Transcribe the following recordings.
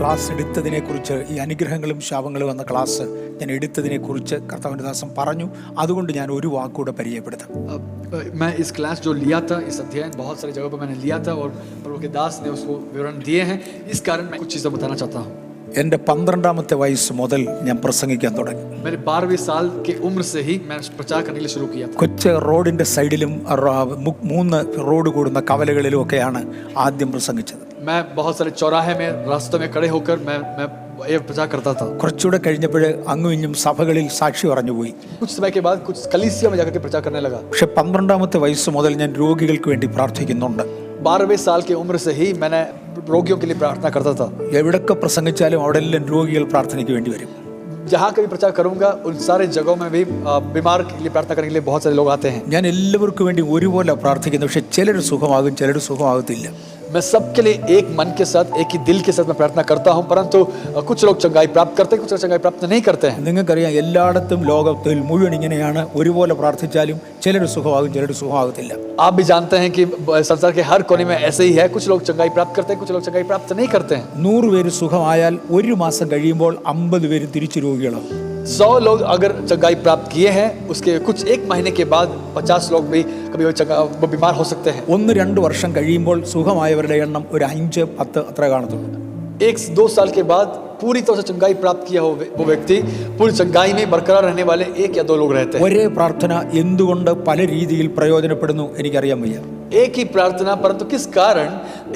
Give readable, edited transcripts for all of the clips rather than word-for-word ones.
Class എടുത്തതിനെക്കുറിച്ച്, ഈ അനുഗ്രഹങ്ങളും ശാപങ്ങളും എന്ന ക്ലാസ് ഞാൻ എടുത്തതിനെക്കുറിച്ച് കർത്താവിൻ്റെ ദാസൻ പറഞ്ഞു. അതുകൊണ്ട് ഞാൻ ഒരു വാക്കുകൂടെ പരിചയപ്പെടുത്താം. मैं इस क्लास जो लिया था, इस अध्ययन बहुत सारी जगहों पर मैंने लिया था और प्रभु के दास ने उसको विवरण दिए हैं. इस कारण मैं कुछ चीज़ें बताना चाहता हूँ. എൻ്റെ 12ാമത്തെ വയസ്സ് മുതൽ ഞാൻ പ്രസംഗിക്കാൻ തുടങ്ങി. मेरे 12वीं साल की उम्र से ही मैं प्रचार करने के लिए शुरू किया था. കൊച്ചു റോഡിൻ്റെ സൈഡിലും 3 റോഡ് കൂടുന്ന കവലകളിലും ഒക്കെയാണ് ആദ്യം പ്രസംഗിച്ചത്. मैं बहुत सारे चौराहे में, रास्तों में खड़े होकर मैं ये प्रचार करता था. കുറച്ചുകൂടെ കഴിഞ്ഞപ്പോൾ അങ്ങും ഇഞ്ഞും സഭകളിൽ സാക്ഷി പറഞ്ഞു പോയി. कुछ समय के बाद कुछ कलीसिया में जाकर के प्रचार करने लगा. പക്ഷെ 12ാമത്തെ വയസ്സ് മുതൽ ഞാൻ രോഗികൾക്ക് വേണ്ടി പ്രാർത്ഥിക്കുന്നുണ്ട്. 12वें साल की उम्र से ही मैंने रोगियों के लिए प्रार्थना करता था. എവിടൊക്കെ പ്രസംഗിച്ചാലും അവിടെ എല്ലാം രോഗികൾ പ്രാർത്ഥനയ്ക്ക് വേണ്ടി വരും. जहाँ कभी प्रचार करूंगा उन सारे जगहों में भी बीमार के लिए प्रार्थना करने के लिए बहुत सारे लोग आते हैं. ഞാൻ എല്ലാവർക്കും വേണ്ടി ഒരുപോലെ പ്രാർത്ഥിക്കുന്നു. പക്ഷെ ചിലർ സുഖമാകും, ചിലർ സുഖമാകത്തില്ല. मैं सबके लिए एक मन के साथ, एक ही दिल के साथ मैं प्रार्थना करता हूं, परंतु कुछ लोग चंगाई प्राप्त करते हैं, कुछ लोग चंगाई प्राप्त नहीं करते हैं. നിങ്ങൾക്കറിയാം, എല്ലായിടത്തും ലോകത്തിൽ മുഴുവൻ ഇങ്ങനെയാണ്. ഒരുപോലെ പ്രാർത്ഥിച്ചാലും ചിലർ സുഖമാകും, ചിലർ സുഖമാകത്തില്ല. आप भी जानते हैं कि संसार के हर कोने में ऐसे ही है. कुछ लोग चंगाई प्राप्त करते हैं, कुछ लोग चंगाई प्राप्त नहीं करते हैं. 100 പേര് സുഖമായാൽ ഒരു മാസം കഴിയുമ്പോൾ 50 പേര് തിരിച്ചു രോഗികളാവും. 100 लोग अगर चंगाई प्राप्त किए हैं, उसके कुछ एक महीने के बाद 50 लोग भी कभी वो बीमार हो सकते हैं. 1-2 വർഷം കഴിയുമ്പോൾ സുഖമായവരുടെ എണ്ണം ഒരു 5-10 അത്ര കാണത്തുള്ളൂ. 1-2 साल के बाद पूरी तरह से चंगाई प्राप्त किया हो वो व्यक्ति, पूरी चंगाई में बरकरार रहने वाले 1 या 2 लोग रहते हैं. ഒരേ പ്രാർത്ഥന എന്തുകൊണ്ട് പല രീതിയിൽ പ്രയോജനപ്പെടുന്നു എനിക്കറിയാൻ വയ്യ. एक ही प्रार्थना, परंतु किस कारण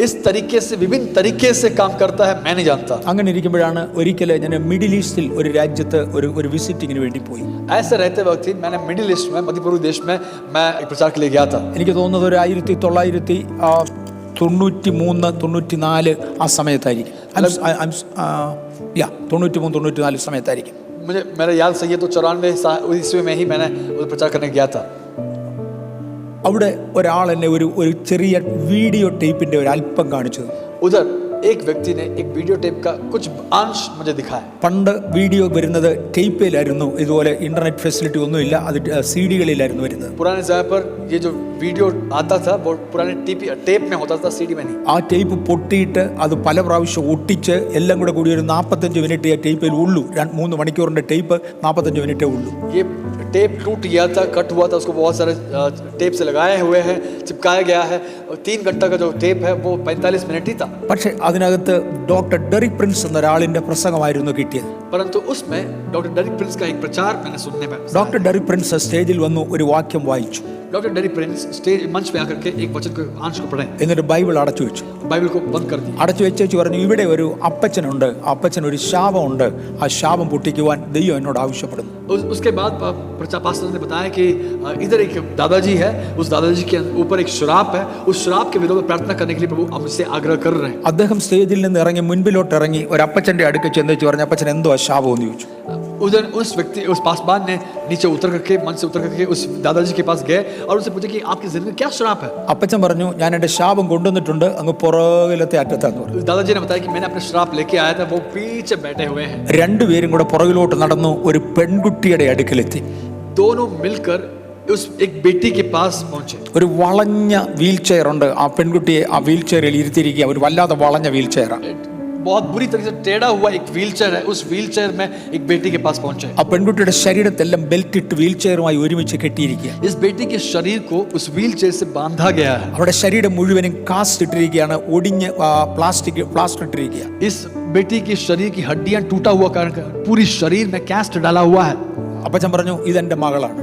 इस तरीके से, विभिन्न तरीके से काम करता है, मैं नहीं जानता. അങ്ങനെ ഇരിക്കുമ്പോഴാണ് ഒരിക്കലും ഞാൻ മിഡിൽ ഈസ്റ്റിൽ ഒരു രാജ്യത്ത് ഒരു വിസിറ്റിങ്ങിന് വേണ്ടി പോയി. ऐसे रहते वक्त ही मैंने मिडिल ईस्ट में, मध्य पूर्व देश में मैं एक प्रचार के लिए गया था. എനിക്ക് തോന്നുന്നത് ഒരു 1993-94 ആ സമയത്തായിരിക്കും. 93-94 സമയത്തായിരിക്കും. मुझे मेरा याद सही है तो 94 ईस्वी में ही मैंने प्रचार करने गया था. അവിടെ ഒരാൾ എന്നെ ഒരു ചെറിയ വീഡിയോ ടേപ്പിന്റെ ഒരു അല്പം കാണിച്ചു. उधर एक व्यक्ति ने एक वीडियो टेप का कुछ अंश मुझे दिखाया. പണ്ട് വീഡിയോ വരുന്നത് ടേപ്പിലായിരുന്നു. ഇതുപോലെ ഇന്റർനെറ്റ് ഫെസിലിറ്റി ഒന്നുമില്ല. അത് CD-കളിലായിരുന്നു വരുന്നത്. पुराने समय पर ये जो वीडियो आता था वो पुराने टेप में होता था, CD में नहीं. ആ ടേപ്പ് പൊട്ടിയിട്ട് അത് പല പ്രാവശ്യം ഒട്ടിച്ച് എല്ലാം കൂടി ഒരു 45 മിനിറ്റ് ആ ടേപ്പിൽ ഉള്ളൂ. 3 മണിക്കൂറിന്റെ ടേപ്പ് 45 മിനിറ്റേ ഉള്ളൂ. ये टेप टूट गया था, कट हुआ था, उसको बहुत सारे टेप से लगाए हुए हैं, चिपकाया गया है. 3 घंटा का जो टेप है वो 45 मिनट ही था. പക്ഷെ അതിനകത്ത് ഡോക്ടർ ഡെറിക് പ്രിൻസ് എന്ന ഒരാളിന്റെ പ്രസംഗമായിരുന്നു കിട്ടിയത്. परंतु उसमें डॉक्टर डेरिक प्रिंस का एक प्रचार मैंने सुनने में. ഡോക്ടർ ഡെറിക് പ്രിൻസ് സ്റ്റേജിൽ വന്നു ഒരു വാക്യം വായിച്ചു. डॉक्टर डेरिक प्रिंस स्टेज मंच पे आकर के एक वचन को अंश को पढ़े, എന്നിട്ട് ബൈബിൾ അടച്ചു വെച്ചു. बाइबल को बंद कर दिया. അടച്ചു വെച്ചു പറഞ്ഞു, ഇവിടെ ഒരു അപ്പച്ചനുണ്ട്, അപ്പച്ചൻ ഒരു ശാപമുണ്ട്, ആ ശാപം പൊട്ടിക്കുവാൻ ദൈവം എന്നോട് ആവശ്യപ്പെടുന്നു. उसके बाद पास्टर ने बताया कि इधर एक दादाजी है, उस दादाजी के ऊपर एक श्राप है, उस श्राप के विरोध में प्रार्थना करने के लिए प्रभु हमसे आग्रह कर रहे हैं. അദ്ദേഹം സ്റ്റേജിൽ നിന്ന് ഇറങ്ങി മുൻപിലോട്ട് ഇറങ്ങി ഒരു അപ്പച്ചന്റെ അടുക്കൽ ചെന്നിട്ട് പറഞ്ഞു, അപ്പച്ചൻ എന്തോ ശാപം എന്ന് ചോദിച്ചു. उधर उस व्यक्ति, उस पासवान ने नीचे उतर करके, मन से उतर करके उस दादाजी के पास गए और उनसे पूछा कि आपकी जिंदगी में क्या श्राप है. അപ്പച്ചൻ പറഞ്ഞു, ഞാൻ എൻ്റെ ശാപം കൊണ്ടുവന്നിട്ടുണ്ട്, അങ്ങ് പുറകിലത്തെ അറ്റത്താന്ന് പറഞ്ഞു. दादाजी ने बताया कि मैंने अपना श्राप लेके आया था, वो पीछे बैठे हुए हैं. രണ്ടുപേരും കൂടെ പുറകിലോട്ട് നടന്നു ഒരു പെൺകുട്ടിയുടെ അടുക്കലെത്തി. दोनों मिलकर उस एक बेटी के पास पहुंचे. ഒരു വളഞ്ഞ വീൽ ചെയർ ഉണ്ട്. ആ പെൺകുട്ടിയെ ആ വീൽ ചെയറിൽ ഇരുത്തിയിരിക്കുക. ഒരു വല്ലാതെ വളഞ്ഞ വീൽ ചെയറാണ്. बहुत बुरी तरीके से टेढ़ा हुआ एक व्हीलचेयर है. उस व्हीलचेयर में एक बेटी के पास पहुंचे. ആ പെൺകുട്ടിയുടെ ശരീരത്തെല്ലാം ബെൽറ്റ് ഇട്ട് വീൽ ചെയറുമായി ഒരുമിച്ച് കെട്ടിയിരിക്കുക. इस बेटी के शरीर को उस व्हीलचेयर से बांधा गया है. അവരുടെ ശരീരം മുഴുവനും കാസ്റ്റ് ഇട്ടിരിക്കുകയാണ്. ഒടിഞ്ഞ പ്ലാസ്റ്റർ ഇട്ടിരിക്കുക. इस बेटी की शरीर की हड्डियां टूटा हुआ कारण पूरी शरीर में कास्ट डाला हुआ है. അപ്പച്ചൻ പറഞ്ഞു, ഇതെന്റെ മകളാണ്.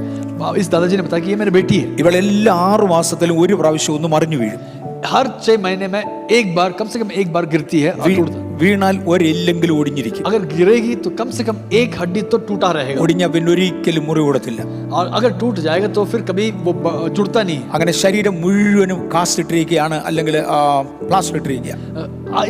इस दादाजी ने बताया कि ये मेरी बेटी है. ഇവളെല്ലാ 6 മാസത്തിലും ഒരു പ്രാവശ്യം ഒന്ന് മറിഞ്ഞു വീഴും. हर 6 महीने में एक बार, कम से कम एक बार गिरती है और टूटता. വീണാൽ ഒരെല്ലെങ്കിലും ഒടിഞ്ഞിരിക്കും. अगर गिरेगी तो कम से कम एक हड्डी तो टूटा रहेगा. ഒടിഞ്ഞ പിന്നെ ഒരിക്കലും മുറി കൂടത്തില്ല. और अगर टूट जाएगा तो फिर कभी वो जुड़ता नहीं. അങ്ങനെ ശരീരം മുഴുവനും കാസ്റ്റ് ഇട്ടിരിക്കുകയാണ്, അല്ലെങ്കിൽ പ്ലാസ്റ്റർ ഇട്ടിരിക്കുക.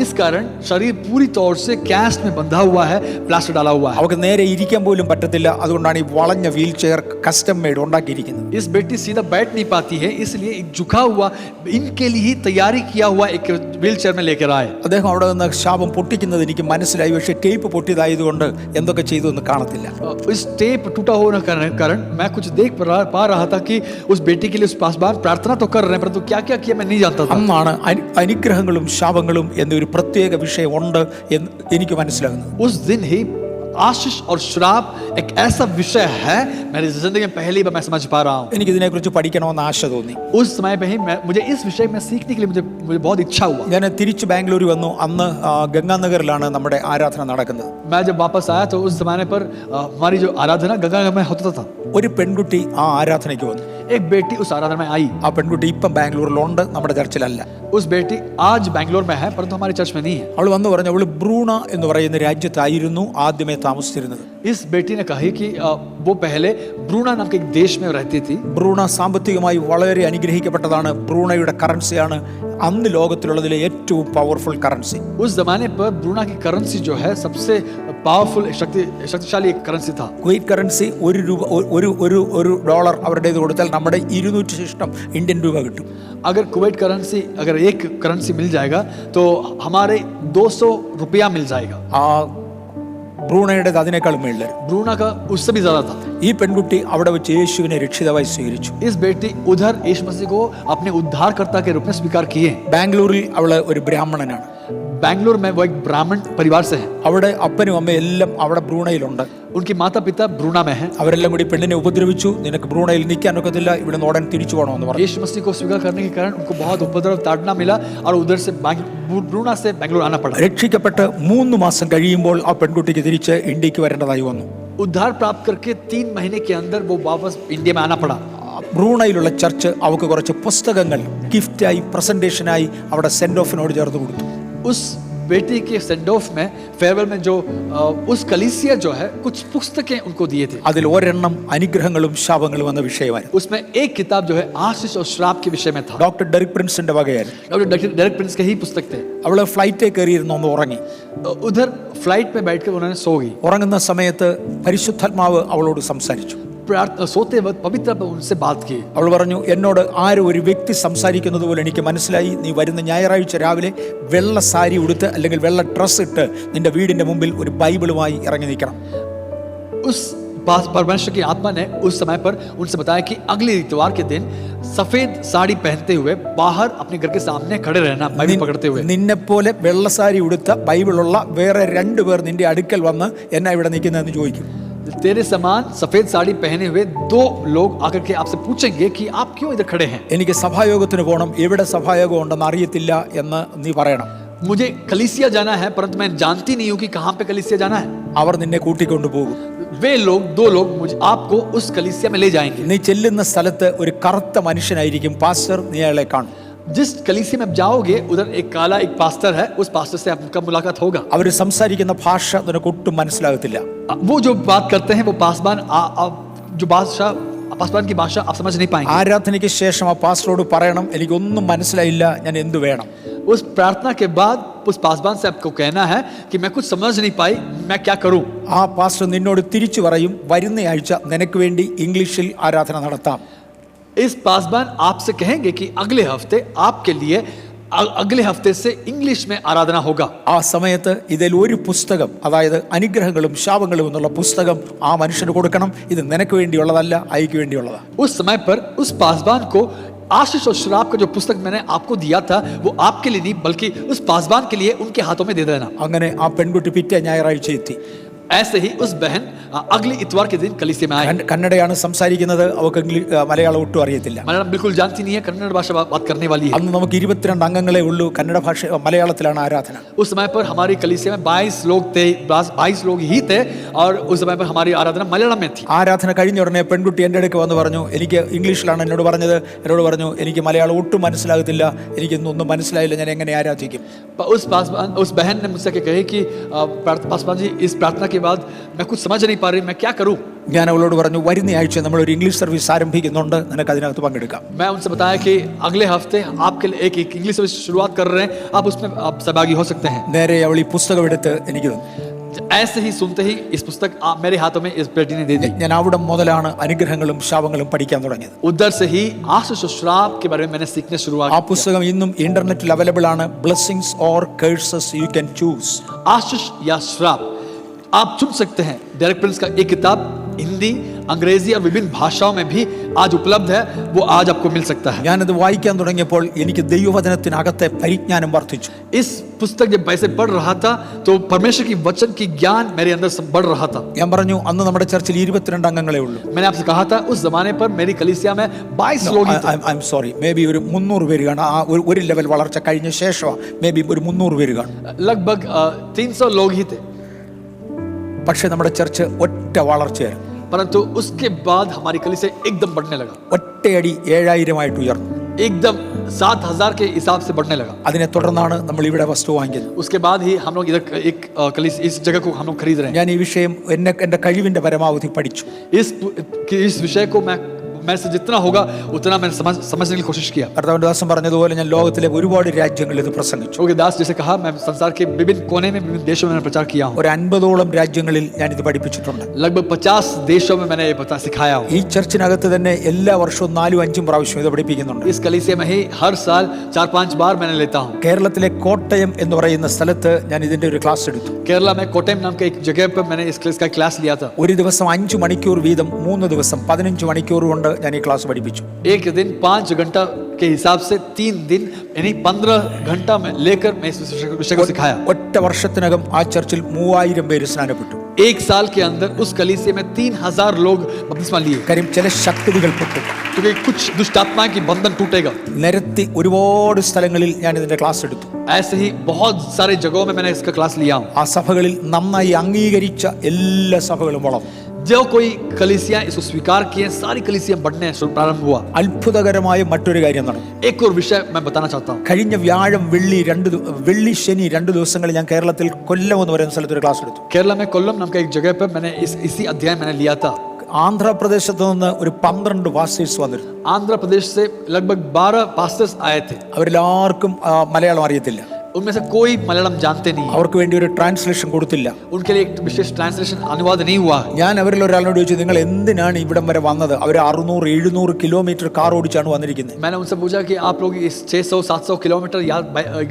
इस कारण शरीर पूरी तौर से कास्ट में बंधा हुआ है, प्लास्टर डाला हुआ है. അവർക്ക് നേരെ ഇരിക്കാൻ പോലും പറ്റത്തില്ല. അതുകൊണ്ടാണ് ഈ വളഞ്ഞ വീൽ ചെയർ കസ്റ്റം മെയ്ഡ് ഉണ്ടാക്കിയിരിക്കുന്നത്. इस बेटी सीधा बैठ नहीं पाती है, इसलिए एक झुका हुआ, इनके लिए ही तैयारी किया हुआ एक व्हीलचेयर में लेकर आए. അദ്ദേഹം അവിടെ നിന്ന് ശാപം പൊട്ടിക്കുന്നത് എനിക്ക് മനസ്സിലായി, പക്ഷേ ടേപ്പ് പൊട്ടിയതായതുകൊണ്ട് എന്തൊക്കെ ചെയ്തു എന്ന് കാണത്തില്ല. इस टेप टूटा होने के कारण मैं कुछ देख पा रहा था कि उस बेटी के लिए उस पासवान प्रार्थना तो कर रहे हैं, परंतु क्या क्या किया मैं नहीं जानता था. അന്നാണ് അനുഗ്രഹങ്ങളും ശാപങ്ങളും എന്നൊരു പ്രത്യേക വിഷയം ഉണ്ട് എന്ന് എനിക്ക് മനസ്സിലാകുന്നത്. उस दिन ही आशीष और श्राप एक ऐसा विषय है मेरी जिंदगी में पहली बार मैं समझ पा रहा हूँ. എനിക്ക് ഇതിനെക്കുറിച്ച് പഠിക്കണമെന്ന് ആശ തോന്നി. उस समय पे ही मुझे इस विषय में सीखने के लिए मुझे बहुत इच्छा हुआ. ഞാൻ തിരിച്ച് ബാംഗ്ലൂർ വന്നു. അന്ന് ഗംഗാനഗറിലാണ് നമ്മുടെ ആരാധന നടക്കുന്നത്. मैं जब वापस आया तो उस जमाने पर हमारी जो आराधना गंगानगर में होता था. ഒരു പെൺകുട്ടി ആ ആരാധനയ്ക്ക് വന്നു. एक बेटी उस आराधना में आई. ആ പെൺകുട്ടി ഇപ്പം ബാംഗ്ലൂരിലുണ്ട്, നമ്മുടെ ചർച്ചിലല്ല. उस बेटी आज बैंगलोर में है परंतु हमारे चर्च में नहीं है. അവൾ വന്ന് പറഞ്ഞു, അവൾ ബ്രൂണ എന്ന് പറയുന്ന രാജ്യത്തായിരുന്നു ആദ്യമേ താമസിച്ചിരുന്നത്. इस बेटी ने कहा कि वो पहले ब्रूना नाम के एक देश में रहती थी. ബ്രൂണ സാമ്പത്തികമായി വളരെ അനുഗ്രഹിക്കപ്പെട്ടതാണ്. ബ്രൂണയുടെ കറൻസിയാണ് അന്ന് ലോകത്തിലുള്ളതിലെ ഏറ്റവും പവർഫുൾ കറൻസി. उस जमाने पर ब्रूना की करेंसी जो है सबसे पावरफुल शक्तिशाली एक करेंसी था. കുവൈറ്റ് കറൻസി ഒരു ഡോളർ അവരുടേത് കൊടുത്താൽ നമ്മുടെ 200 ശിഷ്ടം ഇന്ത്യൻ രൂപ കിട്ടും. अगर कुवैत करेंसी अगर एक करेंसी मिल जाएगा तो हमारे 200 रुपया मिल जाएगा. ആ ബ്രൂണയുടേത് അതിനേക്കാളും മേളിൽ. ब्रूना का उससे भी ज्यादा था. ഈ പെൺകുട്ടി അവിടെ വെച്ച് യേശുവിനെ രക്ഷിതാവായി സ്വീകരിച്ചു. इस बेटी उधर यीशु मसीह को अपने उद्धारकर्ता के रूप में स्वीकार किए. ബാംഗ്ലൂരിൽ അവള് ഒരു ബ്രാഹ്മണനാണ്. बैंगलोर में वो एक ब्राह्मण परिवार से है. അവിടെ അപ്പനും അമ്മയും എല്ലാം അവിടെ ബ്രൂണയിലുണ്ട്. उनके माता पिता ब्रूना में है. അവരെല്ലാം കൂടി പെണ്ണിനെ ഉപദ്രവിച്ചു. നിനക്ക് ബ്രൂണയിൽ നിൽക്കാൻ ഒക്കത്തില്ല, ഇവിടെ നിന്ന് ഉടൻ തിരിച്ചു പോകണമെന്ന് പറഞ്ഞു. यीशु मसीह को स्वीकार करने के कारण उनको बहुत उपद्रव ताड़ना मिला और उधर से ब्रूना से बैंगलोर आना पड़ा. രക്ഷിക്കപ്പെട്ട് 3 മാസം കഴിയുമ്പോൾ ആ പെൺകുട്ടിക്ക് തിരിച്ച് ഇന്ത്യക്ക് വരേണ്ടതായി വന്നു. उद्धार प्राप्त करके 3 महीने के अंदर वो वापस इंडिया में आना पड़ा. ബ്രൂണയിലുള്ള ചർച്ച് അവർക്ക് കുറച്ച് പുസ്തകങ്ങൾ ഗിഫ്റ്റായി പ്രസന്റേഷനായി അവിടെ സെൻഡ് ഓഫിനോട് ചേർത്ത് കൊടുത്തു. उस बेटी के सेंड ऑफ में फेयरवेल में जो उस कलीसिया जो है कुछ पुस्तकें उनको दिए थे. അതിൽ ഒരെണ്ണം അനുഗ്രഹങ്ങളും ശാപങ്ങളും എന്ന വിഷയമായിരുന്നു. उसमें एक किताब जो है आशीष और श्राप के विषय में था. ഡോക്ടർ ഡെറിക് പ്രിൻസിന്റെ വകയായിരുന്നു. डॉक्टर डेरेक प्रिंस के ही पुस्तक थे. അവള് ഫ്ലൈറ്റിൽ കയറിയിരുന്നു, ഒന്ന് ഉറങ്ങി. उधर फ्लाइट में बैठकर उन्होंने सो गई. ഉറങ്ങുന്ന സമയത്ത് പരിശുദ്ധാത്മാവ് അവളോട് സംസാരിച്ചു. सोते वक्त पवित्र उनसे बात की. അവൾ പറഞ്ഞു, എന്നോട് ആരും ഒരു വ്യക്തി സംസാരിക്കുന്നത് പോലെ എനിക്ക് മനസ്സിലായി. നീ വരുന്ന ഞായറാഴ്ച രാവിലെ വെള്ള സാരി ഉടുത്ത് അല്ലെങ്കിൽ വെള്ള ഡ്രസ്സ് ഇട്ട് നിന്റെ വീടിന്റെ മുമ്പിൽ ഒരു ബൈബിളുമായി ഇറങ്ങി നിൽക്കണം. उस परमेश्वर की आत्मा ने उस समय पर उनसे बताया कि अगले इतवार के दिन सफेद साड़ी पहनते हुए बाहर अपने घर के सामने खड़े रहना, बाइबल पकड़ते हुए. നിന്നെ പോലെ വെള്ള സാരി ഉടുത്ത ബൈബിളുള്ള വേറെ 2 പേർ നിന്റെ അടുക്കൽ വന്ന് എന്നാ ഇവിടെ നിൽക്കുന്നതെന്ന് ചോദിക്കും. तेरे समान सफेद साड़ी पहने हुए 2 लोग आकर के आपसे पूछेंगे कि आप क्यों इधर खड़े हैं. എനിക്ക് സഭായോഗത്തിന് പോകണം, എവിടെ സഭായോഗം ഉണ്ടെന്ന് അറിയത്തില്ല എന്ന് നീ പറയണം. मुझे कलीसिया जाना है परंतु मैं जानती नहीं हूँ कि कहाँ पे कलीसिया जाना है. അവർ നിന്നെ കൂട്ടിക്കൊണ്ടു പോകും. वे लोग 2 लोग मुझे आपको उस कलीसिया में ले जाएंगे. നീ ചെല്ലുന്ന സ്ഥലത്ത് ഒരു കറുത്ത മനുഷ്യനായിരിക്കും പാസ്റ്റർ, നീ അയാളെ കാണും. जिस कलीसिया में आप जाओगे उधर एक काला एक पास्टर है, उस पास्टर से आपका मुलाकात होगा. അവർ സംസാരിക്കുന്ന ഭാഷ നിനക്ക് ഒട്ടും മനസ്സിലാകത്തില്ല. वो जो बात करते हैं वो पासवान जो पासवान की भाषा आप समझ नहीं पाएंगे. ആരാധനയ്ക്ക് ശേഷം ആ പാസ്റ്ററോട് പറയണം, എനിക്കൊന്നും മനസ്സിലായില്ല, ഞാൻ എന്തു വേണം. उस प्रार्थना के बाद उस पासवान से आपको कहना है कि मैं कुछ समझ नहीं पाई, मैं क्या करूं. ആ പാസ്റ്റർ നിന്നോട് തിരിച്ചു പറയും, വരുന്ന ആഴ്ച നിനക്ക് വേണ്ടി ഇംഗ്ലീഷിൽ ആരാധന നടത്താം. इस पासवान आपसे कहेंगे कि अगले हफ्ते आपके लिए अगले हफ्ते से इंग्लिश में आराधना होगा. ആ സമയത്ത് ഇതിൽ ഒരു പുസ്തകം, അതായത് അനുഗ്രഹങ്ങളും ശാപങ്ങളും എന്നുള്ള പുസ്തകം ആ മനുഷ്യന് കൊടുക്കണം. ഇത് നിനക്ക് വേണ്ടിയുള്ളതല്ല, അയക്ക് വേണ്ടിയുള്ളതാ. उस समय पर उस पासवान को आशीष और श्राप का जो पुस्तक मैंने आपको दिया था वो आपके लिए नहीं बल्कि उस पासवान के लिए उनके हाथों में दे देना. അങ്ങനെ ആ പെൺകുട്ടി പിറ്റേ ഞായറാഴ്ച എത്തി. ऐसे ही उस बहन अगले इतवार के दिन कलीसिया में आई. കന്നഡയാണ് സംസാരിക്കുന്നത്, അവൾക്ക് മലയാളം ഒട്ടും അറിയത്തില്ല. मलयालम बिल्कुल जानती नहीं है, कन्नड़ भाषा बात करने वाली है. അന്ന് നമുക്ക് 22 അംഗങ്ങളെ ഉള്ളൂ. കന്നഡ ഭാഷ മലയാളത്തിലാണ് ആരാധന. उस समय पर हमारी कलीसिया में 22 लोग थे, 22 लोग ही थे और उस समय पर हमारी आराधना मलयालम में थी. ആരാധന കഴിഞ്ഞ ഉടനെ പെൺകുട്ടി എൻ്റെ അടുക്ക് വന്ന് പറഞ്ഞു, എനിക്ക് ഇംഗ്ലീഷിലാണ് എന്നോട് പറഞ്ഞത്. എന്നോട് പറഞ്ഞു, എനിക്ക് മലയാളം ഒട്ടും മനസ്സിലാകത്തില്ല, എനിക്കൊന്നും മനസ്സിലായില്ല, ഞാൻ എങ്ങനെ ആരാധിക്കും. उस बहन ने मुझसे कहे कि पासवान जी इस प्रार्थना के बाद मैं कुछ समझ नहीं पा रही, मैं क्या करूं. ഞാൻ അവളോട് പറഞ്ഞു, വരുന്ന ആഴ്ച നമ്മൾ ഒരു ഇംഗ്ലീഷ് സർവീസ് ആരംഭിക്കുന്നുണ്ട്, നിനക്ക് അതിനകത്ത് പങ്കെടുക്കാം. मैं उनसे बताया कि अगले हफ्ते आपके लिए एक इंग्लिश सर्विस शुरुआत कर रहे हैं, आप उसमें आप सहभागी हो सकते हैं. നേരെ അവൾ ഈ പുസ്തകം എടുത്ത് എനിക്ക് തന്നു. ऐसे ही सुनते ही इस पुस्तक मेरे हाथों में इस बेटी ने दे दी। ഞാൻ അവിടെ മുതലാണ് അനുഗ്രഹങ്ങളും ശാപങ്ങളും പഠിക്കാൻ തുടങ്ങിയത്. उधर से ही आशीष और श्राप के बारे में मैंने सीखने शुरुआत ആ की। പുസ്തകം ഇന്നും ഇന്റർനെറ്റിൽ അവൈലബിൾ ആണ്. Blessings or curses you can choose. आशीष या श्राप आप चुन सकते हैं। डेरेक प्रिंस का एक किताब हिंदी, अंग्रेजी और विभिन्न भाषाओं में भी आज उपलब्ध है, वो आज आपको मिल सकता है। ഞാനത് വായിക്കാൻ തുടങ്ങിയപ്പോൾ എനിക്ക് ദൈവവചനത്തിനകത്തെ പരിജ്ഞാനം വർദ്ധിച്ചു. इस पुस्तक जब वैसे पढ़ रहा था तो परमेश्वर की वचन की ज्ञान मेरे अंदर बढ़ रहा था। ഞാൻ പറഞ്ഞു അന്ന് നമ്മുടെ ചർച്ചിൽ 22 അംഗങ്ങളേ ഉള്ളൂ. मैंने आपसे कहा था उस जमाने पर मेरी कलीसिया में 22 लोग ही थे। I am sorry, may be ഒരു 300 പേര് കാണും. ആ ഒരു ലെവൽ വളർച്ച കഴിഞ്ഞ ശേഷം മേ ബി ഒരു 300 പേര് കാണും. लगभग 300 लोग ही थे, പക്ഷെ നമ്മുടെ ചർച്ച് ഒറ്റ വളർച്ചയായിരുന്നു. परंतु उसके बाद हमारी कलीसिया एकदम बढ़ने लगा, ഒറ്റയടി 7000 ആയിട്ട് ഉയർന്നു. एकदम 7000 के हिसाब से बढ़ने लगा। അതിനെ തുടർന്നാണ് നമ്മൾ ഇവിടെ വസ്തു വാങ്ങിയത്. उसके बाद ही हम लोग इधर एक कलीसिया इस जगह को हम लोग खरीद रहे हैं। ഞാൻ ഈ വിഷയം എൻ്റെ കഴിവിൻ്റെ പരമാവധി പഠിച്ചു. इस विषय को मैं से जितना होगा उतना मैंने समझने की कोशिश किया। കർത്താവിന്റെ ദാസൻ പറഞ്ഞതുപോലെ ഞാൻ ലോകത്തിലെ ഒരുപാട് രാജ്യങ്ങളിൽ ഇത് പ്രസംഗിച്ചു. क्योंकि दास जैसे कहा, मैं संसार के विभिन्न कोने में विभिन्न देशों में प्रचार किया हूँ। ഒരു 50ഓളം രാജ്യങ്ങളിൽ ഞാൻ ഇത് പഠിപ്പിച്ചിട്ടുണ്ട്. लगभग 50 देशों में मैंने ये सिखाया हूँ। ഈ ചർച്ചിനകത്ത് തന്നെ എല്ലാ വർഷവും 4-5 പ്രാവശ്യം ഇത് പഠിപ്പിക്കുന്നുണ്ട്. इस कलीसिया में ही हर साल 4-5 बार मैंने लेता हूँ। കേരളത്തിലെ കോട്ടയം എന്ന് പറയുന്ന സ്ഥലത്ത് ഞാൻ ഇതിന്റെ ഒരു ക്ലാസ് എടുത്തു. केरला में कोटम नाम के एक जगह पर मैंने इसका क्लास लिया था। ഒരു ദിവസം 5 മണിക്കൂർ വീതം 3 ദിവസം 15 മണിക്കൂർ കൊണ്ട് ഞാൻ ഈ ക്ലാസ് പഠിപ്പിച്ചു. एक दिन 5 घंटा के हिसाब से 3 दिन यानी 15 घंटा में लेकर मैं इस विषय को सिखाया। ഒറ്റ വർഷത്തിനകം ആ ചർച്ചിൽ 3000 പേര് സ്നാനപ്പെട്ടു. एक साल के अंदर उस कलीसिया में 3000 लोग बपतिस्मा लिए। കാര്യം ചില ശക്തികൾ പൊട്ടും. क्योंकि कुछ दुष्ट आत्मा की बंधन टूटेगा। നിരത്തി ഒരുപാട് സ്ഥലങ്ങളിൽ ഞാൻ ഇതിന്റെ ക്ലാസ് എടുത്തു. ऐसे ही बहुत सारे जगहों में मैंने इसका क्लास लिया हूँ। ആ സഭകളിൽ നന്നായി അംഗീകരിച്ച എല്ലാ സഭകളും വളർന്നു. जो कोई कलीसिया इसको स्वीकार किए, सारी कलीसिया बढ़ने प्रारंभ हुआ। അത്ഭുതകരമായ മറ്റൊരു കാര്യം നടന്നു. एक और विषय मैं बताना चाहता हूँ। കഴിഞ്ഞ വ്യാഴം വെള്ളി ശനി 2 ദിവസങ്ങളിൽ ഞാൻ കേരളത്തിൽ കൊല്ലം എന്ന് പറയുന്ന സ്ഥലത്ത് ഒരു ക്ലാസ് എടുത്തു. केरला में कोल्लम नाम का एक जगह पर मैंने इसी अध्याय मैंने लिया था। ആന്ധ്രാപ്രദേശത്ത് നിന്ന് ഒരു 12 പാസ്റ്റേഴ്സ് വന്നിരുന്നു. आंध्र प्रदेश से लगभग 12 पास्टर्स आए थे। അവരെല്ലാവർക്കും മലയാളം അറിയത്തില്ല. उनमें से कोई मलयालम जानते नहीं। അവർക്ക് വേണ്ടി ഒരു ട്രാൻസ്ലേഷൻ കൊടുത്തില്ല. उनके लिए एक विशेष ट्रांसलेशन अनुवाद नहीं हुआ। ഞാൻ അവരിൽ ഒരാളോട് ചോദിച്ചു, നിങ്ങൾ എന്തിനാണ് ഇവിടം വരെ വന്നത്? അവർ 600-700 കിലോമീറ്റർ കാർ ഓടിച്ചാണ് വന്നിരിക്കുന്നത്. मैंने उनसे पूछा कि आप लोग इस 600-700 किलोमीटर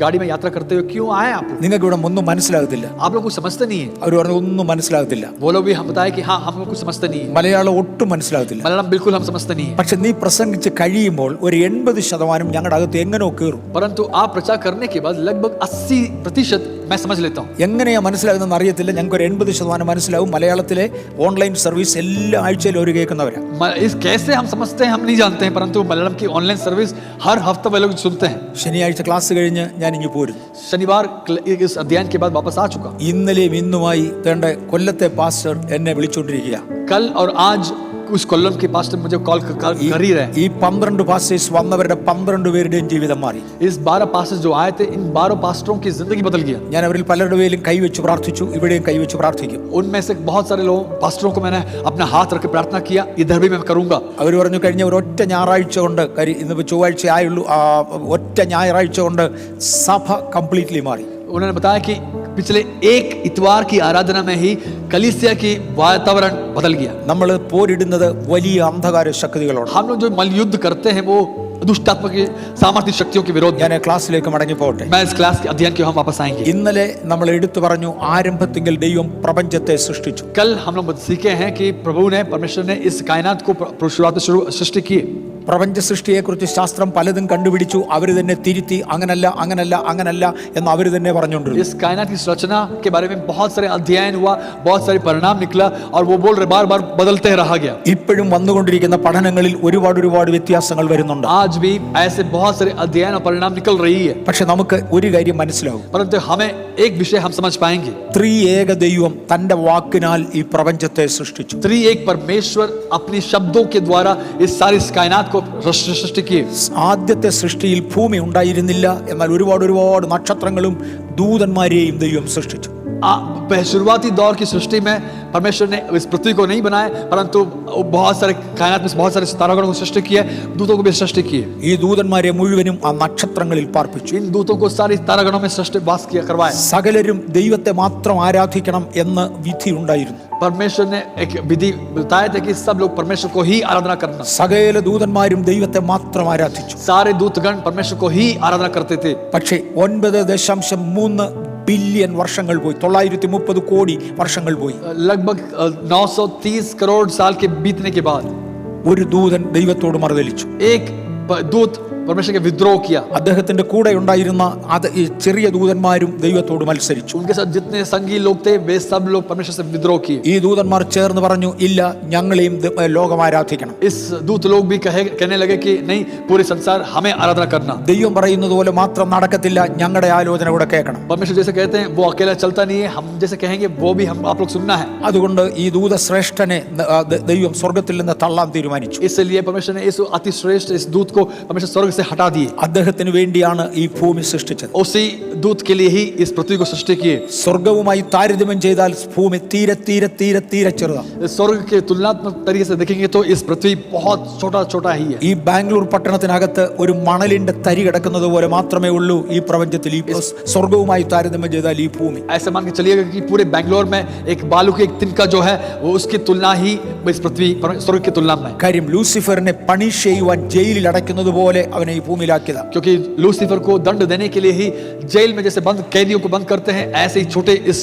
गाड़ी में यात्रा करते हुए क्यों आए आप लोग? നിങ്ങൾക്ക് ഇവിടെ ഒന്നും മനസ്സിലാകത്തില്ല. आप लोग कुछ समझते नहीं है। അവർ പറഞ്ഞു ഒന്നും മനസ്സിലാകത്തില്ല. वो लोग भी हम बताए कि हाँ हम लोग कुछ समझते नहीं है। മലയാളം ഒട്ടും മനസ്സിലാകത്തില്ല. मलयालम बिल्कुल हम समझते नहीं है। പക്ഷെ നീ പ്രസംഗിച്ച് കഴിയുമ്പോൾ ഒരു 80% ഞങ്ങളുടെ അകത്ത് എങ്ങനെയോ കയറും. परंतु आप प्रचार करने के बाद लगभग 80% मैं समझ लेता हूँ। എങ്ങനെയാ മനസ്സിലാകുന്നതെന്ന് അറിയത്തില്ല. ഞങ്ങൾക്ക് ഒരു 80% മനസ്സിലാവും. മലയാളത്തിലെ ഓൺലൈൻ സർവീസ് എല്ലാ ആഴ്ചയിലും ഒരു കേൾക്കുന്നവരാ. इस कैसे हम समझते हैं हम नहीं जानते हैं, परंतु मलयालम की ऑनलाइन सर्विस हर हफ्ते वे लोग सुनते हैं। ശനിയാഴ്ച ക്ലാസ് കഴിഞ്ഞ് ഞാൻ ഇങ്ങ് പോരുന്നു. शनिवार इस अध्ययन के बाद वापस आ चुका। ഇന്നലെയും ഇന്നുമായി തേണ്ട കൊല്ലത്തെ പാസ്റ്റർ എന്നെ വിളിച്ചുകൊണ്ടിരിക്കുക. कल और आज उस कोल्लम के पास्टर मुझे कॉल कर ही रहे। ഈ 12 പാസ്റ്റേഴ്സ് വന്നവരുടെ 12 പേരുടെയും ജീവിതം മാറി. इस 12 पास्टर्स जो आए थे, इन 12 पास्टरों की जिंदगी बदल गया। ഞാൻ അവരിൽ പലരുടെ പേരിലും കൈവച്ച് പ്രാർത്ഥിച്ചു. ഇവിടെയും കൈവച്ച് പ്രാർത്ഥിക്കും. उनमें से बहुत सारे लोग पास्टरों को मैंने अपना हाथ रख के प्रार्थना किया, इधर भी मैं करूंगा। അവർ പറഞ്ഞു കഴിഞ്ഞ ഒരൊറ്റ ഞായറാഴ്ച കൊണ്ട്, ഇന്നിപ്പോൾ ചൊവ്വാഴ്ച ആയുള്ളൂ, ഒറ്റ ഞായറാഴ്ച കൊണ്ട് സഭ കംപ്ലീറ്റ്ലി മാറി. उन्होंने बताया कि पिछले एक इतवार की आराधना में ही कलीसिया की वातावरण बदल गया। നമ്മൾ പോരിടുന്നത് വലിയ അന്ധകാര ശക്തികളോട്. हम लोग जो मल्लयुद्ध करते हैं वो दुष्टात्मा की सामर्थ्य शक्तियों के विरोध। ഞാൻ ക്ലാസ്സിലേക്ക് മടങ്ങി പോകട്ടെ. मैं इस क्लास के अध्ययन के हम वापस आएंगे। ഇന്നലെ നമ്മൾ എടുത്തു പറഞ്ഞു ആരംഭത്തിൽ ദൈവം പ്രപഞ്ചത്തെ സൃഷ്ടിച്ചു. कल हम लोग सीखे हैं कि प्रभु ने, परमेश्वर ने इस कायनात को शुरुआत से सृष्टि की। പ്രപഞ്ച സൃഷ്ടിയെക്കുറിച്ച് ശാസ്ത്രം പലതും കണ്ടുപിടിച്ചു. അവർ തന്നെ തിരുത്തി അങ്ങനല്ല അങ്ങനല്ല അങ്ങനല്ല എന്ന് അവർ തന്നെ പറഞ്ഞുകൊണ്ടിരുന്നു. इस कायनात की रचना के बारे में बहुत सारे अध्ययन हुआ, बहुत सारे परिणाम निकला और वो बोल रहे बार बार बदलते रहा गया। ഇപ്പോഴും വന്നുകൊണ്ടിരിക്കുന്ന പഠനങ്ങളിൽ ഒരുപാട് വ്യത്യാസങ്ങൾ വരുന്നുണ്ട്. आज भी ऐसे बहुत सारे अध्ययन और परिणाम निकल रही है। പക്ഷെ നമുക്ക് ഒരു കാര്യം മനസ്സിലാവും. परंतु हमें एक विषय हम समझ पाएंगे। ത്രിയേക ദൈവം തന്റെ വാക്കിനാൽ ഈ പ്രപഞ്ചത്തെ സൃഷ്ടിച്ചു. त्रिएक परमेश्वर अपने शब्दों के द्वारा इस सारी कायनात को सृष्टि किए। ആദ്യത്തെ സൃഷ്ടിയിൽ ഭൂമി ഉണ്ടായിരുന്നില്ല, എന്നാൽ ഒരുപാട് നക്ഷത്രങ്ങളും ദൂതന്മാരെയും ദൈവം സൃഷ്ടിച്ചു. शुरुआती दौर की सृष्टि में परमेश्वर ने इस पृथ्वी को नहीं बनाया, परंतु बहुत सारे कायनात में बहुत सारे तारागणों को सृष्टि किया, दूतों को भी सृष्टि किए। ഈ ദൂതന്മാരെ മുഴുവനും ആ നക്ഷത്രങ്ങളിൽ പാർപ്പിച്ചു. इन दूतों को सारी तारागणों में सृष्टि वास किया करवाया. സകലരും ദൈവത്തെ മാത്രം ആരാധിക്കണം എന്ന് വിധി ഉണ്ടായിരുന്നു. परमेश्वर ने एक विधि बताया था कि सब लोग परमेश्वर को ही आराधना करना. സകല ദൂതന്മാരും ദൈവത്തെ മാത്രം ആരാധിച്ചു. सारे दूतगण परमेश्वर को ही आराधना करते थे. പക്ഷേ 9.3 ബില്യൺ വർഷങ്ങൾ പോയി, 930 കോടി വർഷങ്ങൾ പോയി. लगभग 930 करोड़ साल के बीतने के बाद ഒരു ദൂതൻ ദൈവത്തോട് മറുതലിച്ചു. एक दूत परमेश्वर के विद्रोह किया. അദ്ദേഹത്തിന്റെ കൂടെ ഉണ്ടായിരുന്ന ഈ ചെറിയ ദൂതന്മാരും ദൈവത്തോട് മത്സരിച്ചു. उनके साथ जितने संगी लोग थे वे सब लोग परमेश्वर से विद्रोह किए. ഈ ദൂതന്മാർ ചേർന്ന് പറഞ്ഞു, ഇല്ല, ഞങ്ങളെയും ലോകം ആരാധിക്കണം. इस दूत लोग भी कहने लगे कि नहीं, पूरे संसार हमें आराधना करना. ദൈവം പറയുന്നത് പോലെ മാത്രം നടക്കത്തില്ല, ഞങ്ങളുടെ ആലോചന കൂടെ കേൾക്കണം. परमेश्वर जैसे कहते हैं वो अकेला चलता नहीं है, हम जैसे कहेंगे वो भी हम आप लोग सुनना है. അതുകൊണ്ട് ഈ ദൂതശ്രേഷ്ഠനെ ദൈവം സ്വർഗ്ഗത്തിൽ നിന്ന് തള്ളാൻ തീരുമാനിച്ചു. इसलिए परमेश्वर ने इस अति श्रेष्ठ इस दूत को परमेश्वर स्वर्ग से हटा दिए. അദ്ദേഹത്തിന് വേണ്ടിയാണ് ഈ ഭൂമി സൃഷ്ടിച്ചത്. उसी दूत के लिए ही इस पृथ्वी को सृष्टि किए. സ്വർഗവുമായി താരതമ്യം ചെയ്താൽ ഭൂമി തീരെ തീരെ തീരെ തീരെ ചെറുതാണ്. स्वर्ग के तुलनात्मक तरीके से देखेंगे तो इस पृथ्वी बहुत छोटा छोटा ही है. ഈ ബാംഗ്ലൂർ പട്ടണത്തിനകത്ത് ഒരു മണലിന്റെ തരി കിടക്കുന്നത് പോലെ മാത്രമേ ഉള്ളൂ ഈ പ്രപഞ്ചത്തിൽ. ഈ സ്വർഗവുമായി താരതമ്യം ചെയ്താൽ ഈ ഭൂമി. ऐसे मान के चलिएगा कि पूरे बैंगलोर में एक बालू की एक तिनका जो है वो उसकी तुलना ही इस पृथ्वी स्वर्ग की तुलना में. കാര്യം ലൂസിഫറിനെ പണിഷ് ചെയ്യുവാൻ ജയിലിൽ അടയ്ക്കുന്നത് പോലെ അവനെ ഈ ഭൂമിയിലാക്കിയതാണ്. क्योंकि लूसीफर को दंड देने के लिए ही जेल में जैसे बंद कैदियों को बंद करते हैं, ऐसे ही छोटे इस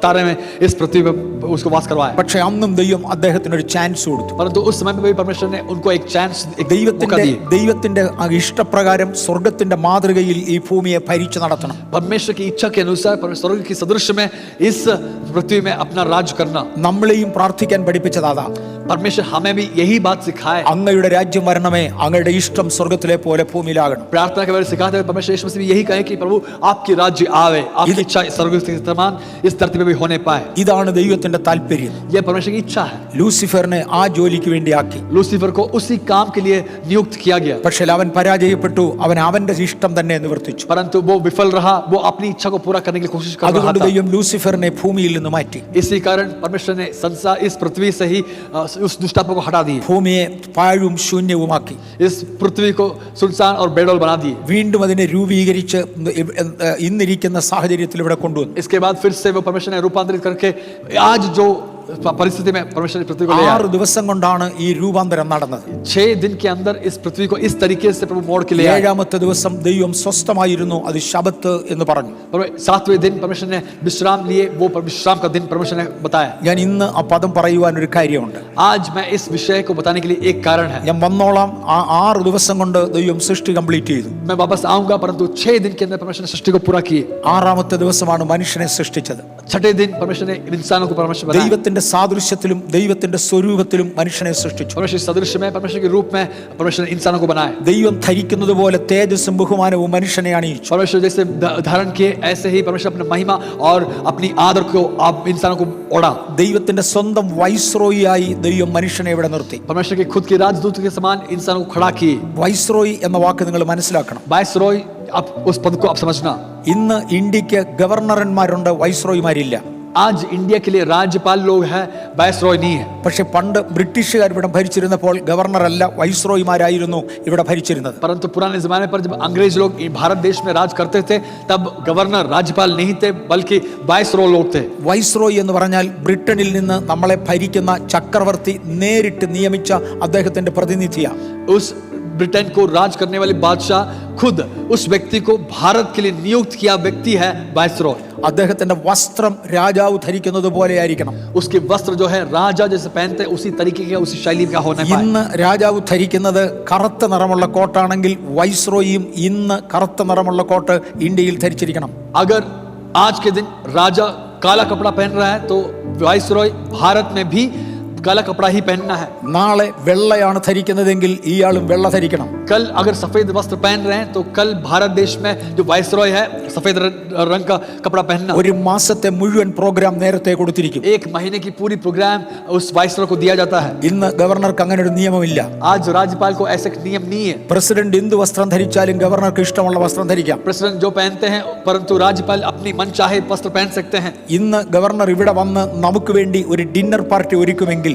तारे में इस पृथ्वी में उसको वास करवाया. പക്ഷേ അന്നും ദൈവം അദ്ദേഹത്തിന് ഒരു ചാൻസ് കൊടുത്തു. परंतु उस समय में भी परमेश्वर ने उनको एक चांस, एक मौका दिया. ദൈവത്തിന്റെ ഇഷ്ടപ്രകാരം സ്വർഗത്തിന്റെ മാതൃകയിൽ ഈ ഭൂമിയെ ഭരിച്ചു നടത്തണം. परमेश्वर की इच्छा के अनुसार स्वर्ग की सदृश में इस पृथ्वी में अपना राज करना. നമ്മളെയും പ്രാർത്ഥിക്കാൻ പഠിപ്പിച്ചത് അതാ. परमेश्वर हमें भी यही बात सिखाए. അങ്ങയുടെ രാജ്യം വരണമേ, അങ്ങയുടെ ഇഷ്ടം സ്വർഗത്തിലെ പോലെ ഭൂമിയിലാകണം. प्रार्थना के बारे सिखाते हुए परमेश्वर यीशु मसीह भी यही कहे कि प्रभु आपकी राज्य आवे, आपकी इच्छा स्वर्ग के समान इस धरती में भी होने पाए. ഇതാണ് ദൈവത്തിന്റെ താല്പര്യം. यह परमेश्वर की इच्छा है. ലൂസിഫറിനെ ആ ജോലിക്ക് വേണ്ടി ആക്കി. लूसीफर को उसी काम के लिए नियुक्त किया गया. പക്ഷേ അവൻ പരാജയപ്പെട്ടു. അവൻ അവന്റെ ഇഷ്ടം തന്നെ നിവർത്തിച്ചു. परंतु वो विफल रहा, वो अपनी इच्छा को पूरा करने की कोशिश कर रहा അതുകൊണ്ട് था. ദൈവം ലൂസിഫറിനെ ഭൂമിയിൽ നിന്ന് മാറ്റി. इसी कारण परमेश्वर ने संसार इस पृथ्वी से ही उस दुष्टात्मा को हटा दिए. ഭൂമിയെ പാഴും ശൂന്യവുമാക്കി. इस पृथ्वी को सुनसान और बेडौल बना दिए. വീണ്ടും അതിനെ രൂപീകരിച്ച് ഇന്നിരിക്കുന്ന സാഹചര്യത്തിൽ ഇവിടെ കൊണ്ടുവന്നു. इसके बाद फिर से वो परमेश्वर ने रूपांतरित करके आज जो परिस्थिति में परमेश्वर ने पृथ्वी को ले आया. 6 ദിവസം കൊണ്ടാണ് ഈ രൂപാന്തരം നടന്നത്. 6 दिन के अंदर इस पृथ्वी को इस तरीके से प्रभु मोड़ के ले आया. 7ാമത്തെ ദിവസം ദൈവം സ്വസ്ഥമായിരുന്നു, അത് ശബത്ത് എന്ന് പറഞ്ഞു. 7वें दिन परमेश्वर ने विश्राम लिए, वो विश्राम का दिन परमेश्वर ने बताया. ഞാൻ ഇന്ന് ആ പദം പറയുവാൻ ഒരു കാര്യമുണ്ട്. आज मैं इस विषय को बताने के लिए एक कारण है. ഞാൻ വന്നോളാം. ആ 6 ദിവസം കൊണ്ട് ദൈവം സൃഷ്ടി കംപ്ലീറ്റ് ചെയ്തു. मैं वापस आऊंगा, परंतु 6 दिन के अंदर परमेश्वर ने सृष्टि को पूरा किए. 6ാമത്തെ ദിവസമാണ് മനുഷ്യനെ സൃഷ്ടിച്ചത്. 6ठे दिन परमेश्वर ने इंसानों को परमेश्वर बनाया. ദൈവത്തിന്റെ സാദൃശ്യത്തിലും ദൈവത്തിന്റെ സ്വരൂപത്തിലും മനുഷ്യനെ സൃഷ്ടിച്ചു. परमेश्वर सदृश्य में, परमेश्वर के रूप में परमेश्वर ने इंसानों को बनाया. ദൈവം ധരിക്കുന്നത് പോലെ തേജസ്സും ബഹുമാനവും മനുഷ്യനെ അണിയിച്ചു. परमेश्वर जैसे धारण किए ऐसे ही परमेश्वर अपने महिमा और अपनी आदर को आप इंसानों को ओढ़ा. ദൈവത്തിന്റെ സ്വന്തം വൈസ്രോയിയായി ദൈവം മനുഷ്യനെ ഇവിടെ നിർത്തി. परमेश्वर के खुद के राजदूत के समान इंसानों को खड़ा किए. വൈസ്രോയി എന്ന വാക്ക് നിങ്ങൾ മനസ്സിലാക്കണം. वाइसरॉय, आप उस पद को आप समझना. ഇന്ന് ഇന്ത്യക്ക് ഗവർണർമാരുണ്ട്, വൈസ്രോയിമാരില്ല. आज इंडिया के लिए राज्यपाल लोग हैं, वाइसरॉय नहीं है. പക്ഷെ പണ്ട് ബ്രിട്ടീഷുകാർ ഇവിടെ ഭരിച്ചിരുന്നപ്പോൾ ഗവർണറല്ല, വൈസ്രോയിമാരായിരുന്നു ഇവിടെ ഭരിച്ചിരുന്നത്. परंतु पुराने जमाने पर जब अंग्रेज लोग भारत देश में राज करते थे तब गवर्नर राज्यपाल नहीं थे बल्कि वाइसरॉय लोग थे. വൈസ്രോയി എന്ന് പറഞ്ഞാൽ ബ്രിട്ടനിൽ നിന്ന് നമ്മളെ ഭരിക്കുന്ന ചക്രവർത്തി നേരിട്ട് നിയമിച്ച അദ്ദേഹത്തിന്റെ പ്രതിനിധിയാണ്. उस ब्रिटेन को राज करने वाले बादशाह खुद उस व्यक्ति को भारत के लिए नियुक्त किया व्यक्ति है वाइसरॉय. അദ്ദേഹത്തിന്റെ വസ്ത്രം രാജാവ് ധരിക്കുന്നത് പോലെ ആയിരിക്കണം. उसके वस्त्र जो है राजा जैसे पहनते हैं उसी तरीके का, उसी शैली का होना पाए. ഇന്ന് രാജാവ് ധരിക്കുന്നത് കറുത്ത നിറമുള്ള കോട്ടാണെങ്കിൽ വൈസ്രോയിയും ഇന്ന് കറുത്ത നിറമുള്ള കോട്ട് ഇന്ത്യയിൽ ധരിച്ചിരിക്കണം. अगर आज के दिन राजा काला कपड़ा पहन रहा है तो वाइसरॉय भारत में भी काला कपड़ा ही पहनना है। നാളെ വെള്ളയാണ് ധരിക്കുന്നതെങ്കിൽ ഇയാളും വെള്ള ധരിക്കണം. कल अगर सफेद वस्त्र पहन रहे हैं तो कल भारत देश में जो वाइसरॉय है सफेद रंग का कपड़ा पहनना। ഒരു മാസത്തെ മുഴുവൻ പ്രോഗ്രാം നേരത്തെ കൊടുത്തിരിക്കും. एक महीने की पूरी प्रोग्राम उस वाइसरॉय को दिया जाता है। ഇന്ന് ഗവർണർക്ക് അങ്ങനെ ഒരു നിയമമില്ല. आज राज्यपाल को ऐसा नियम नहीं है। പ്രസിഡന്റ് എന്ത് വസ്ത്രം ധരിച്ചാലും ഗവർണർക്ക് ഇഷ്ടമുള്ള വസ്ത്രം ധരിക്കാം. प्रेसिडेंट जो पहनते हैं परंतु राज्यपाल अपनी मन चाहे वस्त्र पहन सकते हैं। ഇന്ന് ഗവർണർ ഇവിടെ വന്ന് നമുക്ക് വേണ്ടി ഒരു ഡിന്നർ പാർട്ടി ഒരുക്കുമെങ്കിൽ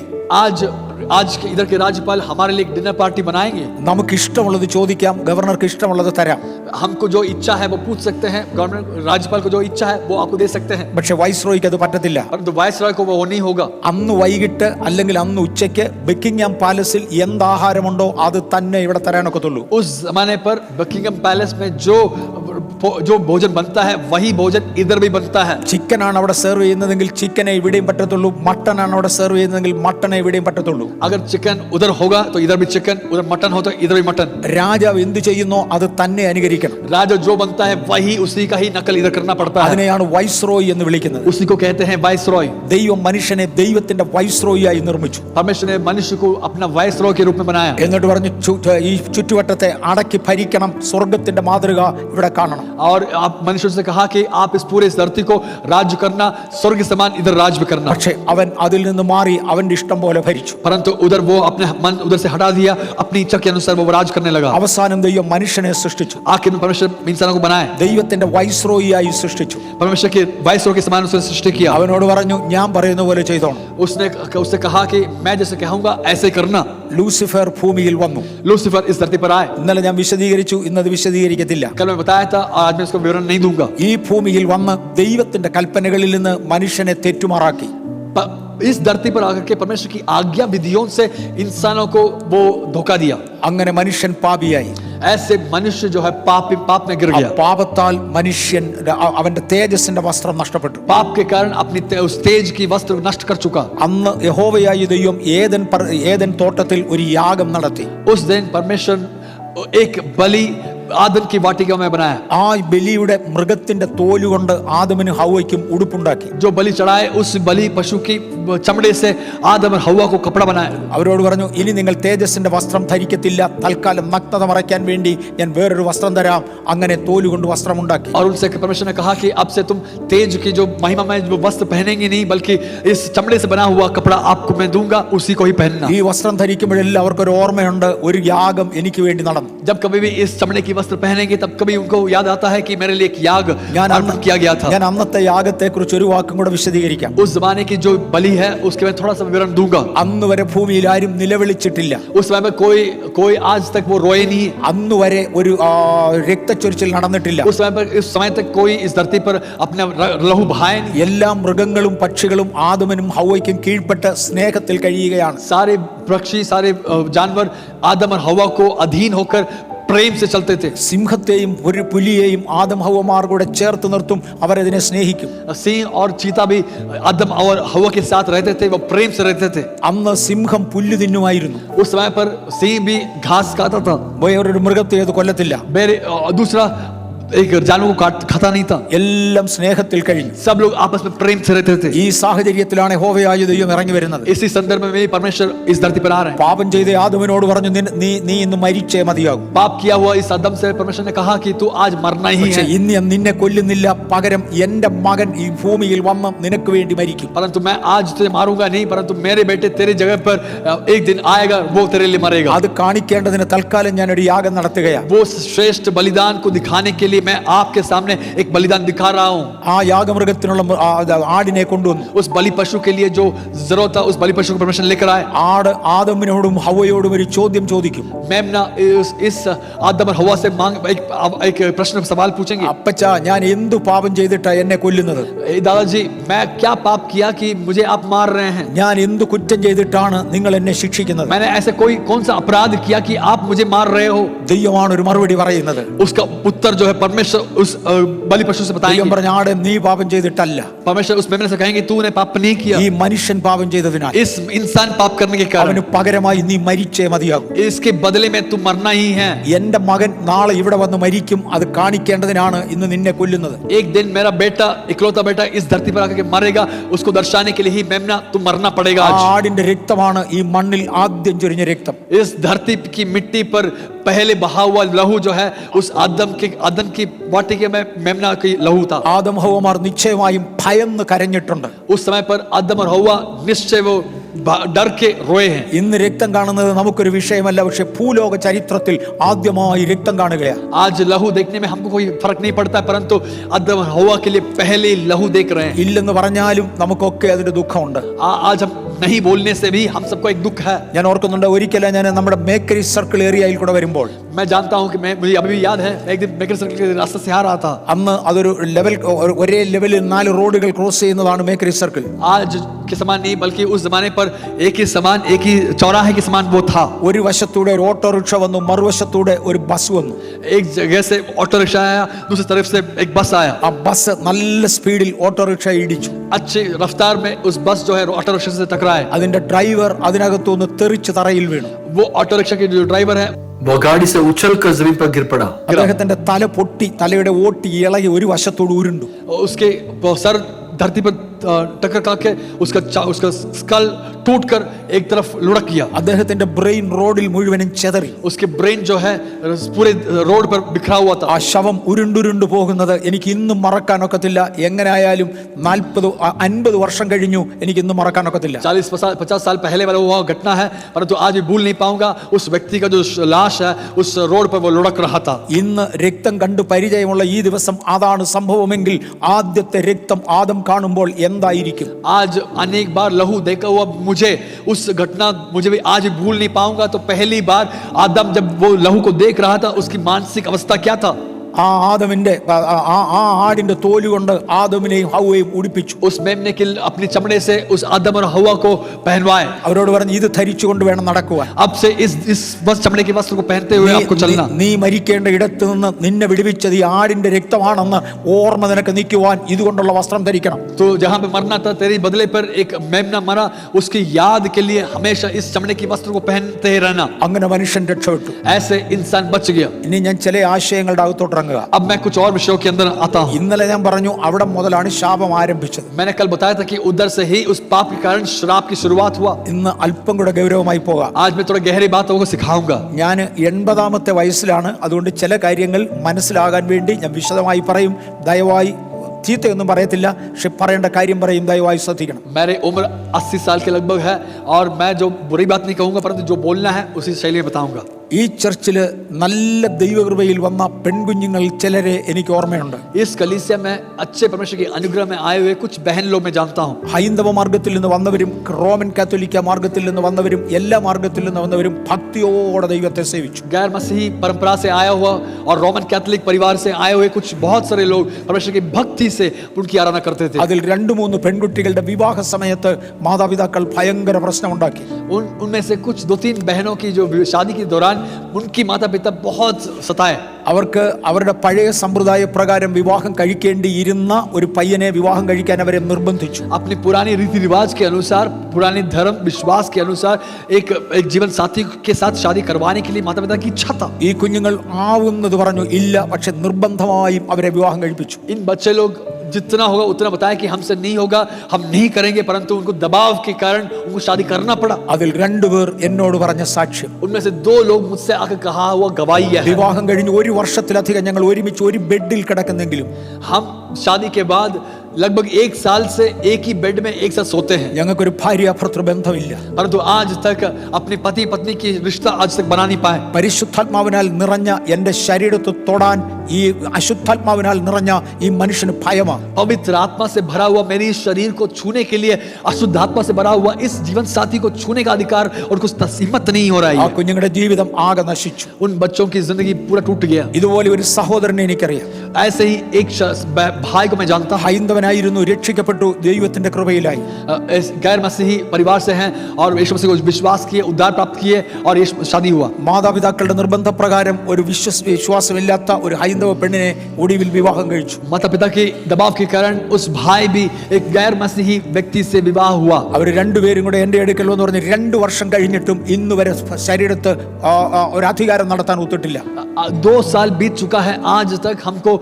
आज के इधर के राज्यपाल हमारे लिए एक डिनर पार्टी बनाएंगे। നമുക്ക് ഇഷ്ടമുള്ളത് ചോദിക്കാം, ഗവർണർക്ക് ഇഷ്ടമുള്ളത് തരാം. हमको जो इच्छा है वो पूछ सकते हैं, गवर्नर राज्यपाल को जो इच्छा है वो आपको दे सकते हैं। പക്ഷെ വൈസ്രോയ്ക്ക് അത് പറ്റത്തില്ല. परंतु वाइसरॉय को वो नहीं होगा। അന്ന് വൈകിട്ട് അല്ലെങ്കിൽ അന്ന് ഉച്ചയ്ക്ക് ബക്കിംഗ്ഹാം പാലസിൽ എന്ത് ആഹാരമുണ്ടോ അത് തന്നെ ഇവിടെ തരാനൊക്കത്തുള്ളൂ. उस जमाने पर बकिंगम पैलेस में जो भोजन बनता है वही भोजन इधर भी बनता है। ചിക്കനാണ് അവിടെ സെർവ് ചെയ്യുന്നതെങ്കിൽ ചിക്കനെ ഇവിടെയും പറ്റത്തുള്ളൂ, മട്ടനാണ് അവിടെ സെർവ് ചെയ്യുന്നതെങ്കിൽ മട്ടനെ ഇവിടെയും പറ്റത്തുള്ളൂ. अगर चिकन उधर होगा तो इधर भी चिकन, उधर मटन हो तो इधर भी मटन। രാജാവ് എന്ത് ചെയ്യുന്നോ അത് തന്നെ അനുകരിക്കണം. राजा जो बनता है वही उसी का ही नकल इधर करना पड़ता है। അതിനെയാണ് വൈസ്രോയ് എന്ന് വിളിക്കുന്നത്. उसी को कहते हैं वाइसरॉय। ദൈവം മനുഷ്യനെ ദൈവത്തിന്റെ വൈസ്രോയിയായി നിർമ്മിച്ചു. परमेश्वर ने मनुष्य को अपना वाइसरॉय के रूप में बनाया। എന്നിട്ട് പറഞ്ഞു ഈ ചുറ്റുവട്ടത്തെ അടക്കി ഭരിക്കണം, സ്വർഗത്തിന്റെ മാതൃക ഇവിടെ കാണണം. और आप मनुष्य से कहा कि आप इस पूरे धरती को राज्य करना, स्वर्ग समान इधर राज्य भी करना। പക്ഷെ അവൻ അതിൽ നിന്ന് മാറി അവന്റെ ഇഷ്ടം പോലെ ഭരിച്ചു. परंतु उधर वो अपने मन उधर से हटा दिया, अपनी इच्छा के अनुसार वो राज करने लगा। അവസാനം ദൈവം മനുഷ്യനെ സൃഷ്ടിച്ചു. आखिर में परमेश्वर इंसानों को बनाया, ദൈവത്തിന്റെ വൈസ്രോയിയായി സൃഷ്ടിച്ചു. परमेश्वर के वाइसरॉय के समान उसने सृष्टि किया। അവനോട് പറഞ്ഞു ഞാൻ പറയുന്ന പോലെ ചെയ്തോണം. उससे कहा कि मैं जैसे कहूंगा ऐसे करना। ലൂസിഫർ ഭൂമിയിൽ വന്നു. लूसीफर इस धरती पर आए। ഇന്നലെ ഞാൻ വിശദീകരിച്ചു, ഇന്നത് വിശദീകരിക്കത്തില്ല. कल मैं बताया था, आज मैं इसको विवरण नहीं दूंगा। ഈ ഭൂമിയിൽ വന്ന് ദൈവത്തിന്റെ കൽപ്പനകളിൽ നിന്ന് മനുഷ്യനെ തെറ്റുമാറാക്കി. इस धरती पर आकर के परमेश्वर की आज्ञा विधियों से इंसानों को वो धोखा दिया। അങ്ങനെ മനുഷ്യൻ പാപിയായി. ऐसे मनुष्य जो है पाप में गिर ആ गया। പാപത്താൽ മനുഷ്യൻ അവന്റെ തേജസ്സിന്റെ വസ്ത്രം നഷ്ടപ്പെട്ടു. पाप के कारण अपनी उस तेज की वस्त्र नष्ट कर चुका। അന്ന് യഹോവയായ ദൈവം ഏദൻ തോട്ടത്തിൽ ഒരു യാഗം നടത്തി. उस दिन परमेश्वर एक बलि आदम की वाटिका में बनाया। ആ ബലിയുടെ മൃഗത്തിന്റെ തോലുകൊണ്ട് ആദമിനും ഹവ്വയ്ക്കും ഉടുപ്പുണ്ടാക്കി. जो बलि चढ़ाए उस बलि पशु की चमड़े से आदम और हव्वा को कपड़ा बनाया। അവരോട് പറഞ്ഞു, ഇനി നിങ്ങൾ തേജസ്സിന്റെ വസ്ത്രം ധരിക്കത്തില്ല, തൽക്കാലം നഗ്നത മറയ്ക്കാൻ വേണ്ടി ഞാൻ വേറൊരു വസ്ത്രം തരാം. അങ്ങനെ തോലുകൊണ്ട് വസ്ത്രം ഉണ്ടാക്കി. और उनसे परमेश्वर ने कहा कि अब से तुम तेज की जो महिमा में जो वस्त्र पहनेंगे नहीं, बल्कि इस चमड़े से बना हुआ कपड़ा आपको मैं दूंगा, उसी को ही पहनना। ഈ വസ്ത്രം ധരിക്കുമ്പോഴെല്ലാം അവർക്കൊരു ഓർമ്മയുണ്ട്, ഒരു യാഗം എനിക്ക് വേണ്ടി നടന്നു. जब कभी भी इस चमड़े की वस्त्र पहनेंगे तब कभी उनको याद आता है कि मेरे लिए एक याग अर्पण किया गया था। ഞാൻ അന്നത്തെ യാഗത്തെ കുറിച്ച് ഒരു വാക്കും കൂടെ വിശദീകരിക്കാം. उस जमाने की जो बलि है उसके मैं थोड़ा सा विवरण दूंगा। അന്ന് വരെ ഭൂമിയിൽ ആരും നിലവിളിച്ചിട്ടില്ല. उस समय में कोई आज तक वो रोए नहीं। അന്ന് വരെ ഒരു രക്തച്ചൊരിച്ചിൽ നടന്നിട്ടില്ല. इस समय तक कोई इस धरती पर अपना लहू बहाए नहीं। എല്ലാ മൃഗങ്ങളും പക്ഷികളും ആദമിനും ഹവ്വയ്ക്കും കീഴ്പ്പെട്ട് സ്നേഹത്തിൽ കഴിയുകയാണ്. सारे पक्षी, सारे जानवर आदम और हवा को अधीन होकर प्रेम से चलते थे। സിംഹത്തെയും ഒരു പുലിയെയും ആദം ഹവ്വമാർ കൂടെ ചേർത്ത് നിർത്തും, അവരതിനെ സ്നേഹിക്കും. सिंह और चीता भी आदम और हवा के साथ रहते थे, वो प्रेम से रहते थे। അന്ന് സിംഹം പുല്ല് തിന്നുമായിരുന്നു. उस समय पर सिंह भी घास खाता था। വേറൊരു മൃഗത്തെ അത് കൊല്ലത്തില്ല. दूसरा एक जानवर को खाता नहीं था। എല്ലാം സ്നേഹത്തിൽ കഴിഞ്ഞു. सब लोग आपस में प्रेम से रहते थे। ഈ സാഹചര്യത്തിലാണ് യഹോവയായ ദൈവം ഇറങ്ങി വരുന്നത്. इसी संदर्भ में परमेश्वर इस धरती पर आ रहे हैं। പാപം ചെയ്ത ആദമിനോട് പറഞ്ഞു, നീ ഇന്ന് മരിച്ചേ മതിയാകും. पाप किया हुआ इस आदम से परमेश्वर ने कहा कि तू आज मरना ही है। ഇന്ന് ഞാൻ നിന്നെ കൊല്ലുന്നില്ല, പകരം എന്റെ മകൻ ഈ ഭൂമിയിൽ വന്ന് നിനക്ക് വേണ്ടി മരിക്കും. परंतु मैं आज तुझे मारूंगा नहीं, परंतु मेरे बेटे तेरे जगह पर एक दिन आएगा, वो तेरे लिए मरेगा। അത് കാണിക്കേണ്ടതിന് തൽക്കാലം ഞാൻ ഒരു യാഗം നടത്തുകയാണ്. वो श्रेष्ठ बलिदान को दिखाने के लिए मैं आपके सामने एक बलिदान दिखा रहा हूं। ആ യാഗമൃഗത്തിനുള്ള ആടിനെ കൊണ്ടുവന്നു. उस बलि पशु के लिए जो जरूरत था उस बलि पशु को परमेश्वर लेकर आए। ആട് ആദമിനോടും ഹവ്വയോടും ഒരു ചോദ്യം ചോദിക്കും. मेमना इस आदम और हवा से एक प्रश्न सवाल पूछेंगे। അപ്പച്ച, ഞാൻ എന്തു പാപം ചെയ്തിട്ടാ എന്നെ കൊല്ലുന്നത്? दादाजी, मैं क्या पाप किया कि मुझे आप मार रहे हैं? ഞാൻ എന്തു കുറ്റം ചെയ്തിട്ടാണ് നിങ്ങൾ എന്നെ ശിക്ഷിക്കുന്നത്? मैंने ऐसे कौन सा अपराध किया कि आप मुझे मार रहे हो? ദൈവമാണ് ഒരു മറുപടി പറയുന്നത്. उसका उत्तर जो है परमेश्वर उस बलि पशु से ദൈവം बताएंगे, പറഞ്ഞ ആടെ നീ പാപം ചെയ്തിട്ടല്ല, परमेश्वर उस मेमने से कहेंगे तूने पाप नहीं किया, ഈ മനുഷ്യൻ പാപം ചെയ്തതിനാൽ इस इंसान पाप करने के कारण അവന് പകരമായി നീ മരിച്ചേ മതിയാകും. इसके बदले में तू मरना ही है. എന്റെ മകൻ നാളെ ഇവിടെ വന്ന് മരിക്കും, അത് കാണിക്കേണ്ടതിനാണ് ഇന്ന് നിന്നെ കൊല്ലുന്നത്. एक दिन मेरा बेटा, इकलौता बेटा इस धरती पर आकर के मरेगा, उसको दर्शाने के लिए ही मेमना तू मरना पड़ेगा ആ आज. ആടിന്റെ രക്തമാണ് ഈ മണ്ണിൽ ആദ്യം ചൊരിഞ്ഞ രക്തം. इस धरती की मिट्टी पर पहले बहा हुआ लहू जो है उस आदम की वाटिके में मेमना की लहू था. ആദം ഹവ്വമാർ നിശ്ചയമായും ഭയന്ന് കരഞ്ഞിട്ടുണ്ട്. उस समय पर आदम और हव्वा निश्चय वो डर के रोए हैं. ഇന്ന് രക്തം കാണുന്നത് നമുക്കൊരു വിഷയമല്ല, പക്ഷെ ഭൂലോക ചരിത്രത്തിൽ ആദ്യമായി രക്തം കാണുകയാണ്. आज लहू देखने में हमको कोई फर्क नहीं पड़ता, परंतु आदम और हव्वा के लिए पहले लहू देख रहे हैं. ഇല്ലെന്ന് പറഞ്ഞാലും നമുക്കൊക്കെ അതിന്റെ ദുഃഖമുണ്ട്. आज हम नहीं बोलने से भी हम सबको एक दुख है. ഞാൻ ഓർക്കുന്നുണ്ട്, ഒരിക്കലും ഞാൻ നമ്മുടെ മേക്കരി സർക്കിൾ ഏരിയയിൽ കൂടെ വരുമ്പോൾ, मैं जानता हूं कि मुझे अभी भी याद है, एक दिन मेकर सर्कल के रास्ते से आ रहा था. അന്ന് അതൊരു ലെവൽ, ഒരേ ലെവലിൽ 4 റോഡുകൾ ക്രോസ് ചെയ്യുന്നതാണ് മേക്കരി സർക്കിൾ. आज के समान नहीं, बल्कि उस जमाने पर एक ही समान, एक ही चौराहे के समान वो था. ഒരു വശത്തൂടെ ഒരു ഓട്ടോറിക്ഷ വന്നു, മറുവശത്തൂടെ ഒരു ബസ് വന്നു. एक जगह से ऑटो रिक्शा आया, दूसरी तरफ से एक बस आया. ആ ബസ് നല്ല സ്പീഡിൽ ഓട്ടോറിക്ഷ ഇടിച്ചു. अच्छी रफ्तार में उस बस जो है ऑटो रिक्शा से टकराए. അതിന്റെ ഡ്രൈവർ അതിനകത്തുനിന്ന് തെറിച്ച് തറയിൽ വീണു. वो ऑटो रिक्शा के जो ड्राइवर है वो गाड़ी से उछलकर जमीन पर गिर पड़ा. അദ്ദേഹത്തിന്റെ തല പൊട്ടി, തലയുടെ ഓട്ടി ഇളകി ഒരു വശത്തോട് ഉരുണ്ടു. उसके सर धरती पर टक्कर खा के उसका स्कल टूटकर एक तरफ लुढ़क गया. അദ്ദേഹത്തിന്റെ ബ്രെയിൻ റോഡിൽ മുഴുവനും ചെതറി. उसके ब्रेन जो है पूरे रोड पर बिखरा हुआ था. ആ ശവം ഉരുണ്ടുരുണ്ടു പോകുന്നത് എനിക്ക് ഇന്നും മറക്കാനൊക്കത്തില്ല. എങ്ങനെയായാലും 40-50 വർഷം കഴിഞ്ഞു, എനിക്ക് ഇന്നും മറക്കാനൊക്കത്തില്ല. 40-50 साल पहले वाला हुआ घटना है, परंतु आज भी भूल नहीं पाऊंगा. उस व्यक्ति का जो लाश है उस रोड पर वो लुढ़क रहा था. ഇന്ന് രക്തം കണ്ടു പരിചയമുള്ള ഈ ദിവസം അതാണ് സംഭവമെങ്കിൽ ആദ്യത്തെ രക്തം ആദം കാണുമ്പോൾ എന്തായിരിക്കും? आज अनेक बार लहू देखा हुआ मुझे उस घटना मुझे भी आज भूल नहीं पाऊंगा. तो पहली बार आदम जब वो लहू को देख रहा था, उसकी मानसिक अवस्था क्या था? ആ ആദമിന്റെ ആ ആടിന്റെ തോല് കൊണ്ട് ആദമിനെയും ഹവ്വയെയും ഉടുപ്പിച്ചു. उस मेमने के अपने चमड़े से उस आदम और हव्वा को पहनवाए. അവരോട് പറഞ്ഞു, ഇത് ധരിച്ചുകൊണ്ട് വേണം നടക്കുവാൻ. अब से इस बस चमड़े के वस्त्र को पहनते हुए आपको चलना. നീ മരിക്കേണ്ട ഇടത്ത് നിന്ന് നിന്നെ വിടുവിച്ചത് ഈ ആടിന്റെ രക്തമാണെന്ന് ഓർമ്മ നിനക്ക് നിൽക്കുവാൻ ഇതുകൊണ്ടുള്ള വസ്ത്രം ധരിക്കണം. तो जहां पे मरना था तेरे बदले पर एक मेमना मरा, उसकी याद के लिए हमेशा इस चमड़े के वस्त्र को पहनते ही रहना. അങ്ങനെ മനുഷ്യൻ രക്ഷപ്പെട്ടു. ऐसे इंसान बच गया. ഇനി ഞാൻ ചില ആശയങ്ങളുടെ അകത്തോട്ട് ഇറങ്ങുക. अब मैं कुछ और विषयों के अंदर आता हूं. ഇന്നലെ ഞാൻ പറഞ്ഞു, അവിടെ മുതലാണ് ശാപം ആരംഭിച്ചത്. मैंने कल बताया था कि उधर से ही उस पाप के कारण श्राप की शुरुआत हुआ. ഇന്ന് അല്പം കൂടെ ഗൗരവമായി പോകാം. आज मैं थोड़ा गहरी बातों को सिखाऊंगा. ഞാൻ 80-ാമത്തെ വയസ്സിലാണ്. അതുകൊണ്ട് ചില കാര്യങ്ങൾ മനസ്സിലാകാൻ വേണ്ടി ഞാൻ വിശദമായി പറയും. ദയവായി ചീത്തയൊന്നും പറയത്തില്ല, പക്ഷെ പറയേണ്ട കാര്യം പറയും. ദയവായി ശ്രദ്ധിക്കണം. मेरी उम्र 80 साल के लगभग है और मैं जो बुरी बात नहीं कहूंगा, परंतु जो बोलना है उसी शैली में बताऊंगा. ഈ ചർച്ചില് നല്ല ദൈവകൃപയിൽ വന്ന പെൺകുഞ്ഞുങ്ങൾ ചിലരെ എനിക്ക് ഓർമ്മയുണ്ട്. इस कलीसिया में अच्छे परमेश्वर के अनुग्रह में आए हुए कुछ बहन लोग मैं जानता हूं. ഹൈന്ദവ മാർഗത്തിൽ നിന്ന് വന്നവരും റോമൻ കാത്തോലിക്ക മാർഗത്തിൽ നിന്ന് വന്നവരും എല്ലാ മാർഗത്തിൽ നിന്ന് വന്നവരും ഭക്തിയോടെ ദൈവത്തെ സേവിച്ചു. गैर मसीही परंपरा से आया हुआ और रोमन कैथोलिक परिवार से आए हुए कुछ बहुत सारे लोग परमेश्वर की भक्ति से उनकी आराधना करते थे. അതിൽ 2-3 പെൺകുട്ടികളുടെ വിവാഹ സമയത്ത് മാതാപിതാക്കൾ ഭയങ്കര പ്രശ്നമുണ്ടാക്കി. उनमें से कुछ 2-3 बहनों की जो शादी के दौरान उनकी माता पिता बहुत सताए. അവർക്ക് അവരുടെ പഴയ സമ്പ്രദായ പ്രകാരം വിവാഹം കഴിക്കേണ്ടിയിരുന്ന ഒരു പയ്യനെ വിവാഹം കഴിക്കാൻ അവരെ നിർബന്ധിച്ചു. अपनी पुरानी रीति रिवाज के अनुसार, पुराने धर्म विश्वास के अनुसार एक जीवन साथी के साथ शादी करवाने के लिए माता पिता की इच्छा था. ഈ കുഞ്ഞുങ്ങൾ ആവുന്നത് പറഞ്ഞു ഇല്ല, പക്ഷെ നിർബന്ധമായും അവരെ വിവാഹം കഴിപ്പിച്ചു. इन बच्चे लोग जितना होगा उतना बताया कि हमसे नहीं होगा, हम नहीं करेंगे, परंतु उनको दबाव के कारण उनको शादी करना पड़ा. അതിൽ 2 പേർ എന്നോട് പറഞ്ഞ സാക്ഷ്യം, उनमें से 2 लोग मुझसे आकर कहा हुआ गवाही है. വിവാഹം കഴിഞ്ഞ് 1 വർഷത്തിലധികം ഞങ്ങൾ ഒരുമിച്ച് ഒരു ബെഡിൽ കിടക്കുന്നെങ്കിലും हम शादी के बाद लगभग 1 साल से एक ही बेड में एक साथ सोते हैं, ഞങ്ങൾക്കൊരു ഭാര്യാഭർത്തൃ ബന്ധമില്ല. परंतु आज तक अपने पति पत्नी की रिश्ता आज तक बना नहीं पाए. പരിശുദ്ധാത്മാവിനാൽ നിറഞ്ഞ എന്റെ ശരീരത്തെ തൊടാൻ ഈ അശുദ്ധാത്മാവിനാൽ നിറഞ്ഞ ഈ മനുഷ്യന് ഭയമാണ്. पवित्र आत्मा से भरा हुआ मेरी शरीर को छूने के लिए अशुद्ध आत्मा से भरा हुआ इस जीवन साथी को छूने का अधिकार और कुछ हिम्मत नहीं हो रहा ആ है. കുഞ്ഞുങ്ങളുടെ ജീവിതം ആകെ നശിച്ചു. उन बच्चों की जिंदगी पूरा टूट गया. ഇതുപോലെ ഒരു സഹോദരനെ എനിക്കറിയാം. ऐसे ही एक भाई को मैं जानता हूं. ഹൈന്ദവനായിരുന്നു, രക്ഷിക്കപ്പെട്ടു, ദൈവത്തിന്റെ കൃപയിലായി. गैर मसीही परिवार से हैं और यीशु मसीह को विश्वास किए, उद्धार प्राप्त किए और ये शादी हुआ. മാതാപിതാക്കളുടെ നിർബന്ധപ്രകാരം ഒരു വിശ്വാസമില്ലാത്ത ഒരു ഹൈന്ദവ പെണ്ണിനെ ഒടുവിൽ വിവാഹം കഴിച്ചു. माता पिता के दबाव के कारण उस भाई भी एक गैर मसीही व्यक्ति से विवाह हुआ. അവർ രണ്ടുപേരും കൂടെ എൻ്റെ അടുക്കൽ എന്ന് പറഞ്ഞ് 2 വർഷം കഴിഞ്ഞിട്ടും ഇന്ന് വരെ ശരീരത്ത് ഒരു അധികാരം നടത്താൻ ഒത്തിട്ടില്ല. 2 साल बीत चुका है, आज तक हमको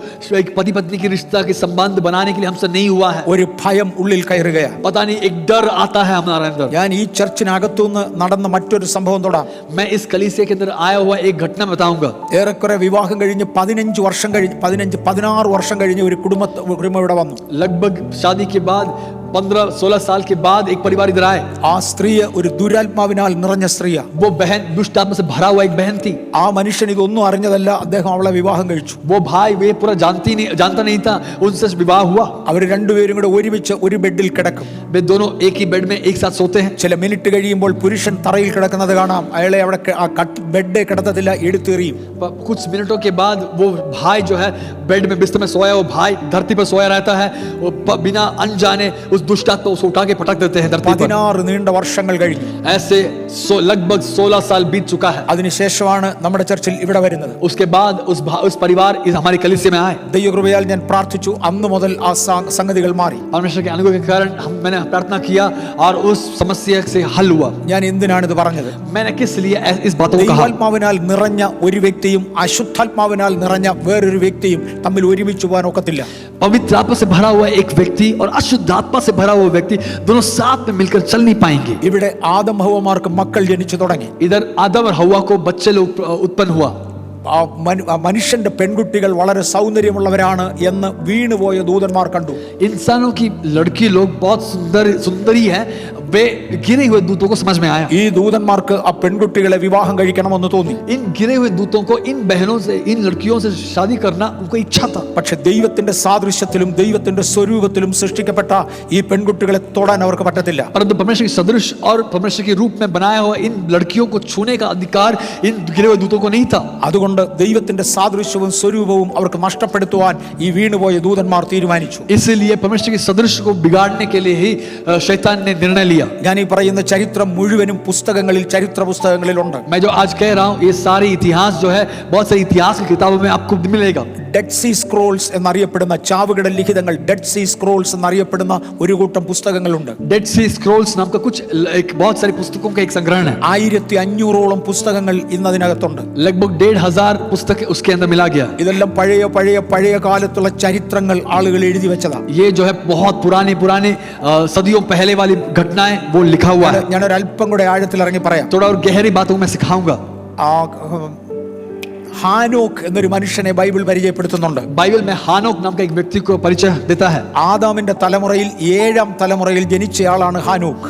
एक पति पत्नी की रिश्ता के संबंध बनाने के लिए हमसे नहीं हुआ है. ഒരു ഭയം ഉള്ളിൽ കയറുകയാണ്. पता नहीं एक डर आता है हमारे अंदर. ഞാൻ ഈ ചർച്ചിനകത്തുനിന്ന് നടന്ന മറ്റൊരു സംഭവം തൊടാം. मैं इस कलीसिया के अंदर आया हुआ एक घटना बताऊंगा. ഏറെക്കുറെ വിവാഹം കഴിഞ്ഞ് 16 വർഷം കഴിഞ്ഞ് ഒരു കുടുംബം ഇവിടെ വന്നു. लगभग शादी के बाद 15-16 साल के बाद एक परिवार इधर आए. ആ സ്ത്രീ ഒരു ദുരാത്മാവിനാൽ നിറഞ്ഞ സ്ത്രീയാ. वो बहन दुष्ट आत्मा से भरा हुआ एक बहन थी. ആ മനുഷ്യൻ ഇതൊന്നും അറിഞ്ഞതല്ല, അദ്ദേഹം അവളെ വിവാഹം കഴിച്ചു. वो भाई वे पूरा जानता नहीं था, उनसे विवाह हुआ. അവർ രണ്ടുപേരും കൂടെ ഒരുമിച്ച് ഒരു ബെഡിൽ കിടക്കും. वे दोनों एक ही बेड में एक साथ सोते हैं. ചില മിനിറ്റ് കഴിയുമ്പോൾ പുരുഷൻ തറയിൽ കിടക്കുന്നത് കാണാം. അയാളെ അവിടെ ബെഡ് കിടത്തത്തില്ല, എടുത്തെറിയും. कुछ मिनटों के बाद वो भाई जो है बेड में बिस्तर में सोया, वो भाई धरती पर सोया रहता है. वो बिना अनजाने उस दुष्ट आत्मा को उठा के पटक देते हैं धरती पर. 16 നീണ്ട വർഷങ്ങൾ കഴിഞ്ഞു. ऐसे लगभग 16 साल बीत चुका है. അതിനുശേഷമാണ് നമ്മുടെ ചർച്ചിൽ ഇവിടെ വരുന്നത്. उसके बाद उस परिवार इस हमारी कलीसिया में आए. ദൈവകൃപയാൽ ഞാൻ പ്രാർത്ഥിച്ചു. അന്ന് മുതൽ ആ സംഗതികൾ മാറി. परमेश्वर के अनुग्रह के कारण मैंने प्रार्थना किया और उस समस्या से हल हुआ. ഞാൻ എന്തിനാണ് ഇത് പറഞ്ഞത്? मैंने किस लिए इस बातों को कहा? ദൈവാത്മാവിനാൽ നിറഞ്ഞ ഒരു വ്യക്തിയും അശുദ്ധാത്മാവിനാൽ നിറഞ്ഞ വേറൊരു വ്യക്തിയും തമ്മിൽ ഒരുമിച്ച് പോകാൻ ഒക്കത്തില്ല. पवित्र आत्मा से भरा हुआ एक व्यक्ति और अशुद्ध आत्मा से भरा हुआ व्यक्ति दोनों साथ में मिलकर चल नहीं पाएंगे. ഇവിടെ ആദം ഹവ്വമാർക്ക് മക്കൾ ജനിച്ചു തുടങ്ങി. इधर आदम और हव्वा को बच्चे लोग उत्पन्न हुआ. മനുഷ്യന്റെ പെൺകുട്ടികൾ വളരെ സൗന്ദര്യമുള്ളവരാണ് എന്ന് വീണുപോയ ദൂതന്മാർ കണ്ടു. इंसानों की लड़की लोग बहुत सुंदरी है, वे गिरे हुए दूतों को समझ में आया. ഈ ദൂതന്മാർക്ക് ആ പെൺകുട്ടികളെ വിവാഹം കഴിക്കണമെന്ന് തോന്നി. इन गिरे हुए दूतों को इन बहनों से, इन लड़कियों से शादी करना उनको इच्छा था. പക്ഷെ ദൈവത്തിന്റെ സാദൃശ്യത്തിലും ദൈവത്തിന്റെ സ്വരൂപത്തിലും സൃഷ്ടിക്കപ്പെട്ട ഈ പെൺകുട്ടികളെ തൊടാൻ അവർക്ക് പറ്റത്തില്ല. परंतु परमेश्वर के सदृश और परमेश्वर के रूप में बनाया हुआ इन लड़कियों को छूने का अधिकार इन गिरे हुए दूतों को नहीं था. അതുകൊണ്ട് ദൈവത്തിന്റെ സാദൃശ്യവും സ്വരൂപവും അവർക്ക് നഷ്ടപ്പെടുത്തുവാൻ ഈ വീണുപോയ ദൂതന്മാർ തീരുമാനിച്ചു. इसलिए परमेश्वर के सदृश को बिगाड़ने के लिए ही शैतान ने निर्णय लिया. ഞാൻ ഈ പറയുന്ന ചരിത്രം മുഴുവനും പുസ്തകങ്ങളിൽ, ചരിത്ര പുസ്തകങ്ങളിലുണ്ട്. मैं जो आज कह रहा हूँ ये सारे इतिहास जो है बहुत सारी इतिहास की किताबों में आपको मिलेगा. ഡെഡ് സീ സ്ക്രോൾസ് എന്നറിയപ്പെടുന്ന ചാവുകട ലിഖിതങ്ങൾ, ഡെഡ് സീ സ്ക്രോൾസ് എന്നറിയപ്പെടുന്ന ഒരു കൂട്ടം പുസ്തകങ്ങളുണ്ട്. डेड सी स्क्रॉल्स नाम का कुछ एक बहुत सारी पुस्तकों का एक संग्रहण है. 1500ഓളം പുസ്തകങ്ങൾ ഇന്ന് അതിനകത്തുണ്ട്. लगभग 1500 पुस्तक उसके अंदर मिला गया. ഇതെല്ലാം പഴയ കാലത്തുള്ള ചരിത്രങ്ങൾ ആളുകൾ എഴുതി വെച്ചതാ. ये जो है बहुत पुराने सदियों पहले वाली घटनाएं वो लिखा हुआ है. ഞാനൊരു അല്പം കൂടെ ആഴത്തിൽ ഇറങ്ങി പറയാം. थोड़ा और गहरी बातों में सिखाऊंगा. ഹാനോക്ക് എന്നൊരു മനുഷ്യനെ ബൈബിൾ പരിചയപ്പെടുത്തുന്നുണ്ട്. बाइबल में हानोक नाम का एक व्यक्ति को परिचय देता है. ആദാമിന്റെ തലമുറയിൽ 7ാം തലമുറയിൽ ജനിച്ചയാളാണ് ഹാനോക്ക്.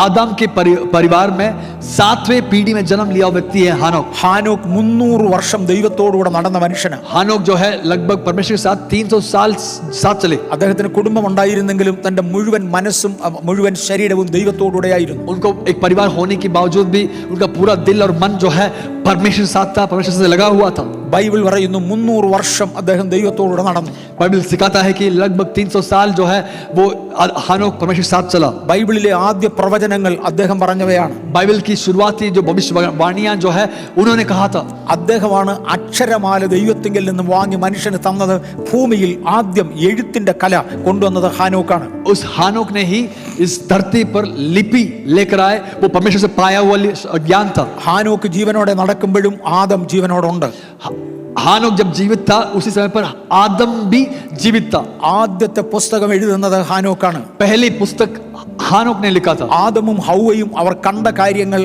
आदम के परिवार में 7वें पीढ़ी में जन्म लिया व्यक्ति है हानोक. ഹാനോക്ക് 300 വർഷം ദൈവത്തോടുകൂടെ നടന്ന മനുഷ്യനാണ്. हानोक जो है लगभग परमेश्वर के साथ 300 साल साथ चले. അദ്ദേഹത്തിന് കുടുംബം ഉണ്ടായിരുന്നെങ്കിലും തന്റെ മുഴുവൻ മനസ്സും മുഴുവൻ ശരീരവും ദൈവത്തോടുകൂടെയായിരുന്നു. उनको एक परिवार होने के बावजूद भी उनका पूरा दिल और मन जो है परमेश्वर साथ था, परमेश्वर से लगा हुआ था. ബൈബിൾ പറയുന്നു 300 വർഷം അദ്ദേഹം ദൈവത്തോടുകൂടെ നടന്നു. बाइबल सिखाता है कि लगभग 300 साल जो है वो हानोक परमेश्वर साथ चला. ബൈബിളിലെ ആദ്യ പ്രവചനങ്ങൾ അദ്ദേഹം പറഞ്ഞവയാണ്. बाइबल की शुरुआती जो भविष्यवाणियां जो है उन्होंने कहा था. അദ്ദേഹമാണ് അക്ഷരമാല ദൈവത്തിങ്കിൽ നിന്ന് വാങ്ങി മനുഷ്യന് തന്നത്. ഭൂമിയിൽ ആദ്യം എഴുത്തിന്റെ കല കൊണ്ടുവന്നത് ഹാനോക്കാണ്. उस हानोक ने ही इस धरती पर लिपि लेकर आए. वो परमेश्वर से पाया हुआ ज्ञान था. ഹാനോക്ക് ജീവനോടെ നടക്കുമ്പോഴും ആദം ജീവനോടുണ്ട്. हानोक जब जीवित था उसी समय पर आदम भी जीवित था. ആദ്യത്തെ പുസ്തകം എഴുതുന്നത് ഹാനോക്കാണ്. पहली पुस्तक हानोक ने लिखा था. ആദമും ഹൗവയും അവർ കണ്ട കാര്യങ്ങൾ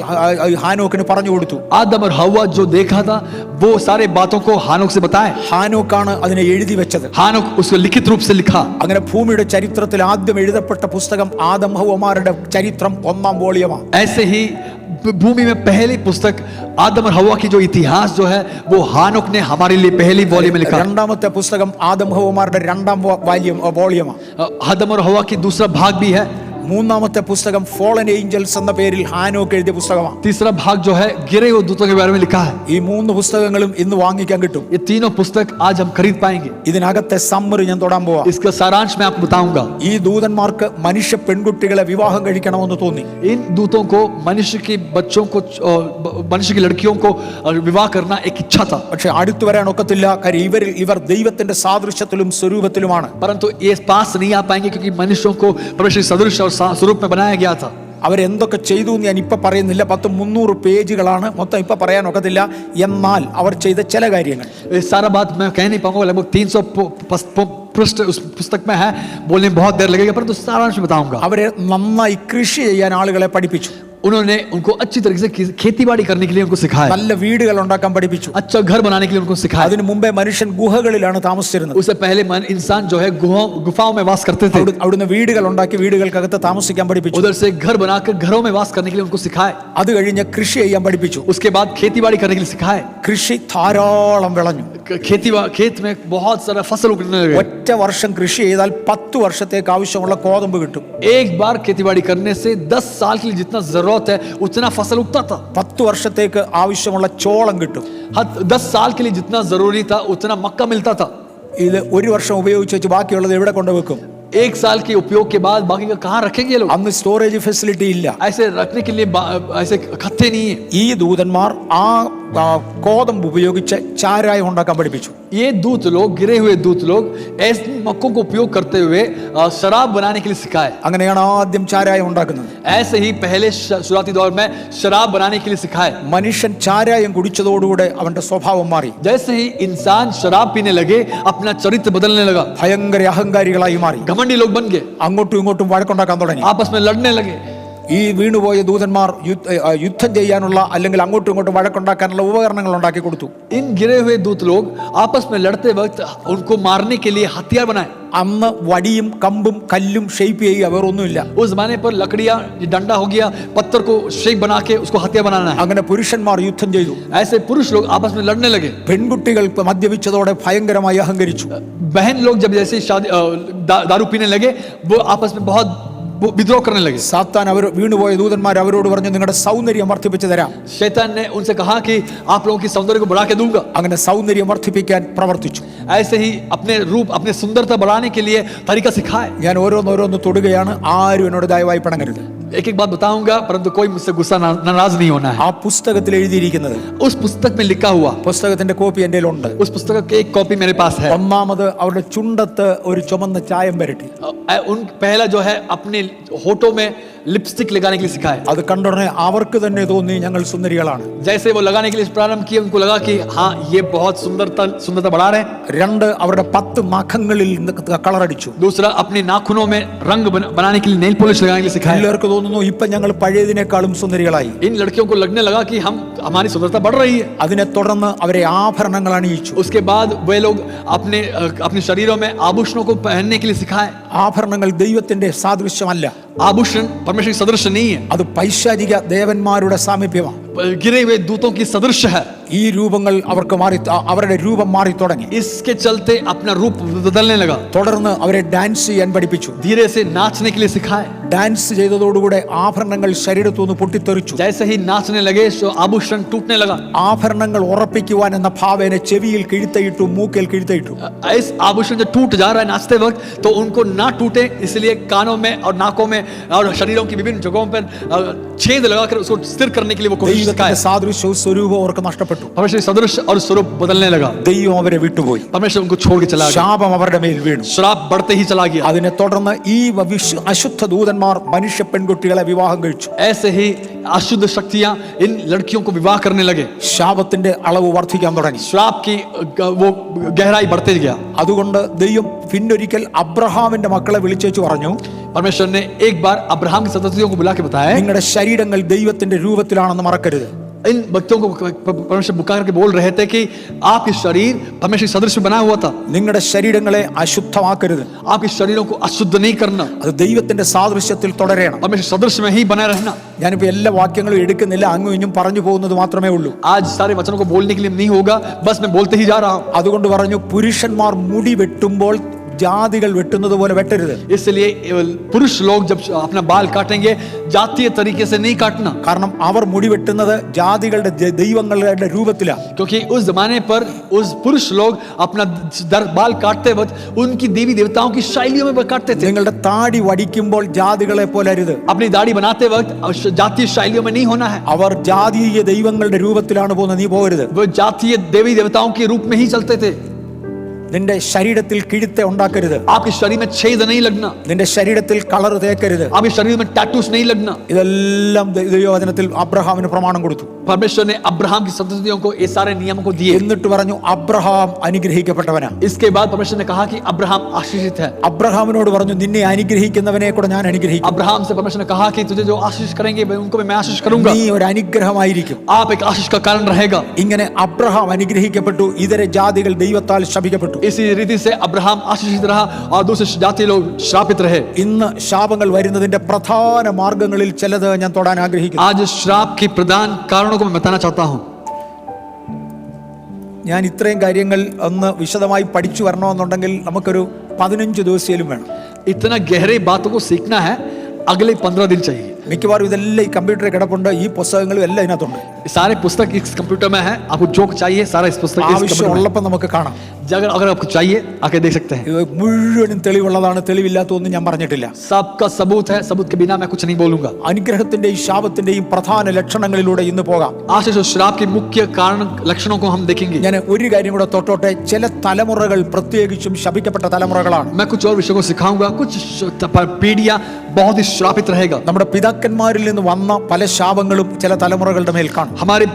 ഹാനോക്കിന് പറഞ്ഞു കൊടുത്തു. आदम और हव्वा जो देखा था वो सारे बातों को हानोक से बताए. ഹാനോക്കാണ് അതിനെ എഴുതി വെച്ചത്. हानोक उसको लिखित रूप से लिखा. അങ്ങനെ ഭൂമിയുടെ ചരിത്രത്തിൽ ആദ്യം എഴുതപ്പെട്ട പുസ്തകം ആദം ഹൗവമാരുടെ ചരിത്രം 1ാം വോളിയമാണ്. ऐसे ही भूमि में पहली पुस्तक आदम और हव्वा की जो इतिहास जो है वो हानोक ने हमारे लिए पहली वॉल्यूम में लिखा. രണ്ടാമത്തെ പുസ്തകം ആദം ഹൗവമാരുടെ 2ാം വോളിയമാണ്. आदम और हव्वा की दूसरा भाग भी है. മൂന്നാമത്തെ പുസ്തകം ഫോളൻ ഏഞ്ചൽസ് എന്ന പേരിൽ ഹാനോക്ക് എഴുതിയ പുസ്തകമാണ്. तीसरा भाग जो है गिरे हुए दूतों के बारे में लिखा है. ഈ മൂന്ന് പുസ്തകങ്ങളും ഇന്ന് വാങ്ങിക്കാൻ കിട്ടും. ये तीनों पुस्तक आज हम खरीद पाएंगे. ഇതിനകത്തെ സമ്മറി ഞാൻ തൊടാൻ പോവാ. इसका सारांश मैं आपको बताऊंगा. ഈ ദൂതന്മാർക്ക് മനുഷ്യ പെൺകുട്ടികളെ വിവാഹം കഴിക്കണമെന്ന് തോന്നി. इन दूतों को मनुष्य के बच्चों को मनुष्य की लड़कियों को विवाह करना एक इच्छा था. പക്ഷെ അടുത്തു വരാൻ ഒക്കത്തില്ല. കാര്യം ഇവർ ദൈവത്തിന്റെ സാദൃശ്യത്തിലും സ്വരൂപത്തിലുമാണ്. परंतु ये पास नहीं आ पाएंगे क्योंकि मनुष्यों को परमेश्वर सदृश और स्वरूप में बनाया गया था. അവരെന്തൊക്കെ ചെയ്തു എന്ന് ഞാൻ ഇപ്പൊ പറയുന്നില്ല. 300 പേജുകളാണ് മൊത്തം. ഇപ്പൊ പറയാൻ ഒക്കത്തില്ല. എന്നാൽ അവർ ചെയ്ത ചില കാര്യങ്ങൾ ये सारा बात मैं कह नहीं पाऊंगा. लगभग 300 पृष्ठ उस पुस्तक में है. बोलने में बहुत देर लगेगा, परंतु सारांश में बताऊंगा. അവരെ നന്നായി കൃഷി ചെയ്യാൻ ആളുകളെ പഠിപ്പിച്ചു. उन्होंने उनको अच्छी तरीके से खेती बाड़ी करने के लिए उनको सिखाया. നല്ല വീടുകൾ ഉണ്ടാക്കാൻ പഠിപ്പിച്ചു. अच्छा घर बनाने के लिए उनको सिखाया. അതിനു മുമ്പേ മനുഷ്യൻ ഗുഹകളിലാണ് താമസിച്ചിരുന്നത്. उससे पहले इंसान जो है गुफाओं में वास करते थे. അവിടുന്ന് വീടുകൾ ഉണ്ടാക്കി വീടുകൾക്കകത്ത് താമസിക്കാൻ പഠിപ്പിച്ചു. उधर से घर बनाकर घरों में वास करने के लिए उनको सिखाया. അത് കഴിഞ്ഞ് കൃഷി ചെയ്യാൻ പഠിപ്പിച്ചു. उसके बाद खेती बाड़ी करने के लिए सिखाया. കൃഷി ധാരാളം വിളഞ്ഞു. खेत में बहुत सारा फसल उगने लगे. ഒറ്റ വർഷം കൃഷി ചെയ്താൽ 10 വർഷത്തേക്ക് ആവശ്യമുള്ള കോതമ്പ് കിട്ടും. एक बार खेती बाड़ी करने से 10 साल के लिए जितना जरूरत है उतना फसल उगता था. 10 വർഷത്തേക്ക് ആവശ്യമുള്ള ചോളം കിട്ടും. 10 साल के लिए जितना जरूरी था उतना मक्का मिलता था. ഇത് ഒരു വർഷം ഉപയോഗിച്ച് വെച്ച് ബാക്കിയുള്ളത് എവിടെ കൊണ്ടുവെക്കും? एक साल के उपयोग के बाद बाकी का कहाँ रखेंगे लोग? അന്ന് സ്റ്റോറേജ് ഫെസിലിറ്റി ഇല്ല. ऐसे रखने के लिए ऐसे खत्ते नहीं है. ഈ ദൂതന്മാർ ആ കോതമ്പ് ഉപയോഗിച്ച് ചാരായം ഉണ്ടാക്കാൻ പഠിപ്പിച്ചു. ये दूत लोग, गिरे हुए दूत लोग ऐसे मक्कों को उपयोग करते हुए शराब बनाने के लिए सिखाए. അങ്ങനെയാണ് ആദ്യം ചാരായം ഉണ്ടാക്കുന്നത്. ऐसे ही पहले शुरुआती दौर में शराब बनाने के लिए सिखाए. മനുഷ്യൻ ചാരായം കുടിച്ചതോടുകൂടെ അവന്റെ സ്വഭാവം മാറി. जैसे ही इंसान शराब पीने लगे अपना चरित्र बदलने लगा. ഭയങ്കര അഹങ്കാരികളായി മാറി. घमंडी लोग बन गए. അങ്ങോട്ടും ഇങ്ങോട്ടും വഴക്കുണ്ടാക്കാൻ തുടങ്ങി. आपस में लड़ने लगे. ഈ വീണുപോയ ദൂതന്മാർ യുദ്ധം ചെയ്യാനുള്ള അല്ലെങ്കിൽ അങ്ങോട്ടും ഇങ്ങോട്ടും വഴക്കുണ്ടാക്കാനുള്ള ഉപകരണങ്ങൾ ഉണ്ടാക്കി കൊടുത്തു. इन गिरे हुए दूत लोग आपस में लड़ते वक्त उनको मारने के लिए हथियार बनाए. അന്ന് വടിയും കമ്പും കല്ലും ഷേപ്പ് ചെയ്യുക വേറൊന്നുമില്ല. उस जमाने पर लकड़ियां, डंडा हो गया, पत्थर को शेप बना के उसको हथियार बनाना है. അങ്ങനെ പുരുഷന്മാർ യുദ്ധം ചെയ്തു. ऐसे पुरुष लोग आपस में लड़ने लगे. പെൺകുട്ടികൾ മദ്യപിച്ചതോടെ ഭയങ്കരമായി അഹങ്കരിച്ചു. बहन लोग जब जैसे शादी दारू पीने लगे वो आपस में बहुत विद्रोह करने लगे. സാത്താൻ അവർ വീണുപോയ ദൂതന്മാർ അവരോട് പറഞ്ഞു, നിങ്ങളുടെ സൗന്ദര്യം വർദ്ധിപ്പിച്ചു തരാം. शैतान ने उनसे कहा कि आप लोगों की सौंदर्य को बढ़ा के दूंगा. അങ്ങനെ സൗന്ദര്യം വർദ്ധിപ്പിക്കാൻ പ്രവർത്തിച്ചു. ऐसे ही अपने रूप, अपने सुंदरता बढ़ाने के लिए तरीका सिखाए. ഞാൻ ഓരോന്നോരോന്ന് തൊടുകയാണ്. ആരും എന്നോട് ദയവായി പിണങ്ങരുത്. एक एक बात बताऊंगा, परंतु कोई मुझसे गुस्सा नाराज नहीं होना है. ആ പുസ്തകത്തിൽ എഴുതിയിരിക്കുന്നത്, उस पुस्तक में लिखा हुआ, പുസ്തകത്തിന്റെ കോപ്പി എൻ്റെ കയ്യിലുണ്ട്. उस पुस्तक की एक कॉपी मेरे पास है. ഒന്നാമത് അവരുടെ ചുണ്ടത്ത് ഒരു ചുമന്ന ചായം പരട്ടി. उन पहला जो है अपने होठों में लिपस्टिक लगाने के लिए सिखाए. അത് കണ്ടുടനെ അവർക്ക് തന്നെ തോന്നി ഞങ്ങൾ സുന്ദരികളാണ്. जैसे वो लगाने के लिए प्रारंभ किए उनको लगा कि हाँ ये बहुत सुंदरता बढ़ा रहे हैं. 2 അവരുടെ 10 നഖങ്ങളിൽ കളറടിച്ചു. दूसरा अपने नाखूनों में रंग बनाने के लिए नेल पॉलिश लगाने के लिए सिखाए. എല്ലാവർക്കും തോന്നുന്നു ഇപ്പൊ ഞങ്ങൾ പഴയതിനേക്കാളും സുന്ദരികളായി. इन लड़कियों को लगने लगा कि हमारी सुंदरता बढ़ रही है. അതിനെ തുടർന്ന് അവരെ ആഭരണങ്ങൾ അണിയിച്ചു. उसके बाद वे लोग अपने शरीरों में आभूषणों को पहनने के लिए सिखाए. ആഭരണങ്ങൾ ദൈവത്തിന്റെ സാദൃശ്യമല്ല. आभूषण परमेश्वर की सदृश नहीं है. അത് പൈശാചിക ദേവന്മാരുടെ സാമീപ്യമാണ്. गिरे हुए दूतों की सदृश है. ഈ രൂപങ്ങൾ അവർക്ക് അവരുടെ രൂപം മാറി തുടങ്ങി. इसके चलते अपना रूप बदलने लगा. തുടർന്ന് അവരെ ഡാൻസ് ചെയ്യാൻ പഠിപ്പിച്ചു. धीरे से नाचने के लिए सिखाए. ഡാൻസ് ചെയ്തതോടുകൂടെ ആഭരണങ്ങൾ ശരീരത്തുനിന്ന് പൊട്ടിത്തെറിച്ചു. जैसे ही नाचने लगे तो आभूषण टूटने लगा. ആഭരണങ്ങൾ ഉറപ്പിക്കുവാൻ എന്ന ഭാവേന ചെവിയിൽ കിഴുത്തയിട്ടു, മൂക്കിൽ കിഴുത്തയിട്ടു. इस आभूषण जो टूट जा रहा है नाचते वक्त तो उनको ना टूटे इसलिए कानों में और नाकों में और शरीरों की विभिन्न जगहों पर छेद लगाकर उसको स्थिर करने के लिए वो कोशिश ദൈവത്തിന്റെ സാദൃശ്യവും സ്വരൂപവും അവർക്ക് നഷ്ടപ്പെട്ടു. परमेश्वर सदृश और स्वरूप बदलने लगा. ദൈവം അവരെ വിട്ടുപോയി. परमेश्वर उनको छोड़ के चला गया. ശാപം അവരുടെ മേൽ വീണു. श्राप बढ़ते ही चला गया. അതിനെ തുടർന്ന് ഈ അശുദ്ധ ദൂതന്മാർ മനുഷ്യ പെൺകുട്ടികളെ വിവാഹം കഴിച്ചു. ऐसे ही अशुद्ध शक्तियां इन लड़कियों को विवाह करने लगे. ശാപത്തിന്റെ അളവ് വർദ്ധിക്കാൻ തുടങ്ങി. श्राप की वो गहराई बढ़ते गया. അതുകൊണ്ട് ദൈവം പിന്നൊരിക്കൽ അബ്രഹാമിന്റെ മക്കളെ വിളിച്ചേച്ചു പറഞ്ഞു, परमेश्वर ने एक बार अब्राहम की संततियों को बुला के बताया, നിങ്ങളുടെ ശരീരങ്ങൾ ദൈവത്തിന്റെ രൂപത്തിലാണെന്ന് മറക്കരുത്. इन व्यक्तियों को परमेश्वर पुकार के बोल रहे थे कि आपके शरीर परमेश्वर सदृश बना हुआ था. നിങ്ങളുടെ ശരീരങ്ങളെ അശുദ്ധമാക്കരുത്. आपके शरीरों को अशुद्ध नहीं करना. അത് ദൈവത്തിന്റെ സാദൃശ്യത്തിൽ തുടരണം. परमेश्वर सदृश में ही बना रहना. ഞാനിപ്പോ എല്ലാ വാക്യങ്ങളും എടുക്കുന്നില്ല, അങ്ങും ഇഞ്ഞും പറഞ്ഞു പോകുന്നത് മാത്രമേ ഉള്ളൂ. आज सारे वचनों को बोलने के लिए नहीं होगा, बस मैं बोलते ही जा रहा हूं. അതുകൊണ്ട് പറഞ്ഞു, പുരുഷന്മാർ മുടി വെട്ടുമ്പോൾ ജാതികൾ വെട്ടുന്നത് പോലെ വെട്ടരുത്. इसलिए पुरुष लोग जब अपना बाल काटेंगे जातीय तरीके से नहीं काटना, കാരണം അവർ മുടി വെട്ടുന്നത് ജാതികളുടെ ദൈവങ്ങളുടെ രൂപത്തിലാണ്. क्योंकि उस जमाने पर उस पुरुष लोग अपना बाल काटते वक्त उनकी देवी देवताओं की शैलियों में काटते थे. നിങ്ങളുടെ താടി വടിക്കുമ്പോൾ ജാതികളെ പോലെ അരുത്. अपनी दाढ़ी बनाते वक्त जातीय शैलियों में नहीं होना है. അവർ ജാതീയ ദൈവങ്ങളുടെ രൂപത്തിലാണ് പോകുന്നത്, നീ പോകരുത്. वो जातीय देवी देवताओं के रूप में ही चलते थे. നിന്റെ ശരീരത്തിൽ കിഴുത്ത ഉണ്ടാക്കരുത്. आपके शरीर में छेद नहीं लगना, നിന്റെ ശരീരത്തിൽ കളർ തേക്കരുത്. आपके शरीर में टैटूज नहीं लगना. ഇതെല്ലാം ദൈവവചനത്തിൽ അബ്രഹാമിന് പ്രമാണം കൊടുത്തു. परमेश्वर ने अब्राहम की संततियों को ये सारे नियमों को दिए. എന്നിട്ട് പറഞ്ഞു അബ്രഹാം അനുഗ്രഹിക്കപ്പെട്ടവനാ. इसके बाद परमेश्वर ने कहा कि अब्राहम आशीषित है. അബ്രഹാമിനോട് പറഞ്ഞു നിന്നെ അനുഗ്രഹിക്കുന്നവനെ കൂടെ ഞാൻ അനുഗ്രഹിക്കും. अब्राहम से परमेश्वर ने कहा कि तुझे जो आशीष करेंगे उनको मैं आशीष करूंगा. നീ ഒരു അനുഗ്രഹമായിരിക്കും. आप एक आशीष का कारण रहेगा. ഇങ്ങനെ അബ്രഹാം അനുഗ്രഹിക്കപ്പെട്ടു, ഇതര ജാതികൾ ദൈവത്താൽ ശപിക്കപ്പെട്ടു. इसी रीति से अब्राहम आशीषित रहा और दूसरे जाति लोग श्रापित रहे. ഇന്ന് ശാപങ്ങൾ വരുന്നതിന്റെ പ്രധാന മാർഗങ്ങളിൽ ചിലത് ഞാൻ തൊടാൻ ആഗ്രഹിക്കുന്നു. आज श्राप के प्रधान कारणों को मैं बताना चाहता हूं. ഞാൻ ഇത്രയും കാര്യങ്ങൾ ഒന്ന് വിശദമായി പഠിച്ചു വരണമെന്നുണ്ടെങ്കിൽ നമുക്കൊരു 15 ദിവസത്തിലും വേണം. इतना गहरे बातों को सीखना है, अगले 15 दिन चाहिए. മിക്കവാറും ഇതെല്ലാം ഈ കമ്പ്യൂട്ടറിൽ കിടപ്പുണ്ട്, ഈ പുസ്തകങ്ങളും എല്ലാം ഇതിനകത്തുണ്ട്. सारे पुस्तक इस कंप्यूटर में है. आपको जो चाहिए सारा इस पुस्तक इस कंप्यूटर में. ആവശ്യമുള്ളപ്പോൾ നമുക്ക് കാണാം. अगर आपको चाहिए आके देख सकते हैं. ഇത് മുഴുവനും തെളിവുള്ളതാണ്, തെളിവില്ലാത്തതൊന്നും ഞാൻ പറഞ്ഞിട്ടില്ല. सबका सबूत है, सबूत के बिना मैं कुछ नहीं बोलूंगा. അനുഗ്രഹത്തിന്റെയും ശാപത്തിന്റെയും പ്രധാന ലക്ഷണങ്ങളിലൂടെ ഇന്ന് പോകാം. आशीष और श्राप के मुख्य कारण लक्षणों को हम देखेंगे. ഞാൻ ഒരു കാര്യം കൂടെ തൊട്ടോട്ടെ. ചില തലമുറകൾ പ്രത്യേകിച്ചും ശപിക്കപ്പെട്ട തലമുറകളാണ്. मैं कुछ और विषयों को सिखाऊंगा. कुछ पीढ़ियां बहुत ही श्रापित रहेगा. നമ്മുടെ പിതാക്കന്മാരിൽ നിന്ന് വന്ന പല ശാപങ്ങളും ചില തലമുറകളുടെ മേൽ കാണും. हमारे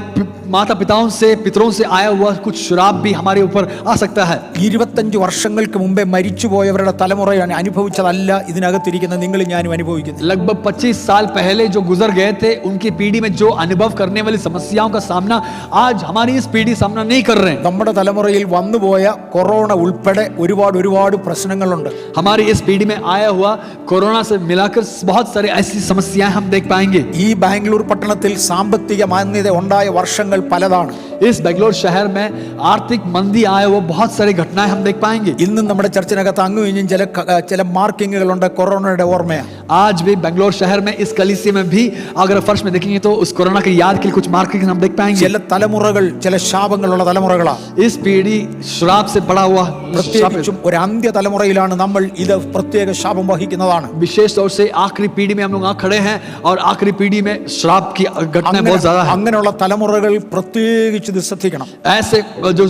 माता पिताओं से पितरों से आया हुआ कुछ श्राप भी हमारे ऊपर आ सकता है. 25 വർഷങ്ങൾക്ക് മുമ്പേ മരിച്ചുപോയവരുടെ തലമുറയാണ് അനുഭവിച്ചതല്ല ഇതിനകത്തിരിക്കുന്ന നിങ്ങളും ഞാനും അനുഭവിക്കുന്നത്. लगभग 25 साल पहले जो गुजर गए थे उनकी पीढ़ी में जो अनुभव करने वाली समस्याओं का सामना आज हमारी इस पीढ़ी सामना नहीं कर रहे हैं. നമ്മുടെ തലമുറയിൽ വന്നുപോയ കൊറോണ ഉൾപ്പെടെ ഒരുപാട് പ്രശ്നങ്ങളുണ്ട്. हमारी इस पीढ़ी में आया हुआ कोरोना से मिलाकर बहुत सारे ऐसी समस्याएं हम देख पाएंगे. ഈ ബാംഗ്ലൂർ പട്ടണത്തിൽ സാമ്പത്തിക മാന്ദ്യത ഉണ്ടായ വർഷങ്ങൾ പലതാണ്. इस बेंगलोर शहर में आर्थिक मंदी आया हुआ बहुत सारी घटनाएं हम देख पाएंगे. ഇന്നും നമ്മുടെ ചർച്ചിനകത്ത് അങ്ങും ഇഞ്ഞും ചില മാർക്കിങ്ങുകളുണ്ട് കൊറോണയുടെ ഓർമ്മയാണ്. आज भी बेंगलोर शहर में इस कलीसिया में भी अगर फर्श में देखेंगे तो उस कोरोना की याद के लिए कुछ मार्किंग हम देख पाएंगे. ചില തലമുറകൾ ചില ശാപങ്ങളുള്ള തലമുറകളാണ്. इस पीढ़ी श्राप से पड़ा हुआ പ്രത്യേകിച്ചും ഒരു അന്ത്യ തലമുറയിലാണ് നമ്മൾ ഇത് പ്രത്യേക ശാപം വഹിക്കുന്നതാണ്. विशेष तौर से आखिरी पीढ़ी में हम लोग यहाँ खड़े हैं और आखिरी पीढ़ी में श्राप की घटनाएं बहुत ज्यादा है. അങ്ങനെയുള്ള തലമുറകൾ പ്രത്യേകിച്ച് ഇത് ശ്രദ്ധിക്കണം. ऐसे जो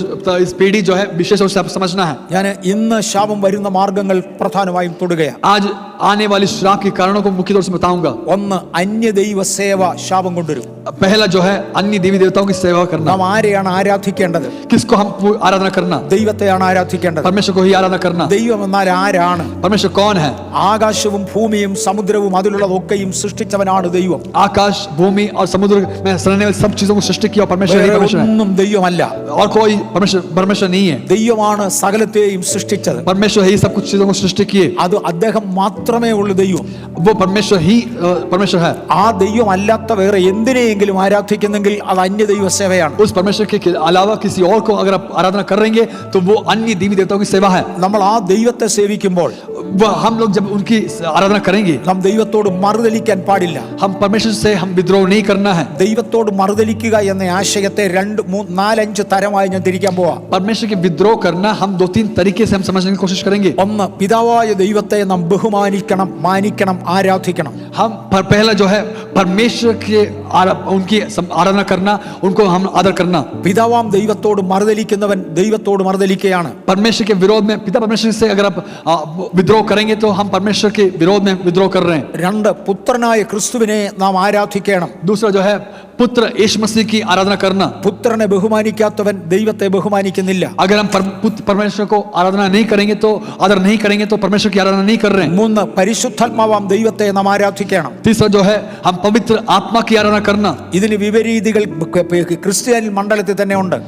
इस पीढ़ी जो है विशेष तौर से आप समझना है. ഞാൻ ഇന്ന് ശാപം വരുന്ന മാർഗങ്ങൾ പ്രധാനമായും തൊടുകയാണ്. आज आने वाली श्राप के कारणों को मुख्य तौर से बताऊंगा. ഒന്ന്, അന്യദൈവ സേവ ശാപം കൊണ്ടുവരും. पहला जो है अन्य देवी देवताओं की सेवा करना. നാം ആരെയാണ് ആരാധിക്കേണ്ടത്? किसको हम आराधना करना? ദൈവത്തെയാണ് ആരാധിക്കേണ്ടത്. परमेश्वर को ही आराधना करना. ദൈവം എന്നാൽ ആരാണ്? परमेश्वर कौन है? ആകാശവും ഭൂമിയും സമുദ്രവും അതിലുള്ളതൊക്കെയും സൃഷ്ടിച്ചവനാണ് ദൈവം. आकाश भूमि और समुद्र में रहने वाली सब चीजों को सृष्टि किया परमेश्वर ही परमेश्वर है. ഒന്നും ദൈവമല്ല. और कोई परमेश्वर नहीं है. ദൈവമാണ് സകലത്തെയും സൃഷ്ടിച്ചത്. परमेश्वर ही सब कुछ चीजों को सृष्टि किए. അത് അദ്ദേഹം മാത്രമേ ഉള്ളൂ ദൈവം. वो परमेश्वर ही परमेश्वर है. ആ ദൈവം അല്ലാത്ത വേറെ എന്തിനെയെങ്കിലും ആരാധിക്കുന്നെങ്കിൽ അത് അന്യദൈവ സേവയാണ്. उस परमेश्वर के अलावा किसी और को अगर आप आराधना कर रहेंगे तो वो अन्य देवी देवताओं की सेवा है. നമ്മൾ ആ ദൈവത്തെ സേവിക്കുമ്പോൾ हम लोग जब उनकी आराधना करेंगे നാം ദൈവത്തോട് മറുതലിക്കാൻ പാടില്ല. हम परमेश्वर से हम विद्रोह नहीं करना है. ദൈവത്തോട് മറുതലിക്കുക എന്ന ആശയത്തെ 2, 3, 4, 5 തരമായി ഞാൻ തിരിക്കാൻ പോവാ. परमेश्वर के विद्रोह करना हम 2-3 तरीके से हम समझने की कोशिश करेंगे. ഒന്ന്, പിതാവായ ദൈവത്തെ നാം ബഹുമാനിക്കണം, മാനിക്കണം, ആരാധിക്കണം. हम पहला जो है परमेश्वर के उनकी आराधना करना, उनको हम आदर करना. പിതാവാം ദൈവത്തോട് മറുതലിക്കുന്നവൻ ദൈവത്തോട് മറുതലിക്കുകയാണ്. परमेश्वर के विरोध में पिता परमेश्वर से अगर आप विद्रोह करेंगे तो हम परमेश्वर के विरोध में विद्रोह कर रहे हैं. 2, പുത്രനായ ക്രിസ്തുവിനെ നാം ആരാധിക്കണം. दूसरा जो है पुत्र यीशु मसीह की आराधना करना. പുത്രനെ ബഹുമാനിക്കാത്തവൻ ദൈവത്തെ ബഹുമാനിക്കുന്നില്ല. अगर हम परमेश्वर को आराधना नहीं करेंगे तो आदर नहीं करेंगे तो परमेश्वर की आराधना नहीं कर रहे हैं. 3, പരിശുദ്ധാത്മാവാം ദൈവത്തെ നാം ആരാധിക്കണം. तीसरा जो है हम पवित्र आत्मा की आराधना करना. ഇതിന് വിപരീതികൾ ക്രിസ്ത്യൻ മണ്ഡലത്തിൽ തന്നെ ഉണ്ട്.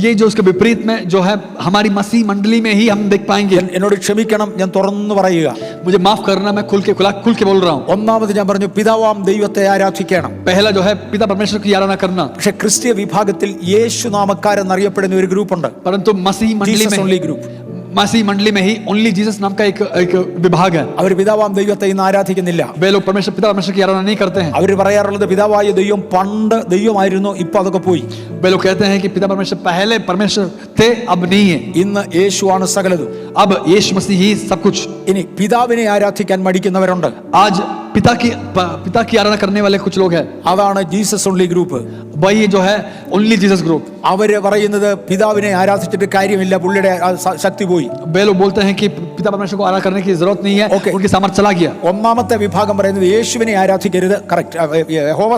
ये जो उसके विपरीत में जो है हमारी मसीह मंडली में ही हम देख पाएंगे. എന്നോട് ക്ഷമിക്കണം, ഞാൻ തുറന്നു പറയുക. मुझे माफ करना, मैं खुल के बोल रहा हूँ. ഒന്നാമത് ഞാൻ പറഞ്ഞു പിതാവാം ദൈവത്തെ ആരാധിക്കണം. पहला जो है पिता परमेश्वर की आराधना करना. പക്ഷെ ക്രിസ്തീയ വിഭാഗത്തിൽ യേശു നാമക്കാരെന്നറിയപ്പെടുന്ന ഒരു ഗ്രൂപ്പ് ഉണ്ട്. परंतु मसीह मंडली ജീസസ് में ഓൺലി ഗ്രൂപ്പ്. मसीह मंडली में ही ओनली जीसस नाम का एक विभाग है। അവർ പിതാവാം ദൈവത്തെ ഇന്ന് ആരാധിക്കുന്നില്ല. वे लोग पिता परमेश्वर की आराधना नहीं करते हैं। അവർ പറയാറുള്ളത് പിതാവായ ദൈവം പണ്ട് ദൈവമായിരുന്നു, ഇപ്പൊ അതൊക്കെ പോയി. वे लोग कहते हैं कि पिता परमेश्वर पहले परमेश्वर थे, अब नहीं है। ഇന്ന് യേശുവാണ് സകലതും. अब यीशु मसीह ही सब कुछ। ഇനി പിതാവിനെ ആരാധിക്കാൻ മടിക്കുന്നവരുണ്ട്. आज पिता की आराधना करने वाले कुछ लोग हैं। അതാണ് ജീസസ് ഓൺലി ഗ്രൂപ്പ്. वही जो है ओनली जीसस ग्रुप। അവര് പറയുന്നത് പിതാവിനെ ആരാധിച്ചിട്ട് കാര്യമില്ല, പുള്ളിയുടെ ശക്തി പോയി. वे लोग बोलते हैं कि पिता परमेश्वर को आराधना करने की जरूरत नहीं है, Okay. उनकी सामर्थ्य चला गया। ഒന്നാമത്തെ വിഭാഗം പറയുന്നത് യേശുവിനെ ആരാധിക്കരുത്. കറക്റ്റ്. യഹോവ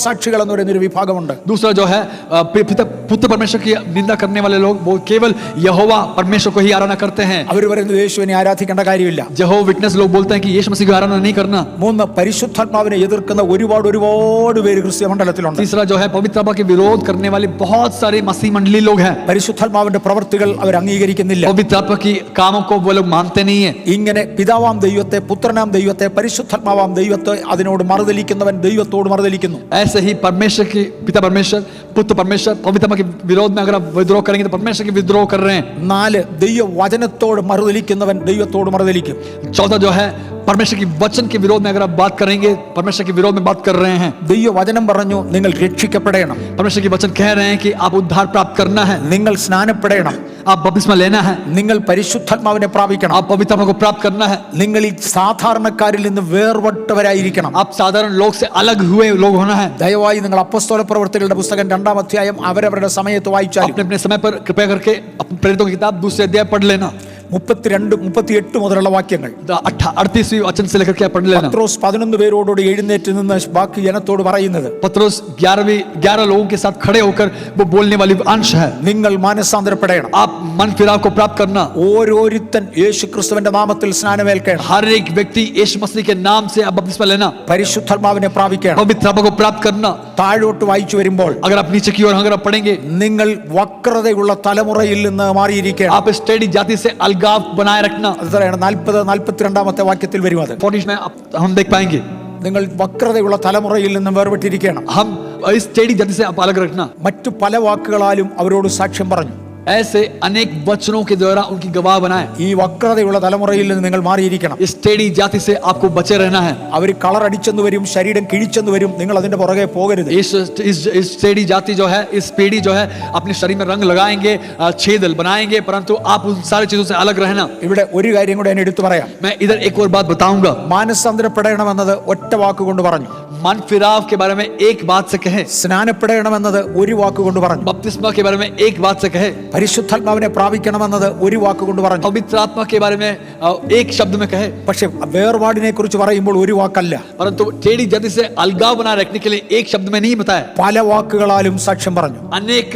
സാക്ഷികൾ എന്ന് പറയുന്ന ഒരു വിഭാഗമുണ്ട്. दूसरा जो है पुत्र परमेश्वर की निंदा करने वाले लोग वो केवल यहोवा परमेश्वर को ही आराधना करते हैं। അവർ പറയുന്നത് യേശുവിനെ ആരാധിക്കേണ്ട കാര്യമില്ല. यहोवा विटनेस लोग बोलते हैं कि यीशु मसीह की आराधना नहीं करना। മൂന്ന്, പരിശുദ്ധാത്മാവിനെ എതിർക്കുന്ന ഒരുപാട് പേര് ക്രിസ്ത്യ മണ്ഡലത്തിലുണ്ട്. तीसरा जो है पवित्र आत्मा के विरोध करने वाले बहुत सारे मसीह मंडली लोग हैं। പരിശുദ്ധാത്മാവിന്റെ പ്രവൃത്തികൾ അവർ അംഗീകരിക്കുന്നില്ല. पवित्र आत्मा की कामों को वो लोग मानते नहीं है। ഇങ്ങനെ പിതാവാം ദൈവത്തെ, പുത്രനാം ദൈവത്തെ, പരിശുദ്ധാത്മാവാം ദൈവത്തെ അതിനോട് മറുതലിക്കുന്നവൻ ദൈവത്തോട് മറുതലിക്കുന്നു. ऐसे ही परमेश्वर की पिता परमेश्वर पुत्र परमेश्वर पवित्र आत्मा के विरोध में अगर आप विद्रोह करेंगे तो परमेश्वर के विद्रोह कर रहे हैं। 4, ദൈവ വചനത്തോട് മറുതലിക്കുന്നവൻ ദൈവത്തോട് മറുതലിക്കും. चौथा जो है परमेश्वर की वचन के विरोध में अगर आप बात करेंगे परमेश्वर के विरोध में बात कर रहे हैं। ദൈവ വചനം പറഞ്ഞു നിങ്ങൾ രക്ഷിക്കപ്പെടണം, परमेश्वर के वचन कह रहे हैं कि आप उद्धार प्राप्त करना है, നിങ്ങൾ സ്നാനപ്പെടണം, आप बपतिस्मा लेना है, നിങ്ങൾ പരിശുദ്ധാത്മാവിനെ പ്രാപിക്കണം, आप पवित्र आत्मा को प्राप्त करना है, നിങ്ങൾ ഈ സാധാരണക്കാരിൽ നിന്ന് വേർപെട്ടവരായിരിക്കണം. आप साधारण लोग से अलग हुए लोग होना है। ദയവായി നിങ്ങൾ അപ്പോസ്തല പ്രവൃത്തികളുടെ പുസ്തകം 2-ാം അധ്യായം അവരവരുടെ സമയത്ത് വായിച്ചാൽ अपने अपने समय पर कृपया करके प्रेरितों की किताब दूसरे अध्याय पढ़ लेना। 32-38 മുതലുള്ള വാക്യങ്ങൾ. 38वीं वचन से लेकर के पढ़ लेना। പത്രോസ് 11 പേരോട് എഴുന്നേറ്റ് നിന്ന് ബാക്കി ജനത്തോട് പറയുന്നത്, पत्रोस 11 लोगों के साथ खड़े होकर वो बोलने वाली अंश है, നിങ്ങൾ മാനസാന്തരപ്പെടണം, आप मन फिराव को प्राप्त करना, ഓരോരുത്തൻ യേശു ക്രിസ്തുവിന്റെ നാമത്തിൽ സ്നാനമേൽക്കണം, हर एक व्यक्ति यीशु मसीह के नाम से आप बपतिस्मा लेना, പരിശുദ്ധാത്മാവിനെ പ്രാപിക്കണം. पवित्र आत्मा को प्राप्त करना। താഴോട്ട് വായിച്ചു വരുമ്പോൾ अगर आप नीचे की ओर अगर आप पढ़ेंगे നിങ്ങൾ വക്രതയുള്ള തലമുറയിൽ നിന്ന് മാറിയിരിക്കണം. आप स्टेडी जाति से अलगाव बनाए रखना। അത് പറയണം. 40-42 वाक्यത്തിൽ വരും അത്. 40 में हम देख पाएंगे നിങ്ങൾ വക്രതയുള്ള തലമുറയിൽ നിന്നും വേർപെട്ടിരിക്കണം. हम इस टेढ़ी जाति से आप अलग रखना। മറ്റു പല വാക്കുകളാലും അവരോട് സാക്ഷ്യം പറഞ്ഞു. ऐसे अनेक वचनों के द्वारा उनकी गवाह बनाए। ഈ വക്രതയുള്ള തലമുറയിൽ നിന്ന് നിങ്ങൾ മാറിയിരിക്കണം. इस टेढ़ी जाति से आपको बचे रहना है। അവർ കളർ അടിച്ചെന്ന് വരും, ശരീരം കിഴിച്ചെന്ന് വരും, നിങ്ങൾ അതിന്റെ പുറകെ പോകരുത്. इस टेढ़ी जाति जो है, इस पीढ़ी जो है अपने शरीर में रंग लगाएंगे, छेद बनाएंगे, परंतु आप उन सारी चीजों से अलग रहना। ഇവിടെ ഒരു കാര്യം കൂടെ ഞാൻ എടുത്തു പറയാം. मैं इधर एक और बात बताऊंगा। മാനസാന്തരപ്പെടണമെന്നത് ഒറ്റ വാക്കുകൊണ്ട് പറഞ്ഞു. मन फिराव के बारे में एक बात से कहे। സ്നാനപ്പെടണമെന്നത് ഒരു വാക്കുകൊണ്ട് പറഞ്ഞു. बपतिस्मा के बारे में एक बात से कहे। പരിശുദ്ധാത്മാവിനെ പ്രാപിക്കണമെന്നത് ഒരു വാക്കുകൊണ്ട് പറഞ്ഞു. पवित्र आत्मा के बारे में एक शब्द में कहे। പക്ഷെ വേർപാടിനെ കുറിച്ച് പറയുമ്പോൾ ഒരു വാക്കല്ല, परंतु टेढ़ी जाति से अलगाव बनाए रखने के लिए एक शब्द में नहीं बताया, പല വാക്കുകളാലും സാക്ഷ്യം പറഞ്ഞു. अनेक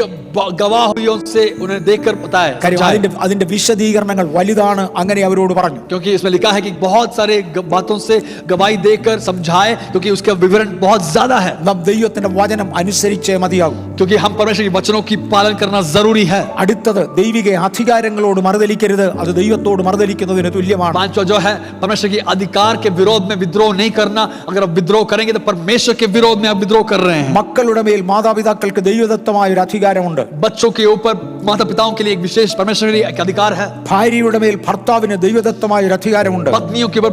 गवाहियों से उन्हें देखकर बताया। കാര്യം അതിന്റെ വിശദീകരണങ്ങൾ വലുതാണ്. അങ്ങനെ അവരോട് പറഞ്ഞു. क्योंकि इसमें लिखा है कि बहुत सारे बातों से गवाही देकर समझाए, क्योंकि उसका विवरण बहुत ज्यादा है। നാം ദൈവത്തിന്റെ വചനം അനുസരിച്ചേ മതിയാകും. क्योंकि हम परमेश्वर के वचनों की पालन करना जरूरी है। അടുത്തത് ദൈവിക അധികാരങ്ങളോട് മറുതലിക്കരുത്. അത് ദൈവത്തോട് മറുതലിക്കുന്നതിന് തുല്യമാണ്. पांचवा जो है परमेश्वर के अधिकार के विरोध में विद्रोह नहीं करना। अगर आप विद्रोह करेंगे तो परमेश्वर के विरोध में आप विद्रोह कर रहे हैं। മക്കളുടെ മേൽ മാതാപിതാക്കൾക്ക് ദൈവദത്തമായ ഒരു അധികാരമുണ്ട്. बच्चों के ऊपर माता पिताओं के लिए एक विशेष परमेश्वर के लिए एक अधिकार है। ഭാര്യയുടെ മേൽ ഭർത്താവിന് ദൈവദത്തമായ ഒരു അധികാരമുണ്ട്. पत्नियों के ऊपर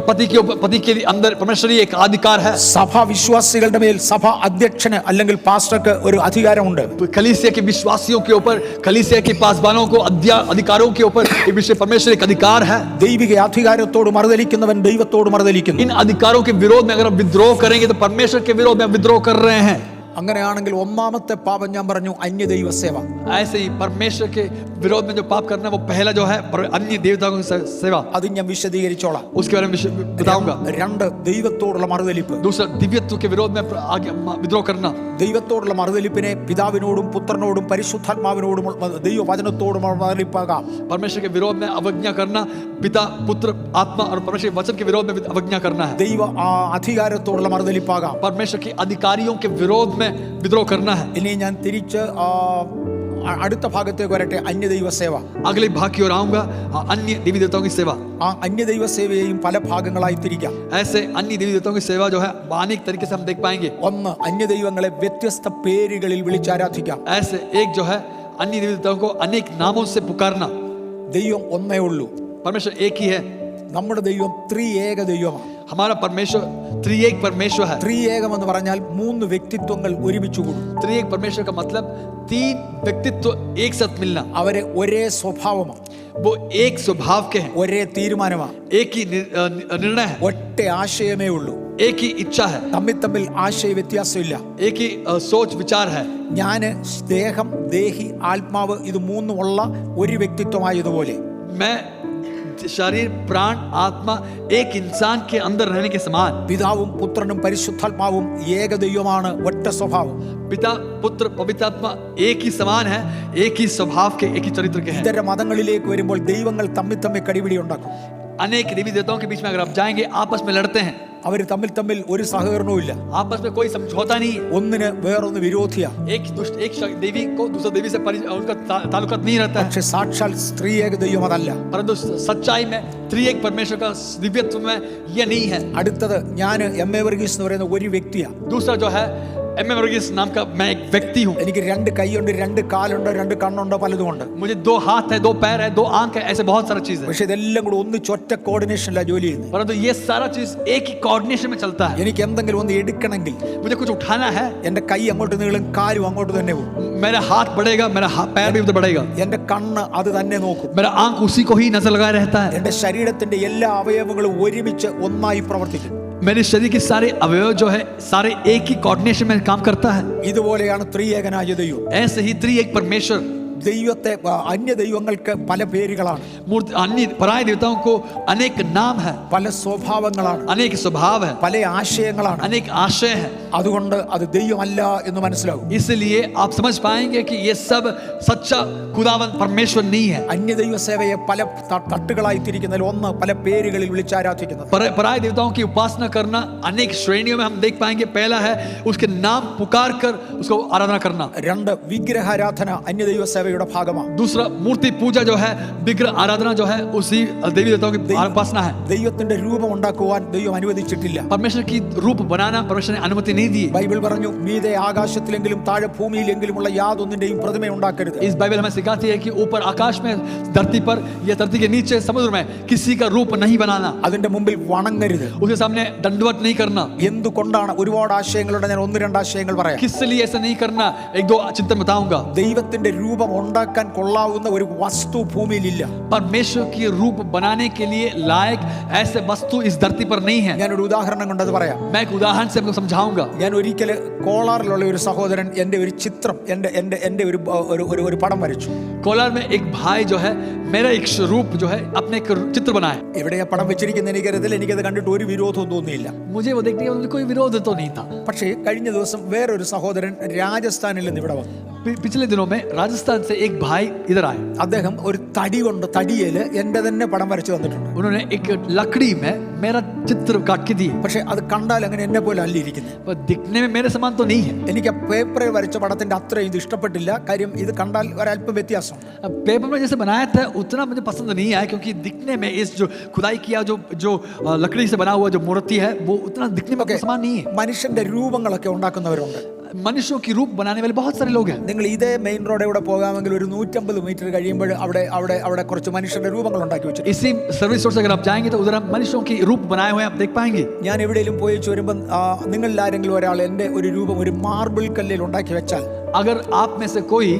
पति के अंदर परमेश्वर एक अधिकार है। സഭാ വിശ്വാസികളുടെ മേൽ സഭാ അധ്യക്ഷന് അല്ലെങ്കിൽ പാസ്റ്റർക്ക് ഒരു അധികാരമുണ്ട്. कलीसिया के विश्वासियों के ऊपर, कलीसिया के पासवानों को अधिकारों के ऊपर एक विशेष परमेश्वर एक अधिकार है। ദൈവിക അധികാരത്തോട് മറുതലിക്കുന്നവൻ ദൈവത്തോട് മറുതലിക്കുന്നു. इन अधिकारों के विरोध में अगर आप विद्रोह करेंगे तो परमेश्वर के विरोध में आप विद्रोह कर रहे हैं। അങ്ങനെയാണെങ്കിൽ ഒന്നാമത്തെ പാപം ഞാൻ പറഞ്ഞു അന്യദൈവ സേവ. ऐसे ही परमेश्वर के विरोध में जो पाप करना है वो पहला जो है अन्य देवताओं की सेवा। അത് ഞാൻ വിശദീകരിച്ചോളാം. उसके बारे में बताऊंगा। 2, ദൈവത്തോടുള്ള മറുതലിപ്പ്. दूसरा दिव्यत्व के विरोध में आगे विद्रोह करना। ദൈവത്തോടുള്ള മറുതലിപ്പിനെ പിതാവിനോടും പുത്രനോടും പരിശുദ്ധാത്മാവിനോടും ദൈവവചനത്തോടും മറുതലിപ്പാകാം. परमेश्वर के विरोध में अवज्ञा करना, पिता पुत्र आत्मा और परमेश्वर के वचन के विरोध में अवज्ञा करना है। ദൈവ അധികാരത്തോടുള്ള മറുതലിപ്പാകാം. परमेश्वर के अधिकारियों के विरोध में विद्रोह करना है। ഇനി ഞാൻ തിരിച്ച് അടുത്ത ഭാഗത്തേക്ക് വരട്ടെ. അന്യദൈവ സേവ. अगले भाग की ओर आऊंगा, अन्य देवी देवताओं की सेवा। ആ അന്യദൈവ സേവയെയും പല ഭാഗങ്ങളായി തിരിക്കാം. ऐसे अन्य देवी देवताओं की सेवा जो है अनेक तरीके से हम देख पाएंगे। 1, അന്യദൈവങ്ങളെ വ്യത്യസ്ത പേരുകളിൽ വിളിച്ചാരാധിക്കാം. ऐसे एक जो है अन्य देवी देवताओं को अनेक नामों से पुकारना. ദൈവം ഒന്നേ ഉള്ളൂ. परमेश्वर एक ही है. നമ്മുടെ ദൈവം ത്രിയേക ദൈവമാണ്. हमारा परमेश्वर त्रिएक परमेश्वर है. ത്രിയേകം എന്ന് പറഞ്ഞാൽ 3 വ്യക്തിത്വങ്ങൾ ഒരുമിച്ച് കൂടും. त्रिएक परमेश्वर का मतलब 3 व्यक्तित्व एक साथ मिलना. അവരെ ഒരേ സ്വഭാവമാണ്, वो एक स्वभाव के हैं, ഒരേ തീരുമാനമാണ്, एक ही निर्णय है, ഒറ്റ ആശയമേ ഉള്ളൂ. एक ही इच्छा है, തമ്മിൽ ആശയ വ്യത്യാസമില്ല. एक ही सोच विचार है. ഞാന് ദേഹം, ദേഹി, ആത്മാവ് ഇത് മൂന്നും ഉള്ള ഒരു വ്യക്തിത്വമായതുപോലെ मैं शरीर प्राण आत्मा एक इंसान के अंदर रहने के समान. പിതാവും പുത്രനും പരിശുദ്ധാത്മാവും ഏക ദൈവമാണ്, ഒറ്റ സ്വഭാവം. पिता पुत्र पवित्र आत्मा एक ही समान है, एक ही स्वभाव के, एक ही चरित्र के हैं. ഇതര മതങ്ങളിലേക്ക് വരുമ്പോൾ ദൈവങ്ങൾ തമ്മിൽ കടിപിടി ഉണ്ടാക്കും. अनेक देवी देवताओं के बीच में अगर आप जाएंगे आपस में लड़ते हैं, അവർ തമ്മിൽ ഒരു സഹകരണവും ഇല്ല. आपस में कोई समझौता नहीं है. ഒന്നിന് വേറൊന്ന് വിരോധിയാ. एक देवी को दूसरे देवी से उनका ताल्लुकात नहीं रहता है. പക്ഷെ സാക്ഷാൽ സ്ത്രീയേക ദൈവം അതല്ല. परंतु सच्चाई में त्रिएक परमेश्वर का दिव्यत्व में यह नहीं है. അടുത്തത് ഞാൻ M.A. വർഗീസ് എന്ന് പറയുന്ന ഒരു വ്യക്തിയാ. दूसरा जो है M.A. वर्गीस नाम का मैं एक व्यक्ति हूँ. എനിക്ക് 2 കൈയുണ്ട്, 2 കാലുണ്ട്, 2 കണ്ണുണ്ട്, പലതുമുണ്ട്. मुझे 2 हाथ है, 2 पैर है, 2 आंख है, ऐसे बहुत सारा चीज है. പക്ഷെ ഇതെല്ലാം കൂടെ ഒന്നിച്ച് ഒറ്റ കോർഡിനേഷനിലാണ് ജോലി ചെയ്യുന്നത്. परंतु ये सारा चीज एक ही कोऑर्डिनेशन में चलता है. എനിക്ക് എന്തെങ്കിലും ഒന്ന് എടുക്കണമെങ്കിൽ मुझे कुछ उठाना है, എന്റെ കൈ അങ്ങോട്ട് നീളും, കാലും അങ്ങോട്ട് തന്നെ പോകും. मेरा हाथ बढ़ेगा, मेरा पैर भी उधर बढ़ेगा, എന്റെ കണ്ണ് അത് തന്നെ നോക്കും. मेरा आंख उसी को ही नजर लगाए रहता है. എന്റെ ശരീരത്തിന്റെ എല്ലാ അവയവങ്ങളും ഒരുമിച്ച് ഒന്നായി പ്രവർത്തിക്കും. मेरे शरीर के सारे अवयव जो है सारे एक ही कोऑर्डिनेशन में काम करता है. ഇതുപോലെയാണ് ത്രിയേകനായ ദൈവം. ऐसे ही त्रिएक परमेश्वर. ദൈവത്തെ അന്യ ദൈവങ്ങൾക്ക് പല പേരുകളാണ്, मूर्ति अन्य पराय देवताओं को अनेक नाम है, പല സ്വഭാവങ്ങളാണ്, अनेक स्वभाव है, പല ആശയങ്ങളാണ്. अनेक आशय है. അതുകൊണ്ട് അത് ദൈവമല്ല എന്ന് മനസ്സിലാവും. इसलिए आप समझ पाएंगे कि ये सब सच्चा खुदावन परमेश्वर नहीं है. അന്യ ദൈവ സേവയെ പല തട്ടുകളായി തിരിക്കുന്നതിൽ ഒന്ന് പല പേരുകളിൽ വിളിച്ചാരാധിക്കുന്നത്. पराय देवताओं की उपासना करना अनेक श्रेणियों में हम देख पाएंगे. पहला है उसके नाम पुकार कर उसको आराधना करना. 2 വിഗ്രഹാരാധന അന്യ ദൈവ സേവയുടെ ഭാഗമാണ്. दूसरा मूर्ति पूजा जो है, विग्रह आराधना जो है उसी देवी देवताओं की उपासना है. ദൈവത്തിന്റെ രൂപം ഉണ്ടാക്കുവാൻ ദൈവം അനുവദിച്ചിട്ടില്ല. परमेश्वर की रूप बनाना परमेश्वर ने अनुमति नहीं दी. ബൈബിൾ പറഞ്ഞു, മീതെ ആകാശത്തിലെങ്കിലും താഴെ ഭൂമിയിലെങ്കിലുമുള്ള യാതൊന്നിന്റെയും പ്രതിമ ഉണ്ടാക്കരുത്. इस बाइबल हमें सिखाती है कि ऊपर आकाश में, धरती पर या धरती के नीचे समुद्र में किसी का रूप नहीं बनाना. അതിന്റെ മുമ്പിൽ വണങ്ങരുത്. उसके सामने दंडवत नहीं करना. എന്തുകൊണ്ടാണ്? ഒരുപാട് ആശയങ്ങളുടെ ഞാൻ 1-2 ആശയങ്ങൾ പറയാം. किस लिए ऐसा नहीं करना, 1-2 चिंतन बताऊंगा. ദൈവത്തിന്റെ രൂപം ഉണ്ടാക്കാൻ കൊള്ളാവുന്ന ഒരു വസ്തു ഭൂമിയിലില്ല. परमेश्वर की रूप बनाने के लिए लायक ऐसे वस्तु इस धरती पर नहीं है. ഞാനൊരു ഉദാഹരണം കൊണ്ടത് പറയാം. मैं एक उदाहरण से आपको समझाऊंगा. ഞാൻ ഒരിക്കൽ കോളാറിലുള്ള ഒരു സഹോദരൻ എൻ്റെ ഒരു ചിത്രം, എൻ്റെ ഒരു പടം വരച്ചു. कोलार में एक भाई जो है मेरा एक रूप जो है अपने एक चित्र बनाए. എവിടെയാ പടം വെച്ചിരിക്കുന്ന എനിക്കറിയത്തില്ല. എനിക്കത് കണ്ടിട്ട് ഒരു വിരോധവും തോന്നിയില്ല. मुझे वो देखने में कोई विरोध तो नहीं था. പക്ഷേ കഴിഞ്ഞ ദിവസം വേറൊരു സഹോദരൻ രാജസ്ഥാനിൽ നിന്ന് ഇവിടെ വന്നു. पिछले दिनों में राजस्थान से एक भाई इधर आए. അദ്ദേഹം ഒരു തടിയേല് എൻ്റെ തന്നെ പടം വരച്ചു തന്നിട്ടുണ്ട്. उन्होंने एक लकड़ी में मेरा चित्र काट के दिए. പക്ഷെ അത് കണ്ടാൽ അങ്ങനെ എന്നെ പോലെ അല്ല ഇരിക്കുന്നത്. पर दिखने में मेरे समान तो नहीं है. എനിക്ക് പേപ്പറിൽ വരച്ച പടത്തിന്റെ അത്രയും ഇത് ഇഷ്ടപ്പെട്ടില്ല. കാര്യം ഇത് കണ്ടാൽ ഒരല്പം വ്യത്യാസം. पेपर में जैसे बनाया था उतना मुझे पसंद नहीं आया, क्योंकि दिखने में इस जो खुदाई किया जो लकड़ी से बना हुआ जो मूर्ति है वो उतना दिखने में समान नहीं है. മനുഷ്യന്റെ രൂപങ്ങളൊക്കെ ഉണ്ടാക്കുന്നവരുണ്ട്. मनुष्यों की रूप बनाने वाले बहुत सारे लोग हैं. നിങ്ങൾ ഇതേ മെയിൻ റോഡിലൂടെ പോകാമെങ്കിൽ ഒരു 150 മീറ്റർ കഴിയുമ്പോൾ അവിടെ കുറച്ച് മനുഷ്യരുടെ രൂപങ്ങൾ ഉണ്ടാക്കി വെച്ചു. इसी सर्विस रोड से अगर आप जाएंगे तो उधर हम मनुष्यों की रूप बनाए हुए आप देख पाएंगे. ഞാൻ എവിടെയെങ്കിലും പോയി വരുമ്പോൾ നിങ്ങളിൽ ആരെങ്കിലും ഒരാൾ എൻ്റെ ഒരു രൂപം ഒരു മാർബിൾ കല്ലിൽ ഉണ്ടാക്കി വെച്ചാൽ, अगर आप में से कोई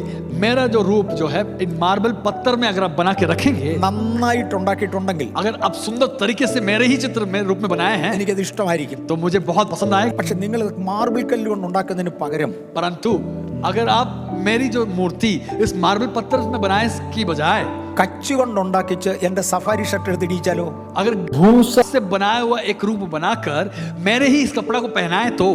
मेरा जो रूप जो है इन मार्बल पत्थर में अगर आप बना के रखेंगे, നന്നായിട്ട് ഉണ്ടാക്കിയിട്ടുണ്ടെങ്കിൽ, अगर आप सुंदर तरीके से मेरे ही चित्र मेरे रूप में बनाए हैं എനിക്കത് ഇഷ്ടമായിരിക്കും. तो मुझे बहुत पसंद आएगा. പക്ഷെ നിങ്ങൾ മാർബിൾ കല്ല് കൊണ്ട് ഉണ്ടാക്കുന്നതിന് പകരം परंतु अगर आप मेरी जो मूर्ति इस मार्बल पत्थर में बनाए की बजाय കച്ചി കൊണ്ട് ഉണ്ടാക്കിച്ച് എൻ്റെ സഫാരി ഷർട്ട് എടുത്ത് ഇടിച്ചാലോ? अगर भूसा से बनाया हुआ एक रूप बनाकर मेरे ही इस कपड़ा को पहनाए तो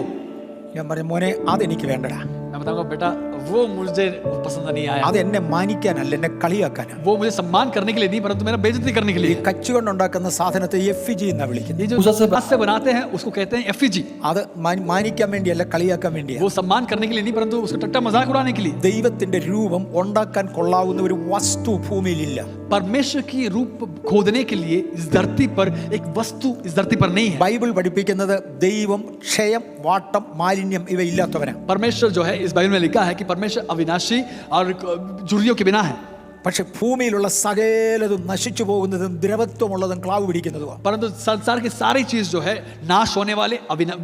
ഞാൻ പറയും, മോനെ അതെനിക്ക് വേണ്ടടാ. मैं बताऊंगा बेटा वो मुझे पसंद नहीं आया. അത് എന്നെ മാനിക്കാനല്ല, എന്നെ കളിയാക്കാനാണ്. वो मुझे सम्मान करने के लिए नहीं, परंतु मेरा बेइज्जती करने के ഈ लिए. കച്ചി കൊണ്ട് ഉണ്ടാക്കുന്ന സാധനത്തെ എഫ്ഇജി എന്നാ വിളിക്കുന്നത്. ये जो हाथ से बनाते हैं उसको कहते हैं एफिजी. അത് മാനിക്കാൻ വേണ്ടിയല്ല, കളിയാക്കാൻ വേണ്ടിയാണ്. वो सम्मान करने के लिए नहीं, परंतु उसका टट्टा मजाक उड़ाने के लिए. ദൈവത്തിന്റെ രൂപം ഉണ്ടാക്കാൻ കൊള്ളാവുന്ന ഒരു വസ്തു ഭൂമിയിലില്ല. परमेश्वर की रूप खोदने के लिए इस धरती पर एक वस्तु इस धरती पर नहीं है. ബൈബിൾ പഠിപ്പിക്കുന്നത് ദൈവം ക്ഷയം, വാട്ടം, മാലിന്യം ഇവ ഇല്ലാത്തവനാണ്. परमेश्वर जो है इस बाइबल में लिखा है कि परमेश्वर अविनाशी और झुर्रियों के बिना है. പക്ഷെ ഭൂമിയിലുള്ള സകലതും നശിച്ചു പോകുന്നതും ദ്രവത്വമുള്ളതും ക്ലാവ് പിടിക്കുന്നതുമാണ്. परंतु संसार की सारी चीज जो है नाश होने वाले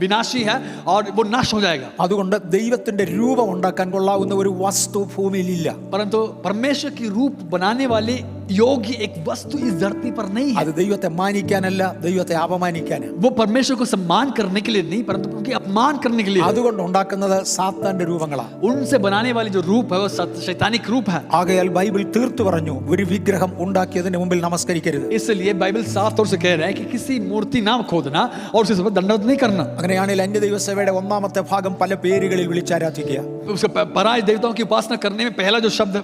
विनाशी है और वो नाश हो जाएगा. അതുകൊണ്ട് ദൈവത്തിന്റെ രൂപം ഉണ്ടാക്കാൻ കൊള്ളാവുന്ന ഒരു വസ്തു ഭൂമിയിലില്ല. परंतु परमेश्वर की रूप बनाने वाले योग्य एक वस्तु इस धरती पर नहीं है. അത് ദൈവത്തെ മാനിക്കാനല്ല, ദൈവത്തെ അപമാനിക്കാനാണ്. वो परमेश्वर को सम्मान करने के लिए नहीं, परंतु उनके अपमान करने के लिए. അതുകൊണ്ട് ഉണ്ടാക്കുന്നത് സാത്താന്റെ രൂപങ്ങളാണ്. उनसे बनाने वाली जो रूप है वो शैतानिक रूप है. ആകയാൽ ബൈബിൾ തീർത്തു പറഞ്ഞു, ഒരു വിഗ്രഹം ഉണ്ടാക്കിയതിന് മുമ്പിൽ നമസ്കരിക്കരുത്. इसलिए बाइबल साफ तौर से कह रहा है कि किसी मूर्ति ना खोदना और उसे दंडवत नहीं करना. അങ്ങനെയാണെങ്കിൽ അന്യദൈവസഭയുടെ ഒന്നാമത്തെ ഭാഗം പല പേരുകളിൽ വിളിച്ചാരാധിക്കുക. उसके पराय देवताओं की उपासना करने में पहला जो शब्द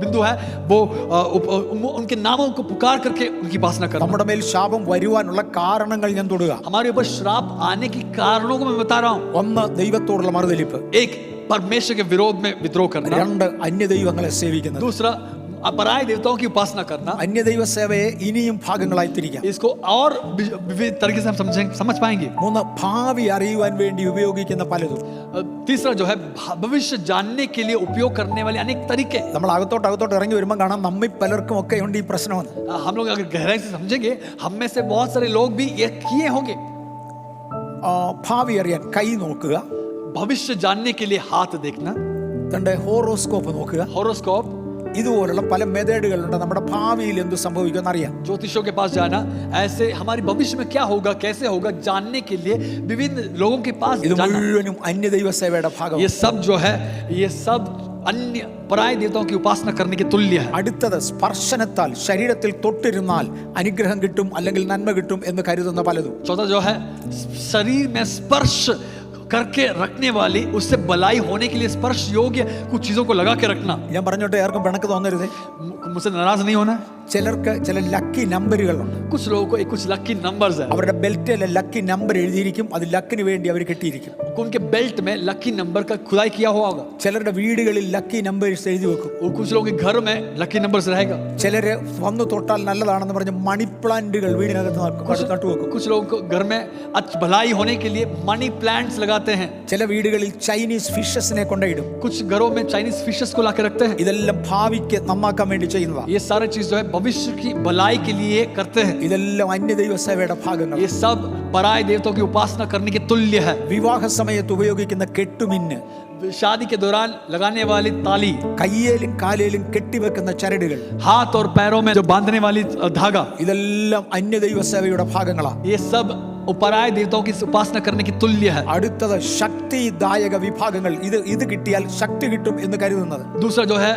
बिंदु है वो उनके नामों को पुकार करके उनकी उपासना करना. നമ്മുടെ മേൽ ശാപം വരുവാനുള്ള കാരണങ്ങൾ ഞാൻ തൊടുക. हमारे ऊपर श्राप आने की कारणों को मैं बता रहा हूँ. ഒന്ന്, ദൈവത്തോടുള്ള മറുതലിപ്പ്. एक, परमेश्वर के विरोध में विद्रोह करना. രണ്ട്, അന്യദൈവങ്ങളെ സേവിക്കുന്നത്. दूसरा, पराय देवताओं की उपासना करना. അന്യദൈവ സേവയെ ഇനിയും ഭാഗങ്ങളായി തിരിക്കാം. इसको और विविध तरीके से हम समझ पाएंगे. മൂന്ന്, ഭാവി അറിയുവാൻ വേണ്ടി ഉപയോഗിക്കുന്ന പലതും. तीसरा जो है भविष्य जानने के लिए उपयोग करने वाले अनेक तरीके. നമ്മൾ അകത്തോട്ട് ഇറങ്ങി വരുമ്പോൾ കാണാം നമ്മിൽ പലർക്കും ഒക്കെ ഉണ്ട് ഈ പ്രശ്നമാണ്. हम लोग अगर गहराई से समझेंगे, हम में से बहुत सारे लोग भी ये किए होंगे. ഭാവി അറിയാൻ കൈ നോക്കുക, भविष्य जानने के लिए हाथ देखना, തന്റെ ഹോറോസ്കോപ്പ് നോക്കുക. हॉरोस्कोप, ഇതുപോലുള്ള പല മെത്തേഡുകളുണ്ട് നമ്മുടെ ഭാവിയിൽ എന്ത് സംഭവിക്കുമെന്ന് അറിയാം. ज्योतिषों के पास जाना, ऐसे हमारे भविष्य में क्या होगा, कैसे होगा, जानने के लिए विभिन्न लोगों के पास ഇത് जाना. മുഴുവനും അന്യദൈവ സേവയുടെ ഭാഗമാണ്. ये सब जो है, ये सब अन्य पराय देवताओं की उपासना करने के तुल्य है. അടുത്തത്, സ്പർശനത്താൽ ശരീരത്തിൽ തൊട്ടിരുന്നാൽ അനുഗ്രഹം കിട്ടും അല്ലെങ്കിൽ നന്മ കിട്ടും എന്ന് കരുതുന്ന പലതും. चौथा जो है शरीर में स्पर्श करके रखने वाली, उससे भलाई होने के लिए स्पर्श योग्य कुछ चीजों को लगा के रखना. ഞാൻ പറഞ്ഞോട്ടെ, ആർക്കും പിണക്ക് തോന്നരുതേ. मुझसे नाराज नहीं होना. ചിലർക്ക് ചില ലക്കി നമ്പറുകളുണ്ട്. कुछ लोगों को कुछ लकी नंबर्स है. അവരുടെ ബെൽറ്റിലെ ലക്കി നമ്പർ എഴുതിയിരിക്കും. അത് ലക്കിന് വേണ്ടി അവർ കെട്ടിയിരിക്കും. उनके बेल्ट में लकी नंबर का खुदाई किया हुआ होगा. ചിലരുടെ വീടുകളിൽ ലക്കി നമ്പേഴ്സ് എഴുതി വെക്കും. और कुछ लोगों के घर में लकी नंबर्स रहेगा. ചിലര് വന്നു തൊട്ടാൽ നല്ലതാണെന്ന് പറഞ്ഞ് മണി പ്ലാന്റുകൾ വീടിനകത്ത് നട്ടുവെക്കും. कुछ लोगों को घर में भलाई होने के लिए मनी प्लांट्स लगाते हैं. ചില വീടുകളിൽ ചൈനീസ് ഫിഷസിനെ കൊണ്ടിടും. कुछ घरों में चाइनीज फिशेस को लाके रखते हैं. ഇതെല്ലാം ഭാവിക്ക് നന്നാക്കാൻ വേണ്ടി ചെയ്യുന്നതാണ്. ये सारे चीज जो है भविष्य की भलाई के लिए करते हैं. ഇതെല്ലാം അന്യദൈവ സേവയുടെ ഭാഗങ്ങൾ. ये सब पराय देवताओं की उपासना करने के तुल्य है. വിവാഹ സമയത്ത് ഉപയോഗിക്കുന്ന കെട്ടുമിന്ന്, शादी के दौरान लगाने वाली ताली, കയ്യേലും കാലേലും കെട്ടിവെക്കുന്ന ചരടുകൾ, हाथ और पैरों में जो बांधने वाली धागा, ഇതെല്ലാം അന്യദൈവ സേവയുടെ ഭാഗങ്ങളാണ്. ये सब पराय देवताओं की उपासना करने के तुल्य है. അടുത്തത് ശക്തിദായക വിഭാഗങ്ങൾ. ഇത് കിട്ടിയാൽ ശക്തി കിട്ടും എന്ന് കരുതുന്നത്. दूसरा जो है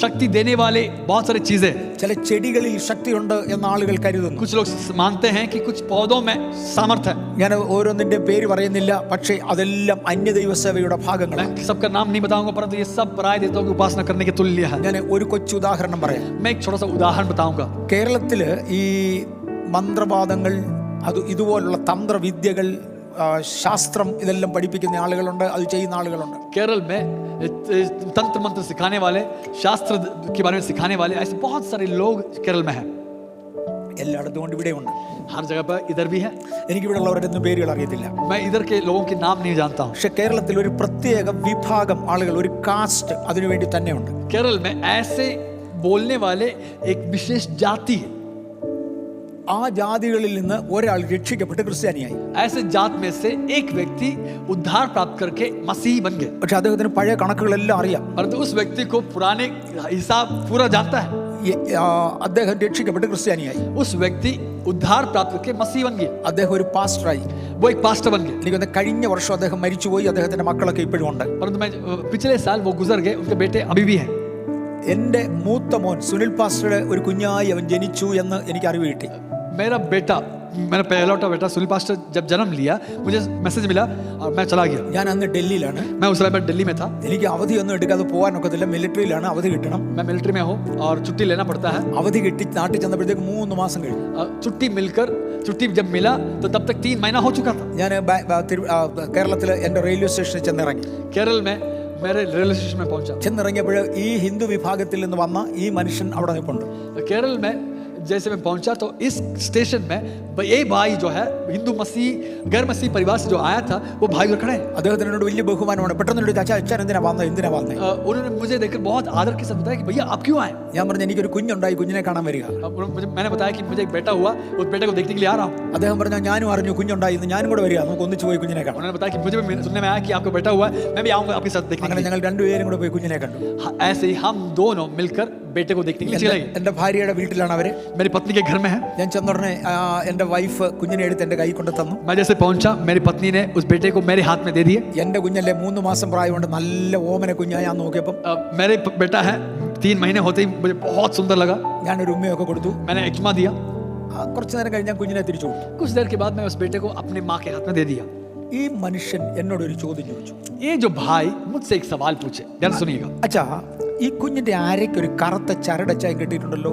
शक्ति देने वाले बहुत सारी चीजें. ചില ചെടികളിൽ ശക്തിയുണ്ട് എന്ന് ആളുകൾ കരുതുന്നു. कुछ लोग मानते हैं कि कुछ पौधों में सामर्थ्य है. ഞാൻ ഓരോന്നിന്റെ പേര് പറയുന്നില്ല, പക്ഷേ അതെല്ലാം അന്യദൈവ സേവയുടെ ഭാഗങ്ങളാണ്. मैं सबका नाम नहीं बताऊंगा, परंतु ये सब पराय देवताओं की उपासना करने के तुल्य है. ഞാൻ ഒരു കൊച്ചു ഉദാഹരണം പറയാം. मैं एक छोटा सा उदाहरण बताऊंगा. കേരളത്തില് ഈ മന്ത്രവാദങ്ങൾ, ഇതുപോലുള്ള തന്ത്രവിദ്യകൾ, ശാസ്ത്രം ഇതെല്ലാം പഠിപ്പിക്കുന്ന ആളുകളുണ്ട്, അത് ചെയ്യുന്ന ആളുകളുണ്ട്. केरल में तंत्र मंत्र सिखाने वाले, शास्त्र के बारे में सिखाने वाले ऐसे बहुत सारे लोग केरल में हैं. എല്ലായിടത്തും കൊണ്ട് ഇവിടെയുണ്ട്. हर जगह पर इधर भी है. എനിക്കിവിടെ ഉള്ളവരുടെ പേരുകൾ അറിയത്തില്ല. मैं इधर के लोगों के नाम नहीं जानता हूँ. പക്ഷെ കേരളത്തിൽ ഒരു പ്രത്യേക വിഭാഗം ആളുകൾ, ഒരു കാസ്റ്റ് അതിനുവേണ്ടി തന്നെയുണ്ട്. केरल में ऐसे बोलने वाले एक विशेष जाति है. ആ ജാതികളിൽ നിന്ന് ഒരാൾ രക്ഷിക്കപ്പെട്ട് ക്രിസ്ത്യാനിയായി. ऐसे जात में से एक व्यक्ति उद्धार प्राप्त करके मसीही बन गए. പക്ഷെ അദ്ദേഹത്തിന് പഴയ കണക്കുകളെല്ലാം അറിയാം. परंतु उस व्यक्ति को पुराने हिसाब पूरा जानता है. അദ്ദേഹം രക്ഷിക്കപ്പെട്ട് ക്രിസ്ത്യാനിയായി. उस व्यक्ति उद्धार प्राप्त करके मसीह बन गया. അദ്ദേഹം ഒരു പാസ്റ്ററായി. वो एक पास्टर बन गए. എനിക്കൊന്ന് കഴിഞ്ഞ വർഷം അദ്ദേഹം മരിച്ചുപോയി. അദ്ദേഹത്തിന്റെ മക്കളൊക്കെ ഇപ്പോഴും ഉണ്ട്. परंतु मैं पिछले साल वो गुजर गए, उनके बेटे अभी भी हैं. എൻ്റെ മൂത്ത മോൻ സുനിൽ പാസ്റ്ററുടെ ഒരു കുഞ്ഞായി അവൻ ജനിച്ചു എന്ന് എനിക്ക് അറിവ് കിട്ടി. मेरा पहला बेटा सुनील पास्टर जब जन्म लिया, मुझे मैसेज मिला और मैं चला गया. ഞാൻ അന്ന് ഡൽഹിയിലാണ്. मैं उस समय दिल्ली में था. എനിക്ക് അവധിയൊന്നും എടുക്കാതെ പോകാനൊക്കത്തില്ല. മിലിറ്ററിയിലാണ്, അവധി കിട്ടണം. मैं मिलिट्री में हूँ और छुट्टी लेना पड़ता है. അവധി കിട്ടി നാട്ടിൽ ചെന്നപ്പോഴത്തേക്ക് 3 മാസം കഴിഞ്ഞു. छुट्टी जब मिला तो तब तक 3 महीना हो चुका था. ഞാൻ കേരളത്തിലെ എൻ്റെ റെയിൽവേ സ്റ്റേഷനിൽ ചെന്നിറങ്ങി. केरल में मेरे रेलवे स्टेशन में पहुंचा. ചെന്നിറങ്ങിയപ്പോൾ ഈ ഹിന്ദു വിഭാഗത്തിൽ നിന്ന് വന്ന ഈ മനുഷ്യൻ അവിടെ നിൽപ്പുണ്ട്. केरल में जैसे मैं पहुंचा तो इस स्टेशन में ये भाई जो है हिंदू मसीह गैर मसीह परिवार से जो आया था वो भाई उधर खड़े हैं। അദ്ദേഹത്തിന് എന്നോട് വലിയ ബഹുമാനമാണ്. പെട്ടെന്ന് എന്നോട് ചോദിച്ചു, അച്ഛൻ എന്തിനാ വന്നേ? उन्होंने मुझे देखकर बहुत आदर के साथ बताया कि भैया आप क्यों आए? ഞാൻ പറഞ്ഞു, എനിക്കൊരു കുഞ്ഞുണ്ടായി, കുഞ്ഞിനെ കാണാൻ വരിക. मैंने बताया कि मुझे एक बेटा हुआ, उस बेटे को देखने के लिए आ रहा हूँ. അദ്ദേഹം പറഞ്ഞു, ഞാനും അറിഞ്ഞു കുഞ്ഞുണ്ടായി, ഞാനും കൂടെ വരിക, നമുക്ക് ഒന്നിച്ച് പോയി കുഞ്ഞിനെ കാണാം. उन्होंने बताया कि मुझे भी सुनने में आया कि आपका बेटा हुआ है, मैं भी आऊंगा आपके साथ देखने के അങ്ങനെ लिए. ഞങ്ങൾ രണ്ടുപേരും കൂടെ പോയി കുഞ്ഞിനെ കണ്ടു. ऐसे ही हम दोनों मिलकर बेटे को देखने के लिए चले गए. എന്റെ ഭാര്യയുടെ വീട്ടിലാണ് അവര്. मेरी पत्नी के घर में है. ഞാൻ ചെന്നുടനെ എന്റെ വൈഫ് കുഞ്ഞിനെ എടുത്ത് എന്റെ കൈ കൊണ്ട് തന്നു. मैं जैसे पहुंचा मेरी पत्नी ने उस बेटे को मेरे हाथ में दे दिए. എന്റെ കുഞ്ഞല്ലേ 3 മാസം പ്രായമുണ്ട്, നല്ല ഓമന കുഞ്ഞാ. ഞാൻ നോക്കിയപ്പം मेरे बेटा है 3 महीने होते ही मुझे बहुत सुंदर लगा. ഞാനൊരു ഉമ്മയൊക്കെ കൊടുത്തു. मैंने एक चुमा दिया. കുറച്ചു നേരം കഴിഞ്ഞ് ഞാൻ കുഞ്ഞിനെ തിരിച്ചു കൊടുത്തു. कुछ देर के बाद मैं उस बेटे को अपने माँ के हाथ में दे दिया. ഈ മനുഷ്യൻ എന്നോട് ഒരു ചോദ്യം ചോദിച്ചു. ये जो भाई मुझसे एक सवाल पूछे, ध्यान से सुनिएगा. അച്ഛാ, ഈ കുഞ്ഞിന്റെ ആരയ്ക്ക് ഒരു കറുത്ത ചരടച്ചായി കിട്ടിയിട്ടുണ്ടല്ലോ?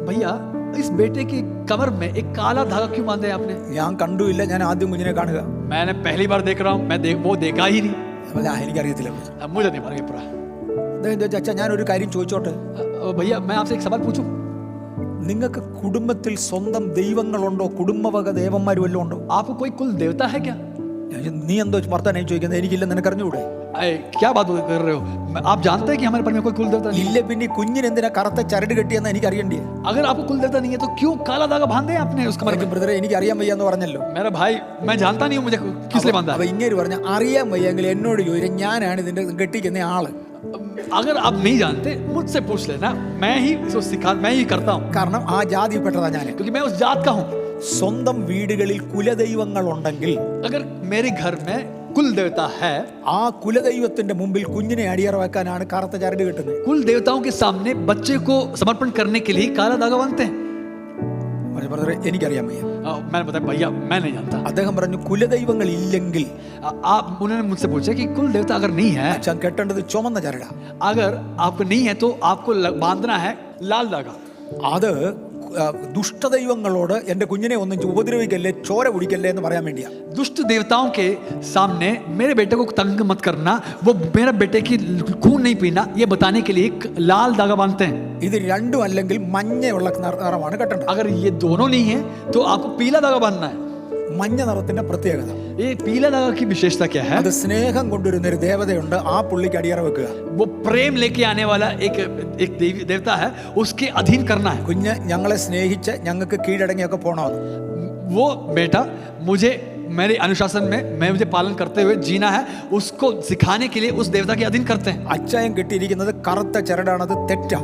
भैया इस बेटे की कमर में एक काला धागा क्यों बांधा है आपने? ഞാൻ കണ്ടുമില്ല, ഞാൻ ആദ്യം കുഞ്ഞിനെ കാണുക. मैंने पहली बार देख रहा हूँ, वो देखा ही नहीं. എനിക്കറിയത്തില്ല. मुझे नहीं मालूम पूरा. അദ്ദേഹം ചോദിച്ചു, അച്ഛാ ഞാനൊരു കാര്യം ചോദിച്ചോട്ടെ? भैया मैं आपसे एक सवाल पूछूं? നിങ്ങൾക്ക് കുടുംബത്തിൽ സ്വന്തം ദൈവങ്ങളുണ്ടോ? കുടുംബവക ദേവന്മാർ വല്ലതും ഉണ്ടോ? आपको कोई कुल देवता है क्या? നീ എന്തോ വർത്താനം ചോദിക്കുന്നത്? എനിക്കില്ല, നിനക്ക് അറിഞ്ഞൂടെ? क्या बात कर रहे हो? आप जानते हैं कि हमारे पर में कोई कुल देवता नहीं? ഇല്ല, പിന്നെ ഈ കുഞ്ഞിന് എന്തിനാ കറുത്ത ചരട് കെട്ടിയെന്ന് എനിക്ക് അറിയണ്ടേ? अगर आपको कुल देवता नहीं है तो क्यों काला धागा बांधे आपने उस कमर में? ബ്രദറെ, എനിക്ക് അറിയാൻ വയ്യാന്ന് പറഞ്ഞല്ലോ. मेरा भाई मैं जानता नहीं हूँ मुझे किस लिए बांधा അപ്പൊ है. ഇങ്ങനെ പറഞ്ഞ അറിയാൻ വയ്യെങ്കിൽ എന്നോട് ചോദിച്ചാൽ ഞാനാണ് ഇതിന്റെ കെട്ടിക്കുന്ന ആള്. अगर आप नहीं जानते मुझसे पूछ लेना, मैं ही इसको सिखा, मैं ही करता हूँ. കാരണം ആ ജാതിപ്പെട്ടതാ ഞാൻ. क्योंकि मैं उस जात का हूँ. സ്വന്തം വീടുകളിൽ കുലദൈവങ്ങൾ ഉണ്ടെങ്കിൽ अगर मेरे घर में कुल देवता है, ആ കുലദൈവത്തിന്റെ മുമ്പിൽ കുഞ്ഞിനെ അടിയറ വെക്കാനാണ് കറുത്ത ചരട് കെട്ടുന്നത്. कुल देवताओं के सामने बच्चे को समर्पण करने के लिए काला धागा बांधते हैं. ബ്രദറെ, എനിക്കറിയാൻ വയ്യ. मैंने बताया भैया मैं नहीं जानता. അദ്ദേഹം പറഞ്ഞു, കുലദൈവങ്ങൾ ഇല്ലെങ്കിൽ आप उन्होंने मुझसे पूछा कि कुल देवता अगर नहीं है, അച്ഛൻ കെട്ടേണ്ടത് ചുമന്ന ചരടാ. अगर आपको नहीं है तो आपको बांधना है लाल धागा. അത് ദുഷ്ടദൈവങ്ങളോട് എന്റെ കുഞ്ഞിനെ ഒന്നും ഉപദ്രവിക്കല്ലേ, ചോര കുടിക്കല്ലേ എന്ന് പറയാൻ വേണ്ടിയാ. दुष्ट देवताओं के सामने मेरे बेटे को तंग मत करना, वो मेरा बेटे की खून नहीं पीना, ये बताने के लिए एक लाल धागा बांधते हैं. ഇത് രണ്ടും അല്ലെങ്കിൽ മഞ്ഞയുള്ള നിറമാണ് കെട്ടേണ്ടത്. अगर ये दोनों नहीं है तो आपको पीला धागा बांधना है. മഞ്ഞ നിറത്തിന്റെ പ്രത്യേകത, ये पीला धागा की विशेषता क्या है? അത് സ്നേഹം കൊണ്ടുവരുന്ന ഒരു ദേവതയുണ്ട്, ആ പുള്ളിക്ക് അടിയറ വെക്കുക. वो प्रेम लेके आने वाला एक देवता है, उसके अधीन करना है. കുഞ്ഞ് ഞങ്ങളെ സ്നേഹിച്ച് ഞങ്ങൾക്ക് കീഴടങ്ങിയൊക്കെ പോകണമെന്ന്. वो बेटा मुझे मेरे अनुशासन में मुझे पालन करते हुए जीना है, उसको सिखाने के लिए उस देवता के अधीन करते हैं. അച്ചായം കെട്ടിയിരിക്കുന്നത് കറുത്ത ചരടാണത്, തെറ്റാ.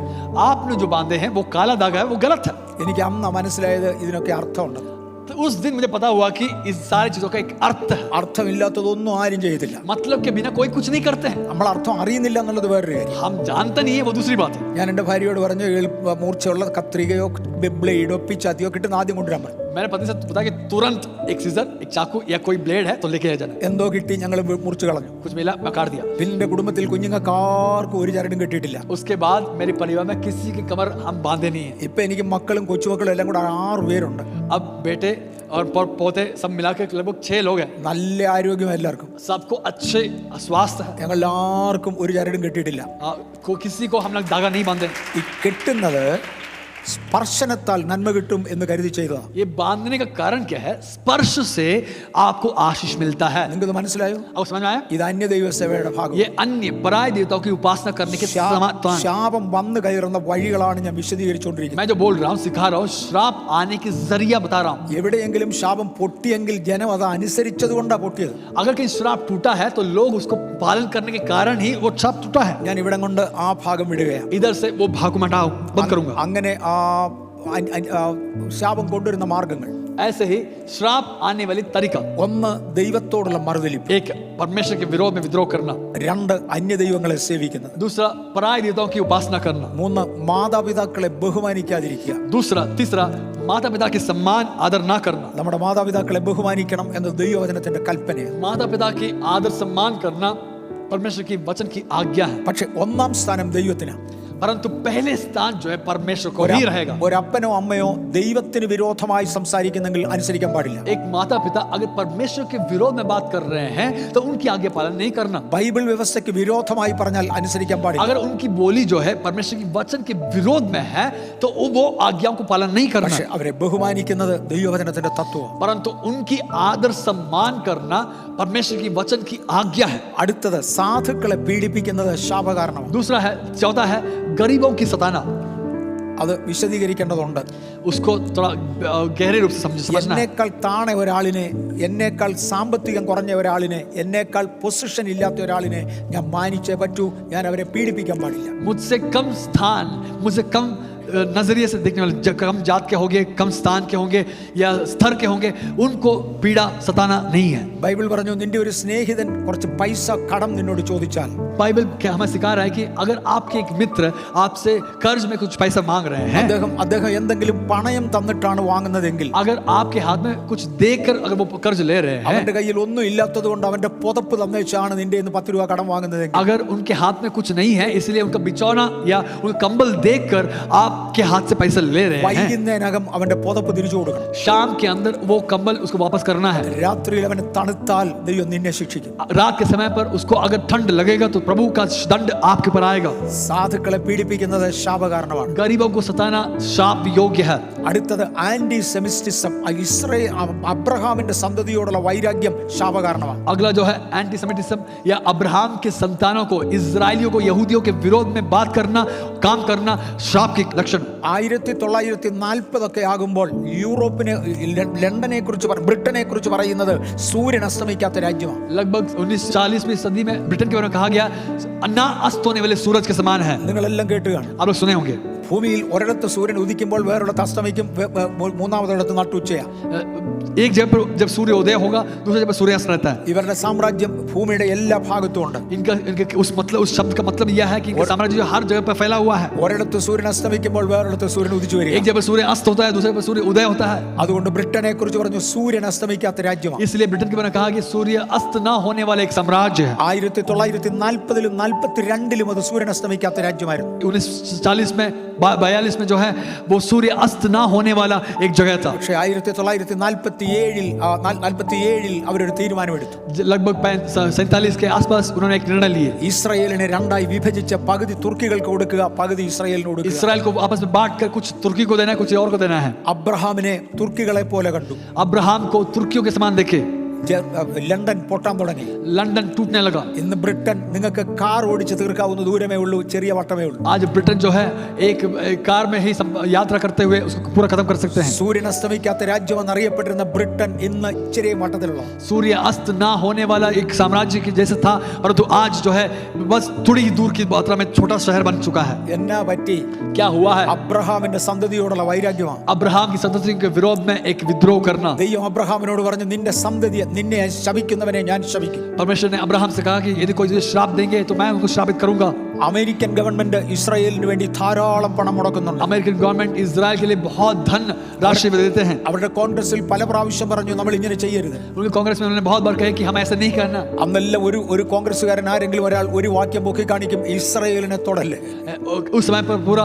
आपने जो बांधे हैं वो काला धागा है, वो गलत है. എനിക്ക് അന്ന് മനസ്സിലായത് ഇതിനൊക്കെ അർത്ഥമുണ്ട്. तो उस दिन मुझे पता हुआ कि इस सारी चीजों का एक अर्थ है. അർത്ഥമില്ലാത്തതൊന്നും ആരും ചെയ്യത്തില്ല. मतलब के बिना कोई कुछ नहीं करते हैं. നമ്മൾ അർത്ഥം അറിയുന്നില്ല എന്നുള്ളത് വേറൊരു കാര്യം. हम जानते नहीं है, वो दूसरी बात है. ഞാൻ എൻ്റെ ഭാര്യയോട് പറഞ്ഞു, മൂർച്ചയുള്ള കത്രികയോ ബ്ലേഡോ പിച്ചാത്തിയോ കിട്ടുന്ന ആദ്യം കൊണ്ടുവരാൻ പറഞ്ഞു. मैंने पत्नी से बताया कि तुरंत एक सीजर, एक चाकू या कोई ब्लेड है तो लेके आ जाना. എന്തോ കിട്ടി, ഞങ്ങൾ മുറിച്ചു കളഞ്ഞു. कुछ मिला, मैं काट दिया. പിന്നെ എൻ്റെ കുടുംബത്തിൽ കുഞ്ഞുങ്ങൾക്ക് ആർക്കും ഒരു ചരടും കെട്ടിയിട്ടില്ല. उसके बाद मेरे परिवार में किसी की कमर हम बांधे नहीं है. ഇപ്പൊ എനിക്ക് മക്കളും കൊച്ചുമക്കളും എല്ലാം കൂടെ 6 പേരുണ്ട്. अब बेटे और पोते सब मिला के लगभग 6 लोग हैं. നല്ല ആരോഗ്യം എല്ലാവർക്കും. सबको अच्छे स्वास्थ्य है. ഞങ്ങൾ ആർക്കും ഒരു ചരടും കെട്ടിയിട്ടില്ല. किसी को हम लोग धागा नहीं बांधे. ഈ കെട്ടുന്നത് സ്പർശനത്താൽ നന്മ കിട്ടും എന്ന് കരുതി ചെയ്തതാ. ये बांधने का कारण क्या है? स्पर्श से आपको आशीष मिलता है. നിങ്ങൾക്ക് മനസ്സിലായോ? आपको समझ में आया? ഇത് അന്യദൈവ സേവയുടെ ഭാഗം. ये अन्य पराय देवताओं की उपासना करने के समान. ശാപം വന്നു കയറുന്ന വഴികളാണ് ഞാൻ വിശദീകരിച്ചുകൊണ്ടിരിക്കുന്നത്. मैं जो बोल रहा हूँ, सिखा रहा हूँ, श्राप आने की जरिया बता रहा हूँ. എവിടെയെങ്കിലും ശാപം പൊട്ടിയെങ്കിൽ ജനം അത് അനുസരിച്ചത് കൊണ്ടാ പൊട്ടിയത്. अगर कहीं श्राप टूटा है तो लोग उसको पालन करने के कारण ही वो श्राप टूटा है. ഞാൻ ഇവിടെ കൊണ്ട് ആ ഭാഗം വിടുകയാണ്. इधर से वो भाग को हटाओ, बंद करूंगा. അങ്ങനെ ശാപം കൊണ്ടുവരുന്ന മാർഗങ്ങൾ, ऐसे ही श्राप आने वाली तरीका, ഒന്ന് ദൈവത്തോടുള്ള മറുതലിപ്പ്, एक परमेश्वर के विरोध में विद्रोह करना, 2 അന്യദൈവങ്ങളെ സേവിക്കുന്നത്, दूसरा पराय देवताओं की उपासना करना, 3 മാതാപിതാക്കളെ ബഹുമാനിക്കാതിരിക്കുക, दूसरा तीसरा माता पिता के सम्मान आदर ना करना. നമ്മുടെ മാതാപിതാക്കളെ ബഹുമാനിക്കണം എന്നത് ദൈവവചനത്തിന്റെ കൽപ്പനയാണ്. माता पिता की आदर सम्मान करना परमेश्वर की वचन की आज्ञा है. പക്ഷെ 1ാം സ്ഥാനം ദൈവത്തിനാണ്. परंतु पहले स्थान जो है परमेश्वर को ही रहेगा। ഒരപ്പനോ അമ്മയോ ദൈവത്തിന് വിരോധമായി സംസാരിക്കുന്നെങ്കിൽ അനുസരിക്കാൻ പാടില്ല. एक माता पिता अगर परमेश्वर के विरोध में बात कर रहे हैं तो उनकी आज्ञा पालन नहीं करना। ബൈബിൾ വ്യവസ്ഥയ്ക്ക് വിരോധമായി പറഞ്ഞാൽ അനുസരിക്കാൻ പാടില്ല. अगर उनकी बोली जो है परमेश्वर की वचन के विरोध में है तो वो आज्ञाओं को पालन नहीं करना। പക്ഷേ അവരെ ബഹുമാനിക്കുന്നത് ദൈവവചനത്തിന്റെ തത്വമാണ്. परंतु उनकी आदर सम्मान करना परमेश्वर की वचन की आज्ञा है। അടുത്തത് സാധുക്കളെ പീഡിപ്പിക്കുന്നത് ശാപകാരണമാണ്. दूसरा है, चौथा है गरीबों की सताना। അത് വിശദീകരിക്കേണ്ടതുണ്ട്. उसको थोड़ा गहरे रूप से समझना है। എന്നേക്കാൾ താണ ഒരാളിനെ, എന്നേക്കാൾ സാമ്പത്തികം കുറഞ്ഞ ഒരാളിനെ, എന്നേക്കാൾ പൊസിഷൻ ഇല്ലാത്ത ഒരാളിനെ ഞാൻ മാനിച്ചേ പറ്റൂ. ഞാൻ അവരെ പീഡിപ്പിക്കാൻ പാടില്ല. मुझसे कम स्थान, मुझसे कम नजरिए से देखने वाले, कम जात के होंगे, कम स्थान के होंगे या स्तर के होंगे, उनको पीड़ा सताना नहीं है। ബൈബിൾ പറഞ്ഞു, നിന്റെ ഒരു സ്നേഹിതൻ കുറച്ച് പൈസ കടം നിന്നോട് ചോദിച്ചാൽ, बाइबल क्या हमें सिखा रहा है कि अगर आपके एक मित्र आपसे कर्ज में कुछ पैसा मांग रहे हैं, അദ്ദേഹം എന്തെങ്കിലും പണയം തന്നിട്ടാണ് വാങ്ങുന്നതെങ്കിൽ, अगर आपके हाथ में कुछ देकर अगर वो कर्ज ले रहे हैं, അവന്റെ കയ്യിൽ ഒന്നും ഇല്ലാത്തത് കൊണ്ട് അവന്റെ പുതപ്പ് തന്നേച്ചാണ് നിന്റെ 10 രൂപ കടം വാങ്ങുന്നതെങ്കിൽ, अगर उनके हाथ में कुछ नहीं है इसलिए उनका बिछौना या उनका कंबल देखकर आपके हाथ से पैसा ले रहे हैं, വൈകുന്നേരകം അവന്റെ പുതപ്പ് തിരിച്ചു കൊടുക്കണം. शाम के अंदर वो कंबल उसको वापस करना है। രാത്രിയിൽ അവന് തണുത്താൽ ദൈവം നിന്നെ ശിക്ഷിക്കും. रात के समय पर उसको अगर ठंड लगेगा तो प्रभु का दंड आपके पर आएगा। സാധുക്കളെ പീഡിപ്പിക്കുന്നത് ശാപകാരണമാണ്. गरीबों को सताना शाप योग्य है। അടുത്തത് ആന്റി സെമിറ്റിസം, അബ്രഹാമിന്റെ സന്തതിയോടുള്ള വൈരാഗ്യം ശാപകാരണമാണ്. अगला जो है एंटीसेमिटिज्म या अब्राहम के संतानों को, इजरायलियों को, यहूदियों के विरोध में बात करना, काम करना शाप के लक्षण। 1940 ആകുമ്പോൾ യൂറോപ്പിനെ, ലണ്ടനെ കുറിച്ച്, ബ്രിട്ടനെ കുറിച്ച് പറയുന്നത് സൂര്യൻ അസ്തമിക്കാത്ത രാജ്യമാണ്. लगभग 1940वीं सदी में ब्रिटेन के बारे में कहा गया ना अस्त होने वाले सूरज के समान है। നിങ്ങളെല്ലാം കേട്ട് കാണും. आप लोग सुने होंगे ഭൂമിയിൽ ഒരിടത്ത് സൂര്യൻ ഉദിക്കുമ്പോൾ വേറൊരിടത്ത് അസ്തമിക്കും, മൂന്നാമതൊരിടത്ത് നട്ടുച്ചയാണ്. एक जगह पर जब सूर्य उदय होगा दूसरी जगह पर सूर्यास्त रहता है। ഇവരുടെ സാമ്രാജ്യം ഭൂമിയുടെ എല്ലാ ഭാഗത്തും ഉണ്ട്. इनका उस शब्द का मतलब यह है कि इनका साम्राज्य हर जगह पर फैला हुआ है। ഒരിടത്ത് സൂര്യൻ അസ്തമിക്കുമ്പോൾ വേറൊരിടത്ത് സൂര്യൻ ഉദിച്ചു വരിക. एक जगह पर सूर्य अस्त होता है, दूसरे पर सूर्य उदय होता है। അതുകൊണ്ട് ബ്രിട്ടനെ കുറിച്ച് പറഞ്ഞു സൂര്യൻ അസ്തമിക്കാത്ത രാജ്യമാണ്. इसलिए ब्रिटेन के बारे में कहा कि सूर्य अस्त न होने वाला एक साम्राज्य है। 1940-ലും 42-ലും അത് സൂര്യൻ അസ്തമിക്കാത്ത രാജ്യമായിരുന്നു. 1940 में 42 में जो है वो सूर्य अस्त ना होने वाला एक जगह था। പക്ഷേ 1947-ൽ അവരൊരു തീരുമാനമെടുത്തു. लगभग 47 के आसपास उन्होंने एक निर्णय लिए। ഇസ്രായേലിനെ രണ്ടായി വിഭജിച്ച പകുതി തുർക്കികൾക്ക് കൊടുക്കുക, പകുതി ഇസ്രായേലിന് കൊടുക്കുക. इस्राएल को आपस में बांट कर कुछ तुर्की को देना है, कुछ और को देना है। അബ്രഹാമിനെ തുർക്കികളെ പോലെ കണ്ടു. अब्राहम को तुर्कियों के समान देखे। ലണ്ടൻ പൊട്ടാൻ തുടങ്ങി. लंदन टूटने लगा। ഇന്ന് ബ്രിട്ടൻ നിങ്ങൾക്ക് കാർ ഓടിച്ച് തീർക്കാവുന്ന ദൂരമേ ഉള്ളൂ, ചെറിയ വട്ടമേ ഉള്ളൂ. आज ब्रिटेन जो है एक कार में ही यात्रा करते हुए उसको पूरा खत्म कर सकते हैं। സൂര്യൻ അസ്തമിക്കാത്ത രാജ്യമെന്ന് അറിയപ്പെട്ടിരുന്ന ബ്രിട്ടൻ ഇന്ന് ചെറിയ വട്ടത്തിലുള്ള, सूर्य अस्त ना होने वाला एक साम्राज्य के जैसे था, परंतु आज जो है बस थोड़ी ही दूर की मात्रा में छोटा शहर बन चुका है। എന്നാ പറ്റി? क्या हुआ है? അബ്രഹാമിന്റെ സന്തതിയോടുള്ള വൈരാഗ്യമാണ്. अब्राहम की संतति के विरोध में एक विद्रोह करना। ദൈവം അബ്രഹാമിനോട് പറഞ്ഞു, നിന്റെ സന്തതി, നിന്നെ ശപിക്കുന്നവനെ ഞാൻ ശപിക്കും. परमेश्वर ने अब्राहम से कहा कि यदि कोई तुझे श्राप देंगे तो मैं उनको श्रापित करूंगा। അമേരിക്കൻ ഗവൺമെന്റ് ഇസ്രായേലിന് വേണ്ടി ധാരാളം പണം മുടക്കുന്നുണ്ട്. अमेरिकन गवर्नमेंट इजराइल के लिए बहुत धन राशि देते हैं। അവരുടെ കോൺഗ്രസിൽ പല പ്രാവശ്യം പറഞ്ഞു നമ്മൾ ഇങ്ങനെ ചെയ്യരുത്. उनके कांग्रेस में उन्होंने बहुत बार कहा कि हम ऐसा नहीं करना। അന്നെല്ലാം ഒരു കോൺഗ്രസ്സുകാരൻ ആരെങ്കിലും ഒരാൾ ഒരു വാക്യം പൊക്കി കാണിക്കും, ഇസ്രായേലിനെ തൊടല്ലേ. उस समय पर पूरा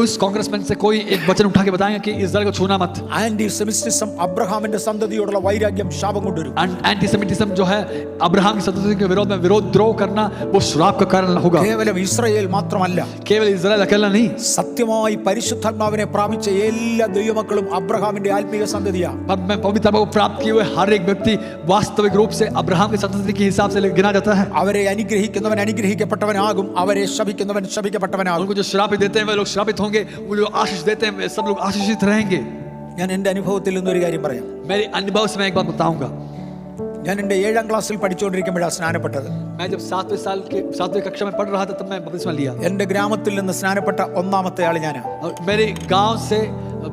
उस कांग्रेसमैन से कोई एक वचन उठा के बताएंगे कि इजराइल को छूना मत। ആന്റി സെമിറ്റിസം, അബ്രഹാമിന്റെ സന്തതിയോടുള്ള വൈരാഗ്യം ശാപം കൊണ്ടുവരും. एंटीसेमिटिज्म जो है अब्राहम की संतति के विरोध में विद्रोह करना वो श्राप का कारण होगा। കേവലം ഇസ്രായേൽ മാത്രമല്ല, केवल इजराइल अकेला नहीं, സത്യമായി പരിശുദ്ധാത്മാവിനെ പ്രാപിച്ച എല്ലാ ദൈവമക്കളും അബ്രഹാമിന്റെ ആത്മീയ സന്തതിയാണ്. पर मैं पवित्र आत्मा को प्राप्त किए हुए हर एक व्यक्ति वास्तविक रूप से अब्राहम की संतति के हिसाब से गिना जाता है। അവരെ അനുഗ്രഹിക്കുന്നവൻ അനുഗ്രഹിക്കപ്പെട്ടവനാകും, അവരെ ശപിക്കുന്നവൻ ശപിക്കപ്പെട്ടവനാകും. उनको जो श्रापित देते हैं वे लोग श्रापित होंगे, वो जो आशीष देते हैं वे सब लोग आशीषित रहेंगे। ഞാൻ എൻ്റെ അനുഭവത്തിൽ നിന്നൊരു കാര്യം പറയാം. मेरे अनुभव से मैं एक बात बताऊंगा। ഞാൻ എൻ്റെ 7ാം ക്ലാസ്സിൽ പഠിച്ചുകൊണ്ടിരിക്കുമ്പോഴാണ് സ്നാനപ്പെട്ടത്. मैं जब 7वीं कक्षा में पढ़ रहा था तब मैं बपतिस्मा लिया। എൻ്റെ ഗ്രാമത്തിൽ നിന്ന് സ്നാനപ്പെട്ട ഒന്നാമത്തെ ആൾ ഞാനാണ്. और मेरे गांव से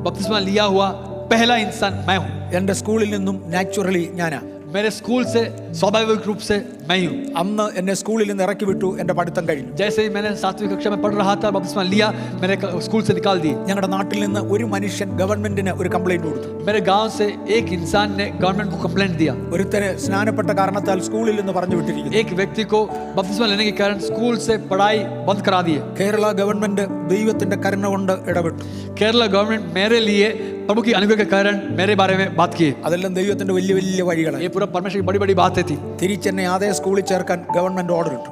बपतिस्मा लिया हुआ पहला इंसान मैं हूं। എൻ്റെ സ്കൂളിൽ നിന്നും നാച്ചുറലി ഞാനാ. मेरे स्कूल से स्वाभाविक रूप से मैं ही हूँ। അന്ന് എന്നെ സ്കൂളിൽ നിന്ന് ഇറക്കി വിട്ടു, എൻ്റെ പഠിത്തം കഴിഞ്ഞു. जैसे ही मैंने 7वीं कक्षा में पढ़ रहा था, बपतिस्मा लिया, मैंने स्कूल से निकाल दिए. ഞങ്ങളുടെ നാട്ടിൽ നിന്ന് ഒരു മനുഷ്യൻ ഗവൺമെന്റിന് ഒരു കംപ്ലൈന്റ് കൊടുത്തു. मेरे गांव से एक इंसान ने गवर्नमेंट को कंप्लेंट दिया. ഒരുത്തന് സ്നാനപ്പെട്ട കാരണത്താൽ സ്കൂളിൽ നിന്ന് പറഞ്ഞു വിട്ടിരിക്കുന്നു. एक व्यक्ति को बपतिस्मा लेने के कारण स्कूल से पढ़ाई बंद करा दिए. കേരള ഗവൺമെന്റ് ദൈവത്തിന്റെ കരുണ കൊണ്ട് ഇടപെട്ടു. केरला गवर्नमेंट मेरे लिए प्रभु की अनुग्रह के कारण मेरे बारे में बात की. അതെല്ലാം ദൈവത്തിന്റെ വലിയ വലിയ വഴികളാണ്. ये पूरा परमेश्वर की बड़ी बड़ी बातें थी. തിരിച്ചെന്നെ അതേ സ്കൂളിൽ ചേർക്കാൻ ഗവൺമെന്റ് ഓർഡർ ഇട്ടു.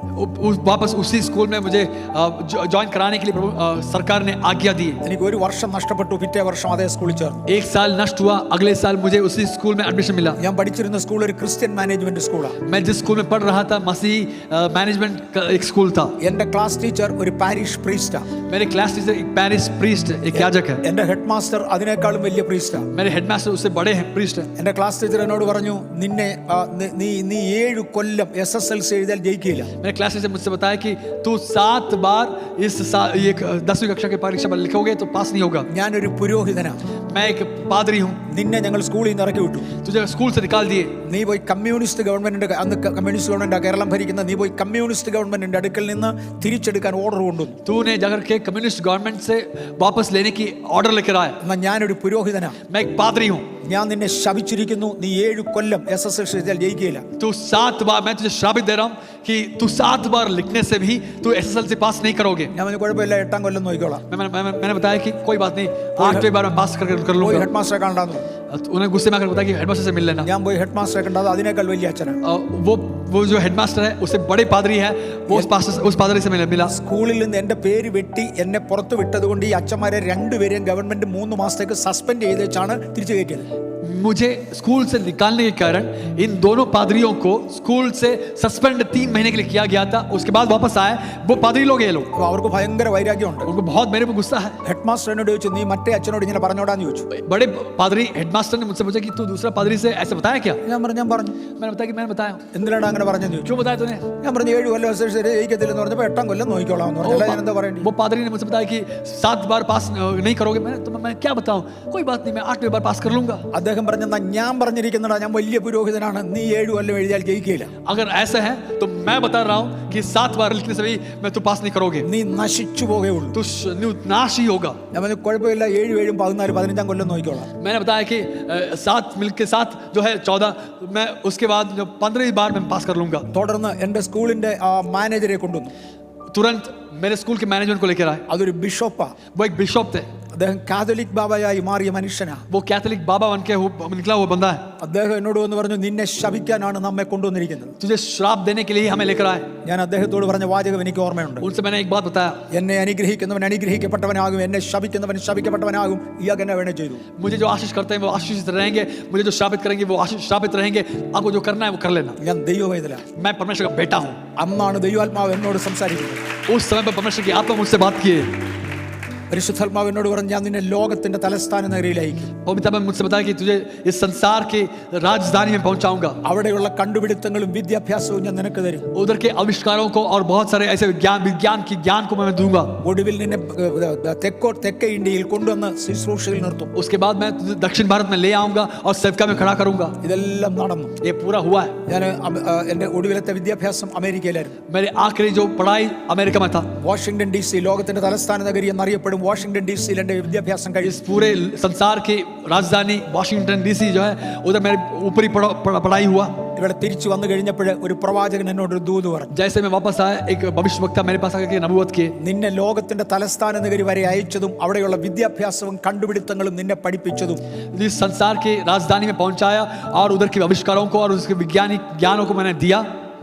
वापस उसी स्कूल में मुझे ज्वाइन कराने के लिए प्रभु सरकार ने आज्ञा दी. എനിക്ക് ഒരു വർഷം നഷ്ടപ്പെട്ടു. പിറ്റേ വർഷം അതേ സ്കൂളിൽ ചേർന്നു. एक साल नष्ट हुआ, अगले साल मुझे उसी स्कूल में एडमिशन मिला. ഞാൻ പഠിച്ചിരുന്ന സ്കൂൾ ഒരു ക്രിസ്ത്യൻ മാനേജ്മെന്റ് സ്കൂളാണ്. मैं जिस स्कूल में पढ़ रहा था मसीही मैनेजमेंट का एक स्कूल था. എന്റെ ക്ലാസ് ടീച്ചർ ഒരു പാരിഷ് പ്രീസ്റ്റാ. मेरे क्लास टीचर एक पैरिश प्रीस्ट, एक याजक है. എന്റെ ഹെഡ് മാസ്റ്റർ അതിനേക്കാളും വലിയ പ്രീസ്റ്റാ. मेरे हेडमास्टर उससे बड़े हैं, प्रीस्ट है. എന്റെ ക്ലാസ് ടീച്ചർ എന്നോട് പറഞ്ഞു, നിന്നെ നീ 7 കൊല്ലം SSLC എഴുതിയാൽ ജയിക്കില്ല. मेरे क्लास टीचर मुझसे बताया कि तू 7 बार इस साल ये 10वीं कक्षा की परीक्षा में लिखोगे तो पास नहीं होगा. ഞാനൊരു പുരോഹിതനാ. मैं एक पादरी हूँ. നിന്നെ ഞങ്ങൾ സ്കൂളിൽ നിന്ന് ഇറക്കി വിട്ടു. तुझे स्कूल से निकाल दिए. നീ പോയി കമ്മ്യൂണിസ്റ്റ് ഗവൺമെന്റിന്റെ, അന്ന് കമ്മ്യൂണിസ്റ്റ് ഗവൺമെന്റ് കേരളം ഭരിക്കുന്ന, നീ പോയി കമ്മ്യൂണിസ്റ്റ് ഗവൺമെന്റിന്റെ അടുക്കൽ നിന്ന് തിരിച്ചെടുക്കാൻ ഓർഡർ കൊണ്ടുവന്നു. तूने जाकर के कम्युनिस्ट गवर्नमेंट से वापस लेने की ऑर्डर लेकर आया. എന്നാൽ ഞാനൊരു പുരോഹിതനാ. मैं एक पादरी हूँ. ഞാൻ നിന്നെ ശപിച്ചിരിക്കുന്നു, നീ 7 കൊല്ലം SSLC എഴുതിയാൽ ജയിക്കില്ല. तू 7 बार, मैं तुझे श्रापित दे रहा हूँ कि तू 7 बार लिखने से भी तू SSLC पास नहीं करोगे. ഞാൻ പറഞ്ഞു കുഴപ്പമില്ല, 8ാം കൊല്ലം നോക്കിക്കോളാം. मैंने बताया कि कोई बात नहीं, 8वें बार में पास कर പോയി लूंगा. ഹെഡ് മാസ്റ്ററെ കാണാന്ന്. उन्हें गुस्से में आकर बताया कि हेडमास्टर से मिल लेना. ഞാൻ പോയി ഹെഡ് മാസ്റ്ററെ കണ്ടത് അതിനേക്കാൾ വലിയ അച്ഛനാണ്. वो जो हेडमास्टर है उससे बड़े पादरी है, वो उस पादरी से मिला. സ്കൂളിൽ നിന്ന് എന്റെ പേര് വെട്ടി എന്നെ പുറത്ത് വിട്ടത് കൊണ്ട് ഈ അച്ഛന്മാരെ രണ്ടുപേരെയും ഗവൺമെന്റ് 3 മാസത്തേക്ക് സസ്പെൻഡ് ചെയ്തേച്ചാണ് തിരിച്ചു കയറ്റിയത്. मुझे स्कूल से निकालने के कारण इन दोनों पादरियों को स्कूल से सस्पेंड 3 महीने के लिए किया गया था. उसके बाद वापस आए. वो पादरी लोग ये लोग, അപ്പോൾ അവർക്ക് ഭയങ്കര വൈരാഗ്യമുണ്ട്. उनको बहुत मेरे पे गुस्सा है. ഹെഡ് മാസ്റ്റർ എന്നോട് ചോദിച്ചു, നീ മറ്റേ അച്ഛനോട് ഇങ്ങനെ പറഞ്ഞോടാന്ന് ചോദിച്ചു. बड़े पादरी हेडमास्टर ने मुझसे पूछा कि तू दूसरा पादरी से ऐसे बताया क्या? ഞാൻ പറഞ്ഞു मैंने बताया कि मैंने बताया. എന്തിനാണ് അങ്ങനെ പറഞ്ഞെന്ന് ചോദിച്ചു. क्यों बताया तूने? ഞാൻ പറഞ്ഞു 7 കൊല്ലം ജയിക്കത്തില്ലെന്ന് പറഞ്ഞപ്പോൾ 8ാം കൊല്ലം നോക്കിക്കോളാം എന്ന് പറഞ്ഞു. ഞാൻ എന്താ പറയണ്ടേ? वो पादरी ने मुझसे बताया कि 7 बार पास नहीं करोगे. मैं क्या बताऊं, कोई बात नहीं, मैं 8वें बार पास कर लूंगा. അദ്ദേഹം പറഞ്ഞെന്നാ ഞാൻ പറഞ്ഞിരിക്കുന്നതാ, ഞാൻ വലിയ പുരോഹിതനാണ്, നീ 7 കൊല്ലം എഴുതിയാൽ ജയിക്കില്ല. अगर ऐसा है तो मैं बता रहा हूं कि 7 बार लिखने से भी मैं तू पास नहीं करोगे. നീ നശിച്ചു പോകേയുള്ളൂ. तू नाश ही होगा. ഞാൻ പറഞ്ഞു കുഴപ്പമില്ല, 7, 7, 14, 15ാം കൊല്ലം നോക്കിക്കോളാം. मैंने बताया कि 7 मिल के 7 जो है 14, मैं उसके बाद जो 15वीं बार मैं पास कर लूंगा. തുടർന്ന് എൻ്റെ സ്കൂളിന്റെ മാനേജരെ കൊണ്ടുവന്നു. तुरंत मेरे स्कूल के मैनेजमेंट को लेकर आए. അതൊരു ബിഷപ്പാ. वो एक बिशप थे. അദ്ദേഹം കാതലിക് ബാബയായി മാറിയ മനുഷ്യനാ. वो कैथोलिक बाबा बन के निकला हुआ बंदा है. അദ്ദേഹം എന്നോട് വന്ന് പറഞ്ഞു, നിന്നെ ശപിക്കാനാണ് നമ്മെ കൊണ്ടുവന്നിരിക്കുന്നത്. तुझे श्राप देने के लिए हमें लेकर आए. ഞാൻ അദ്ദേഹത്തോട് പറഞ്ഞ വാചകം എനിക്ക് ഓർമ്മയുണ്ട്. उनसे मैंने एक बात बताया. എന്നെ അനുഗ്രഹിക്കുന്നവൻ അനുഗ്രഹിക്കപ്പെട്ടവനാകും, എന്നെ ശപിക്കുന്നവൻ ശപിക്കപ്പെട്ടവനാകും. ഇയാൾക്ക് എന്നെ വേണേ ചെയ്തു. मुझे जो आशीष करते हैं वो आशीषित रहेंगे, मुझे जो श्रापित करेंगे वो श्रापित रहेंगे. आपको जो करना है वो कर लेना. ഞാൻ ദൈവവേദന. मैं परमेश्वर का बेटा हूँ. അന്നാണ് ദൈവാത്മാവ് എന്നോട് സംസാരിക്കുന്നത്. उस समय पर परमेश्वर की आत्मा मुझसे बात किए. പരിശുദ്ധാത്മാവ് എന്നോട് പറഞ്ഞു, ഞാൻ നിന്നെ ലോകത്തിന്റെ തലസ്ഥാന നഗരിയിലായിരിക്കും. पवित्र में मुझसे बताया कि तुझे इस संसार के राजधानी में पहुंचाऊंगा. അവിടെയുള്ള കണ്ടുപിടുത്തങ്ങളും വിദ്യാഭ്യാസവും ഞാൻ നിനക്ക് തരും. उधर के आविष्कारों को और बहुत सारे ऐसे विज्ञान की ज्ञान को मैं दूंगा. ഒടുവിൽ നിന്നെ തെക്കേ ഇന്ത്യയിൽ കൊണ്ടുവന്ന് ശുശ്രൂഷയിൽ നിർത്തും. उसके बाद मैं तुझे दक्षिण भारत में ले आऊंगा और सेवका में खड़ा करूंगा. ഇതെല്ലാം നടന്നു. ये पूरा हुआ है. ഞാൻ എൻ്റെ ഒടുവിലത്തെ വിദ്യാഭ്യാസം അമേരിക്കയിലായിരുന്നു. मेरे आखिरी जो पढ़ाई अमेरिका में था. വാഷിംഗ്ടൺ DC ലോകത്തിന്റെ തലസ്ഥാന നഗരി എന്നറിയപ്പെടും. വാഷിംഗ്ടൺ DC എൻ്റെ വിദ്യാഭ്യാസം കഴിഞ്ഞു. इस पूरे संसार की राजधानी वाशिंगटन DC जो है उधर मेरे ऊपरी पढ़ाई हुआ. ഇവിടെ തിരിച്ചു വന്നു കഴിഞ്ഞപ്പോൾ ഒരു പ്രവാചകൻ എന്നോട് ഒരു ദൂത് പറഞ്ഞു. जैसे मैं वापस आया एक भविष्यवक्ता मेरे पास आकर नबूवत किए. നിന്നെ ലോകത്തിന്റെ തലസ്ഥാന നഗരി വരെ അയച്ചതും അവിടെയുള്ള വിദ്യാഭ്യാസവും കണ്ടുപിടുത്തങ്ങളും നിന്നെ പഠിപ്പിച്ചതും इस संसार की राजधानी में पहुंचाया और उधर के आविष्कारों को और उसके वैज्ञानिक ज्ञानों को मैंने दिया.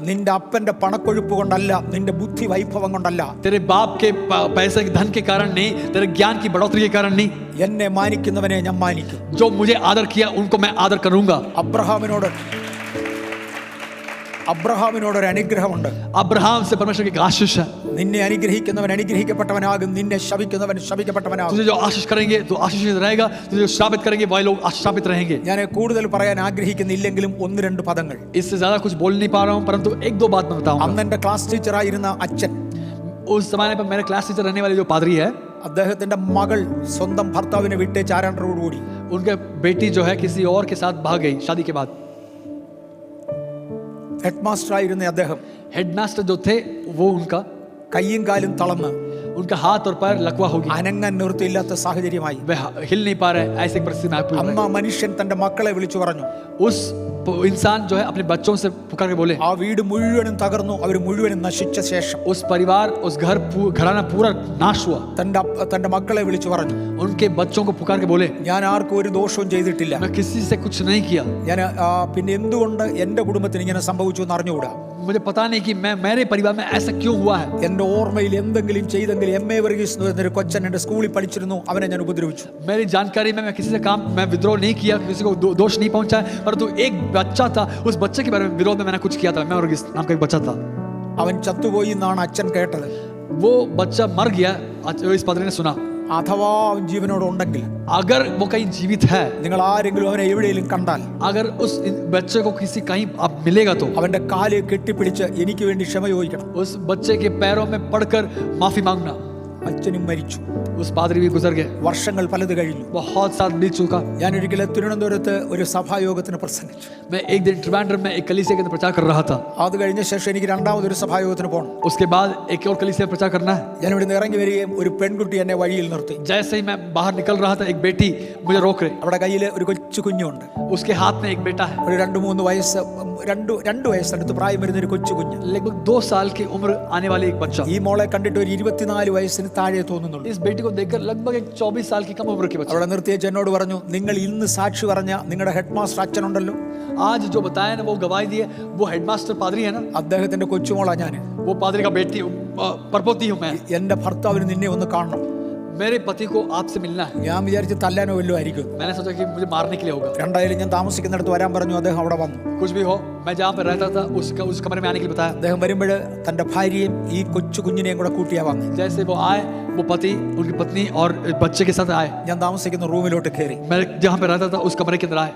നിന്റെ അപ്പന്റെ പണക്കൊഴുപ്പ് കൊണ്ടല്ല, നിന്റെ ബുദ്ധി വൈഭവം കൊണ്ടല്ല, तेरे बाप के पैसे के धन के कारण नहीं, तेरे ज्ञान की बढ़ोतरी के कारण नहीं. എന്നെ മാനിക്കുന്നവനെ ഞാൻ മാനിക്കും. जो मुझे आदर किया उनको मैं आदर करूंगा. അബ്രഹാമിനോടൊരു അനുഗ്രഹമുണ്ട്. अब्राहम से परमेश्वर की आशीष है. നിന്നെ അനുഗ്രഹിക്കുന്നവൻ അനുഗ്രഹിക്കപ്പെട്ടവനാകും, നിന്നെ ശപിക്കുന്നവൻ ശപിക്കപ്പെട്ടവനാകും. तुझे जो आशीष करेंगे तो आशीषित रहेगा, तुझे जो श्रापित करेंगे वही लोग श्रापित रहेंगे. ഞാൻ കൂടുതൽ പറയാൻ ആഗ്രഹിക്കുന്നില്ലെങ്കിലും 1-2 പദങ്ങൾ. इससे ज्यादा कुछ बोल नहीं पा रहा हूं, परंतु 1-2 बात मैं बताऊंगा. അന്ന് എൻ്റെ ക്ലാസ് ടീച്ചറായിരുന്ന അച്ഛൻ, उस समय पर मेरे क्लास टीचर रहने वाले जो पादरी है, അദ്ദേഹത്തിന്റെ മകൾ സ്വന്തം ഭർത്താവിനെ വിട്ടേച്ച് ആരാണ്ടരോടുകൂടി उनके बेटी जो है किसी और के साथ भाग गई शादी के बाद. ഹെഡ് മാസ്റ്റർ ആയിരുന്ന അദ്ദേഹം हेडमास्टर जो थे वो उनका കയ്യും കാലും തളർന്ന് उनका हाथ और पैर लकवा हो गया, അനങ്ങാൻ നിവൃത്തിയില്ലാത്ത സാഹചര്യമായി. वे हिल नहीं पा रहे, ऐसे एक परिस्थिति में आप पूरे അമ്മ മനുഷ്യൻ തന്റെ മക്കളെ വിളിച്ചു പറഞ്ഞു. उस इंसान जो है अपने बच्चों से पुकार के बोले, ആ വീട് മുഴുവനും തകർന്നു, അവർ മുഴുവനും നശിച്ച ശേഷം उस परिवार उस घराना पूरा नाश हुआ. തന്റെ മക്കളെ വിളിച്ചു പറഞ്ഞു, उनके बच्चों को पुकार के बोले, ഞാൻ ആർക്കും ഒരു ദോഷവും ചെയ്തിട്ടില്ല. मैं किसी से कुछ नहीं किया. ഞാൻ പിന്നെ എന്തുകൊണ്ട് എന്റെ കുടുംബത്തിന് ഇങ്ങനെ സംഭവിച്ചു എന്ന് അറിഞ്ഞുകൂടാ. मुझे पता नहीं कि मेरे परिवार में ऐसा क्यों हुआ है. എന്റെ ഓർമ്മയിൽ എന്തെങ്കിലും ചെയ്തെങ്കിൽ എം എ വർഗീസ് എന്നൊരു കൊച്ചൻ എന്റെ സ്കൂളിൽ പഠിച്ചിരുന്നു, അവനെ ഞാൻ ഉപദ്രവിച്ചു. मेरी जानकारी में मैं किसी से मैं विद्रोह नहीं किया, किसी को दोष नहीं पहुंचाया, परंतु एक बच्चा था, उस बच्चे के बारे में विरोध में मैंने कुछ किया था. मैं वर्गीस नाम का एक बच्चा था, അവൻ ചത്തുപോയി എന്നാണ് അച്ഛൻ കേട്ടത്. वो बच्चा मर गया. इस पादरी ने सुना, അഥവാ അവൻ ജീവനോട് ഉണ്ടെങ്കിൽ, अगर वो कहीं जीवित है, നിങ്ങൾ ആരെങ്കിലും അവനെ എവിടെയെങ്കിലും കണ്ടാൽ अगर उस बच्चे को किसी कहीं आप मिलेगा तो അവന്റെ കാല് കെട്ടിപ്പിടിച്ച് എനിക്ക് വേണ്ടി ക്ഷമ ചോദിക്കണം. उस बच्चे के पैरों में पड़कर माफी मांगना. അച്ഛനും മരിച്ചു. उस पादरी भी गुजर गए, വർഷങ്ങൾ പലത് കഴിഞ്ഞു. बहुत साल बीत चुका. ഞാൻ ഒരിക്കൽ തിരുവനന്തപുരത്ത് ഒരു സഭായോഗത്തിന് പ്രസംഗിച്ചു. मैं एक दिन ट्रिवांड्रम में एक कलीसिया के अंदर प्रचार कर रहा था. അത് കഴിഞ്ഞ ശേഷം എനിക്ക് രണ്ടാമതൊരു സഭായോഗത്തിന് പോകണം. उसके बाद एक और कलीसिया में प्रचार करना है. ഞാൻ ഇവിടുന്ന് ഇറങ്ങി വരികയും ഒരു പെൺകുട്ടി എന്നെ വഴിയിൽ നിർത്തി. जैसे ही मैं बाहर निकल रहा था, एक बेटी मुझे रोक रही. അവിടെ കയ്യിൽ ഒരു കൊച്ചു കുഞ്ഞുണ്ട്. उसके हाथ में एक बेटा है, ഒരു 2-3 വയസ്സ്, രണ്ട് വയസ്സടുത്ത് പ്രായം വരുന്ന ഒരു കൊച്ചു കുഞ്ഞ്. लगभग 2 साल की उम्र आने वाली एक बच्चा. ഈ മോളെ കണ്ടിട്ട് ഒരു 24 വയസ്സിന് താഴെ തോന്നുന്നുള്ളൂ. इस बेटी को देखकर लगभग एक 24 साल की कम उम्र की बच्चा. അവിടെ നിർത്തിയേച്ച് എന്നോട് പറഞ്ഞു, നിങ്ങൾ ഇന്ന് സാക്ഷി പറഞ്ഞ നിങ്ങളുടെ ഹെഡ് മാസ്റ്റർ അച്ഛനുണ്ടല്ലോ, आज जो बताया ना, वो गवाही दी है, वो हेडमास्टर पादरी है ना, അദ്ദേഹത്തിന്റെ കൊച്ചുമോളാ ഞാൻ. वो पादरी का बेटी परपोती हूँ मैं. എന്റെ ഭർത്താവിന് നിന്നെ ഒന്ന് കാണണം. मेरे पति को आपसे मिलना है. ഞാൻ വിചാരിച്ച് തല്ലാനോ വല്ലതും ആയിരിക്കും. मैंने सोचा कि मुझे मारने के लिए होगा. രണ്ടായാലും ഞാൻ താമസിക്കുന്നിടത്ത് വരാൻ പറഞ്ഞു. അദ്ദേഹം അവിടെ വന്നു. कुछ भी हो, मैं जहाँ पर रहता था उस कमरे में आने के लिए बताया. അദ്ദേഹം വരുമ്പോൾ തന്റെ ഭാര്യയും ഈ കൊച്ചു കുഞ്ഞിനെയും കൂടെ കൂട്ടിയാ വന്നു. जैसे वो आए, वो पति, उनकी पत्नी और बच्चे के साथ आए. ഞാൻ താമസിക്കുന്ന റൂമിലോട്ട് കയറി. मैं जहाँ पे रहता था उस कमरे के अंदर आए.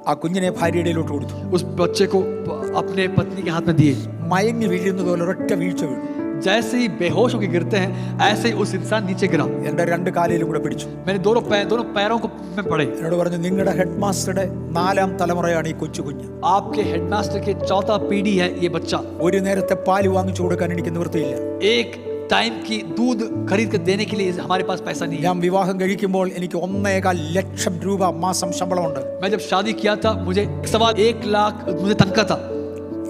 ആ കുഞ്ഞിനെ ഭാര്യയുടെ ഇടയിലോട്ട് കൊടുത്തു. उस बच्चे को अपने पत्नी के हाथ में दिए. മയങ്ങി വീഴുന്നത് പോലെ ഒരൊറ്റ വീഴ്ച വീണു. जैसे ही बेहोश होकर गिरते हैं, ऐसे ही उस इंसान नीचे गिरा. എന്റെ രണ്ട് കാലിലും കൂടെ പിടിച്ചു. मेरे दोनों पैरों को में पड़े. എന്നോട് പറഞ്ഞു, നിങ്ങളുടെ ഹെഡ് മാസ്റ്ററുടെ 4ാം തലമുറയാണ് ഈ കൊച്ചു കുഞ്ഞ്. आपके हेडमास्टर के 4th पीढ़ी है ये बच्चा. ഒരു നേരത്തെ പാല് വാങ്ങിച്ചു കൊടുക്കാൻ എനിക്ക് നിവൃത്തിയില്ല. एक टाइम की दूध खरीद कर देने के लिए हमारे पास पैसा नहीं है. ഞാൻ വിവാഹം കഴിക്കുമ്പോൾ എനിക്ക് 1.25 ലക്ഷം രൂപ മാസം ശമ്പളമുണ്ട്. मैं जब शादी किया था, मुझे 1 लाख मुझे तनख्वाह था.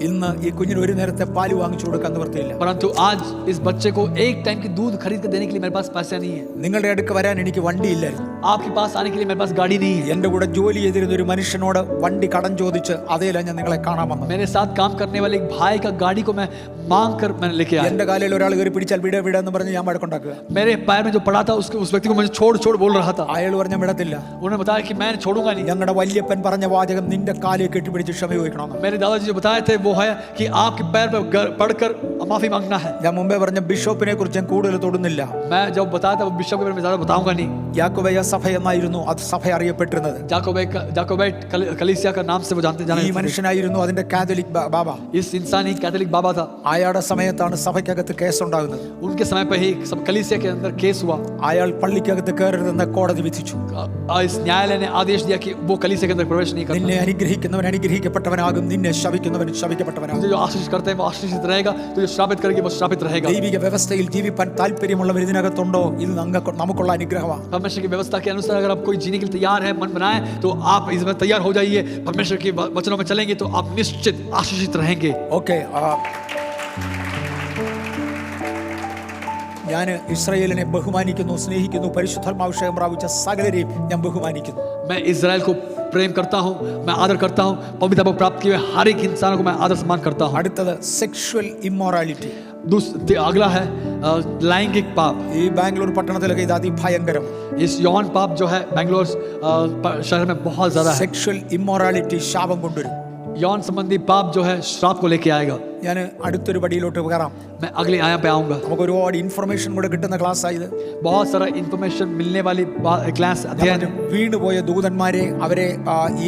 ഇന്ന് ഈ കുഞ്ഞിന് ഒരു നേരത്തെ പാല് വാങ്ങിച്ചു കൊടുക്കാൻ നിവൃത്തിയില്ല. परंतु आज इस बच्चे को एक टाइम की दूध खरीद कर देने के लिए मेरे पास पैसा नहीं है. നിങ്ങളുടെ അടുക്ക് വരാൻ എനിക്ക് വണ്ടിയില്ലായിരുന്നു. आपके पास आने के लिए मेरे पास गाड़ी नहीं है. എന്റെ കൂടെ ജോലി ചെയ്തിരുന്ന ഒരു മനുഷ്യനോട് വണ്ടി കടം ചോദിച്ച് അതേല ഞാൻ നിങ്ങളെ കാണാൻ വന്നത്. मेरे साथ काम करने वाले एक भाई का गाड़ी को मैं मांग कर मैंने लेके आया. എന്റെ കാലിൽ ഒരാൾ കയറി പിടിച്ചാൽ വിട വിട എന്ന് പറഞ്ഞ് ഞാൻ വഴക്കുണ്ടാക്കുക. मेरे पैर में जो पड़ा था उस व्यक्ति को मुझे छोड़ बोल रहा था. അയാൾ പറഞ്ഞ വിടത്തില്ല. उन्होंने बताया कि मैं छोड़ूंगा नहीं. ഞങ്ങളുടെ വല്യപ്പൻ പറഞ്ഞ വാചകം നിന്റെ കാലിൽ കെട്ടിപ്പിടിച്ച് ക്ഷമ ചോദിക്കണമെന്ന്. मेरे दादाजी जो बताए थे वो है कि आपके पैर पर पड़कर माफी मांगना है. ഞാൻ മുമ്പേ പറഞ്ഞ ബിഷപ്പിനെ കുറിച്ച് ഞാൻ കൂടുതൽ തൊടുന്നില്ല. मैं जब बताया था वो बिशप के बारे में ज्यादा बताऊंगा नहीं. യാക്കോബയ സഭ എന്നായിരുന്നു അത് സഭ അറിയപ്പെട്ടിരുന്നത്. जाकोबाइट कलीसिया का नाम से वो ഈ जाने. മനുഷ്യനായിരുന്നു അതിന്റെ കാതലിക് ബാബ. इस इंसान ही कैथोलिक बाबा था. അയാളുടെ സമയത്താണ് സഭയ്ക്കകത്ത് കേസുണ്ടാകുന്നത്. उनके समय पर ही सब कलीसिया के अंदर केस हुआ. അയാൾ പള്ളിക്കകത്ത് കയറരുതെന്ന് കോടതി വിധിച്ചു. इस न्यायालय ने आदेश दिया कि वो कलीसिया के अंदर प्रवेश नहीं करना. നിന്നെ അനുഗ്രഹിക്കുന്നവൻ അനുഗ്രഹിക്കപ്പെട്ടവനാകും, നിന്നെ ശപിക്കുന്നവൻ ശപിക്കപ്പെട്ടവനാകും. जो आशीष करते हैं वो आशीषित रहेगा, तो जो श्रापित करेगी वो श्रापित रहेगा. ദൈവിക വ്യവസ്ഥയിൽ ജീവിപ്പാൻ താല്പര്യമുള്ളവർ ഇതിനകത്തുണ്ടോ? ഇത് നമുക്കുള്ള അനുഗ്രഹമാണ്. परमेश्वर की व्यवस्था के अनुसार अगर आप कोई जीने के लिए तैयार है, मन बनाए, तो आप इसमें तैयार हो जाइए. परमेश्वर के वचनों में चलेंगे तो आप निश्चित आशीषित रहेंगे. ഓക്കെ, ഞാൻ ഇസ്രായേലിനെ ബഹുമാനിക്കുന്നു, സ്നേഹിക്കുന്നു. പരിശുദ്ധാത്മാഭിഷേകം പ്രാപിച്ച സകലരെയും ഞാൻ ബഹുമാനിക്കുന്നു. मैं इजराइल को प्रेम करता हूँ, मैं आदर करता हूँ. पवित्र आत्मा प्राप्त किए हुए हर एक इंसान को मैं आदर सम्मान करता हूँ. അടുത്തത് സെക്ഷുവൽ ഇമ്മോറാലിറ്റി. अगला है लैंगिक पाप. ഈ ബാംഗ്ലൂർ പട്ടണത്തിലൊക്കെ ഇത് അതിഭയങ്കരം. इस यौन पाप जो है बेंगलोर शहर में बहुत ज्यादा है. സെക്ഷുവൽ ഇമ്മോറാലിറ്റി ശാപം കൊണ്ടുവരും. यौन संबंधी पाप जो है श्राप को लेके आएगा. ഞാൻ അടുത്തൊരു പടിയിലോട്ട് കയറാം. मैं अगले आया पे आऊंगा. നമുക്ക് ഒരുപാട് ഇൻഫർമേഷൻ കൂടെ കിട്ടുന്ന ക്ലാസ് ആയത്. बहुत सारा इंफॉर्मेशन मिलने वाली क्लास अध्ययन. വീണുപോയ ദൂതന്മാരെ അവരെ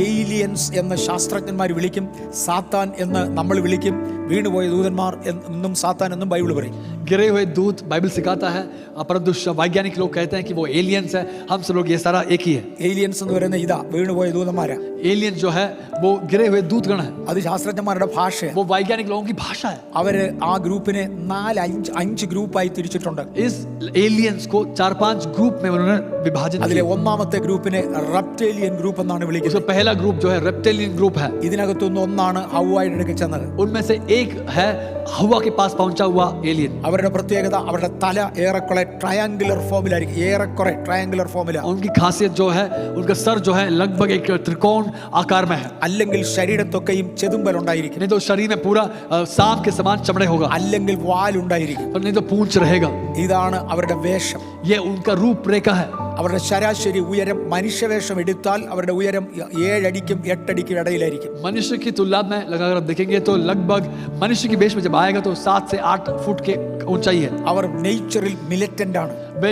ഏലിയൻസ് എന്ന് ശാസ്ത്രജ്ഞന്മാർ വിളിക്കും, സാത്താൻ എന്ന് നമ്മൾ വിളിക്കും. വീണുപോയ ദൂതന്മാർ എന്നും സാത്താൻ എന്നും ബൈബിൾ പറയും. गिरे हुए दूत बाइबल सिखाता है, परंतु वैज्ञानिक लोग कहते हैं कि वो एलियंस है। हम सब लोग ये सारा एक ही है। ഏലിയൻസ് എന്ന് പറയുന്ന ഇതാ വീണുപോയ ദൂതന്മാരാ. एलियन जो है वो गिरे हुए दूतगण है, അത് ശാസ്ത്രജ്ഞന്മാരുടെ ഭാഷയാണ്. वो वैज्ञानिक लोगों की भाषा है। അവര് ആ ഗ്രൂപ്പിനെ 4-5 ഗ്രൂപ്പായി തിരിച്ചിട്ടുണ്ട്. इस एलियंस को 4-5 ग्रुप में उन्होंने विभाजन അതിലെ किया। ഒന്നാമത്തെ ഗ്രൂപ്പിനെ റെപ്റ്റേലിയൻ ഗ്രൂപ്പ് എന്നാണ് उसका വിളിക്കുന്നത്. पहला ग्रुप जो है रेप्टिलियन ग्रुप है। ഇതിനകത്തുനിന്ന് ഒന്നാണ് ഹവ്വായുടെ അടുക്കൽ ചെന്നത്. उनमें से एक है हवा के पास पहुंचा हुआ एलियन। അവരുടെ പ്രത്യേകത അവരുടെ തല ഏറെക്കുറെ ട്രയാങ്കുലർ ഫോമിലായിരിക്കും. ഏറെക്കുറെ ട്രയാങ്കുലർ ഫോമിലാണ്. उनकी खासियत जो है, उनका सर जो है लगभग एक त्रिकोण आकार में है। അല്ലെങ്കിൽ ശരീരത്തൊക്കെയും ചെതുമ്പലുണ്ടായിരിക്കും. नहीं तो शरीर में पूरा सांप के समान चमड़े होगा, അല്ലെങ്കിൽ വാലുണ്ടായിരിക്കും. और नहीं तो पूंछ रहेगा। ഇതാണ് അവരുടെ വേഷം. ये उनका रूपरेखा है। അവരുടെ ശരാശരി ഉയരം മനുഷ്യവേഷം എടുത്താൽ അവരുടെ ഉയരം 7 അടിക്കും 8 അടിക്കും ഇടയിലായിരിക്കും. मनुष्य की तुलना में अगर आप देखेंगे तो लगभग मनुष्य की बेश में जब आएगा तो 7 से 8 फुट के ऊंचाई है। അവർ നേച്ചറിൽ മിലിറ്റന്റ് ആണ്. वे